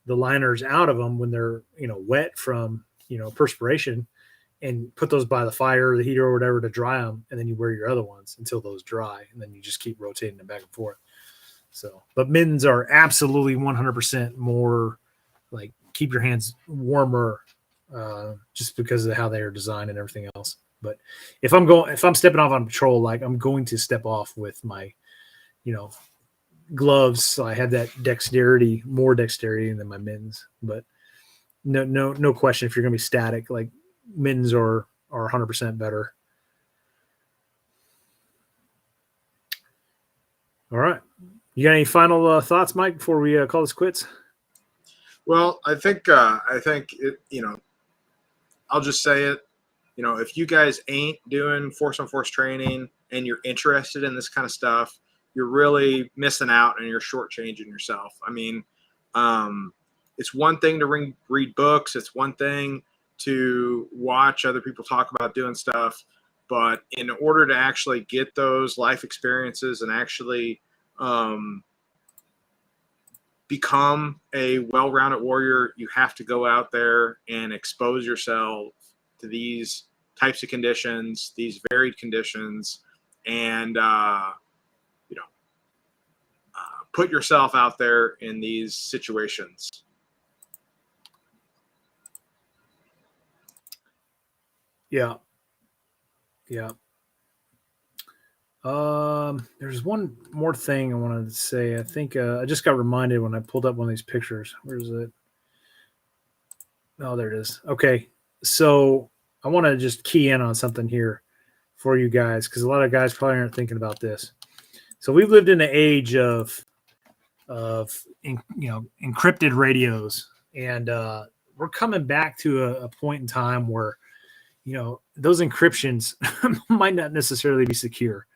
the liners out of them when they're, wet from, perspiration, and put those by the fire or the heater or whatever to dry them. And then you wear your other ones until those dry. And then you just keep rotating them back and forth. So, but mittens are absolutely 100% more like keep your hands warmer, just because of how they are designed and everything else. But if I'm stepping off on patrol, like I'm going to step off with my, gloves, so I had that more dexterity than my mittens. But no question, if you're going to be static, like mittens are 100% better. All right. You got any final thoughts, Mike, before we call this quits? Well, I think it, I'll just say it. If you guys ain't doing force on force training and you're interested in this kind of stuff, you're really missing out and you're shortchanging yourself. I mean, it's one thing to read books. It's one thing to watch other people talk about doing stuff. But in order to actually get those life experiences and actually become a well-rounded warrior, you have to go out there and expose yourself to these types of conditions, these varied conditions, and put yourself out there in these situations. Yeah. There's one more thing I wanted to say. I think I just got reminded when I pulled up one of these pictures. Where is it? Oh, there it is. Okay. So I want to just key in on something here for you guys, because a lot of guys probably aren't thinking about this. So we've lived in the age of encrypted radios, and we're coming back to a point in time where those encryptions might not necessarily be secure,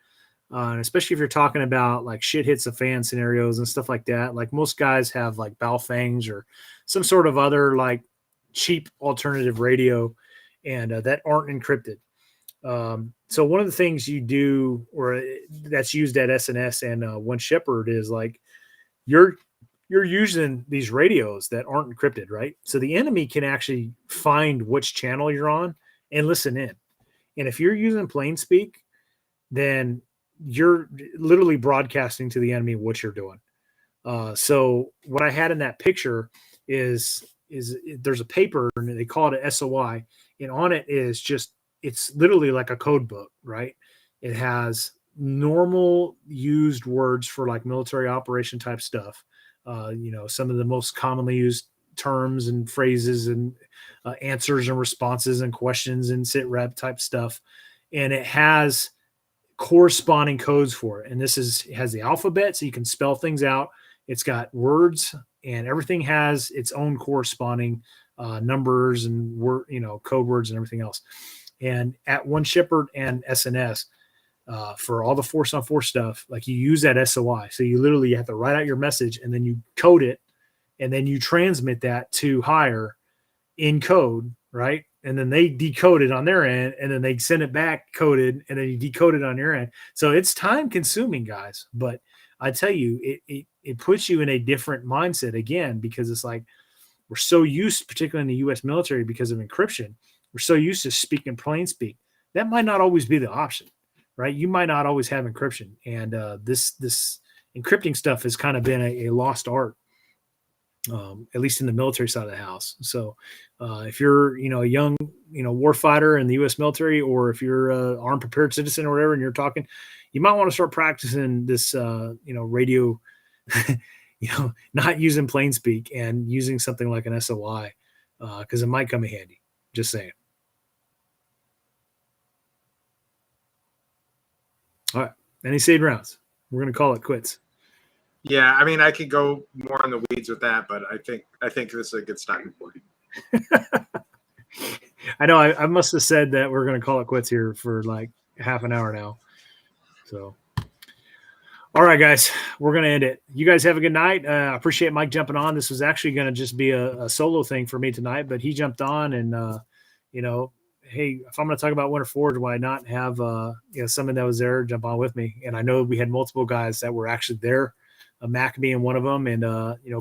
and especially if you're talking about like shit hits the fan scenarios and stuff like that. Like most guys have like Baofangs or some sort of other like cheap alternative radio, and that aren't encrypted. So one of the things you do, or that's used at S&S and One Shepherd, is like you're using these radios that aren't encrypted, right? So the enemy can actually find which channel you're on and listen in. And if you're using plain speak, then you're literally broadcasting to the enemy what you're doing. So what I had in that picture is there's a paper, and they call it a SOI, and on it is it's literally like a code book, right? It has normal used words for like military operation type stuff. Some of the most commonly used terms and phrases and answers and responses and questions and sit rep type stuff. And it has corresponding codes for it. And it has the alphabet, so you can spell things out. It's got words, and everything has its own corresponding numbers and code words and everything else. And at One Shepherd and S&S, for all the force on force stuff, like you use that SOI. So you have to write out your message, and then you code it, and then you transmit that to higher in code, right? And then they decode it on their end, and then they send it back coded, and then you decode it on your end. So it's time consuming, guys. But I tell you, it puts you in a different mindset again, because it's like we're so used, particularly in the U.S. military, because of encryption, we're so used to speaking plain speak. That might not always be the option, right? You might not always have encryption, and this encrypting stuff has kind of been a lost art, at least in the military side of the house. So if you're a young war fighter in the U.S. military, or if you're an armed prepared citizen or whatever, and you're talking, you might want to start practicing this radio, not using plain speak and using something like an SOI, because it might come in handy. Just saying. All right. Any saved rounds? We're going to call it quits. Yeah, I mean, I could go more in the weeds with that, but I think this is a good starting point. I know I must have said that we're going to call it quits here for like half an hour now. So, all right, guys, we're going to end it. You guys have a good night. I appreciate Mike jumping on. This was actually going to just be a solo thing for me tonight, but he jumped on, and hey, if I'm going to talk about Winter Forge, why not have someone that was there jump on with me? And I know we had multiple guys that were actually there. Mac being one of them, and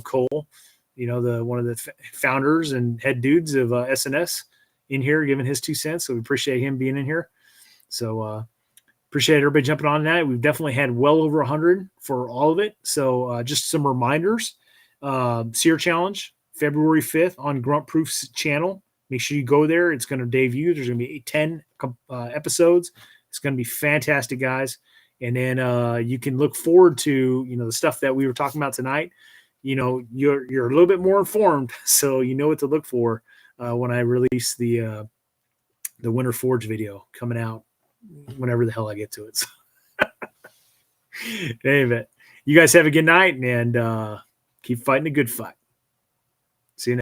Cole, one of the founders and head dudes of S&S in here, giving his 2 cents. So we appreciate him being in here. So appreciate everybody jumping on tonight. We've definitely had well over 100 for all of it. So just some reminders: SERE Challenge, February 5th on Grunt Proof's channel. Make sure you go there. It's going to debut. There's going to be 10 episodes. It's going to be fantastic, guys. And then you can look forward to, the stuff that we were talking about tonight. You're a little bit more informed, so you know what to look for when I release the Winter Forge video coming out whenever the hell I get to it. So, anyway, you guys have a good night and keep fighting a good fight.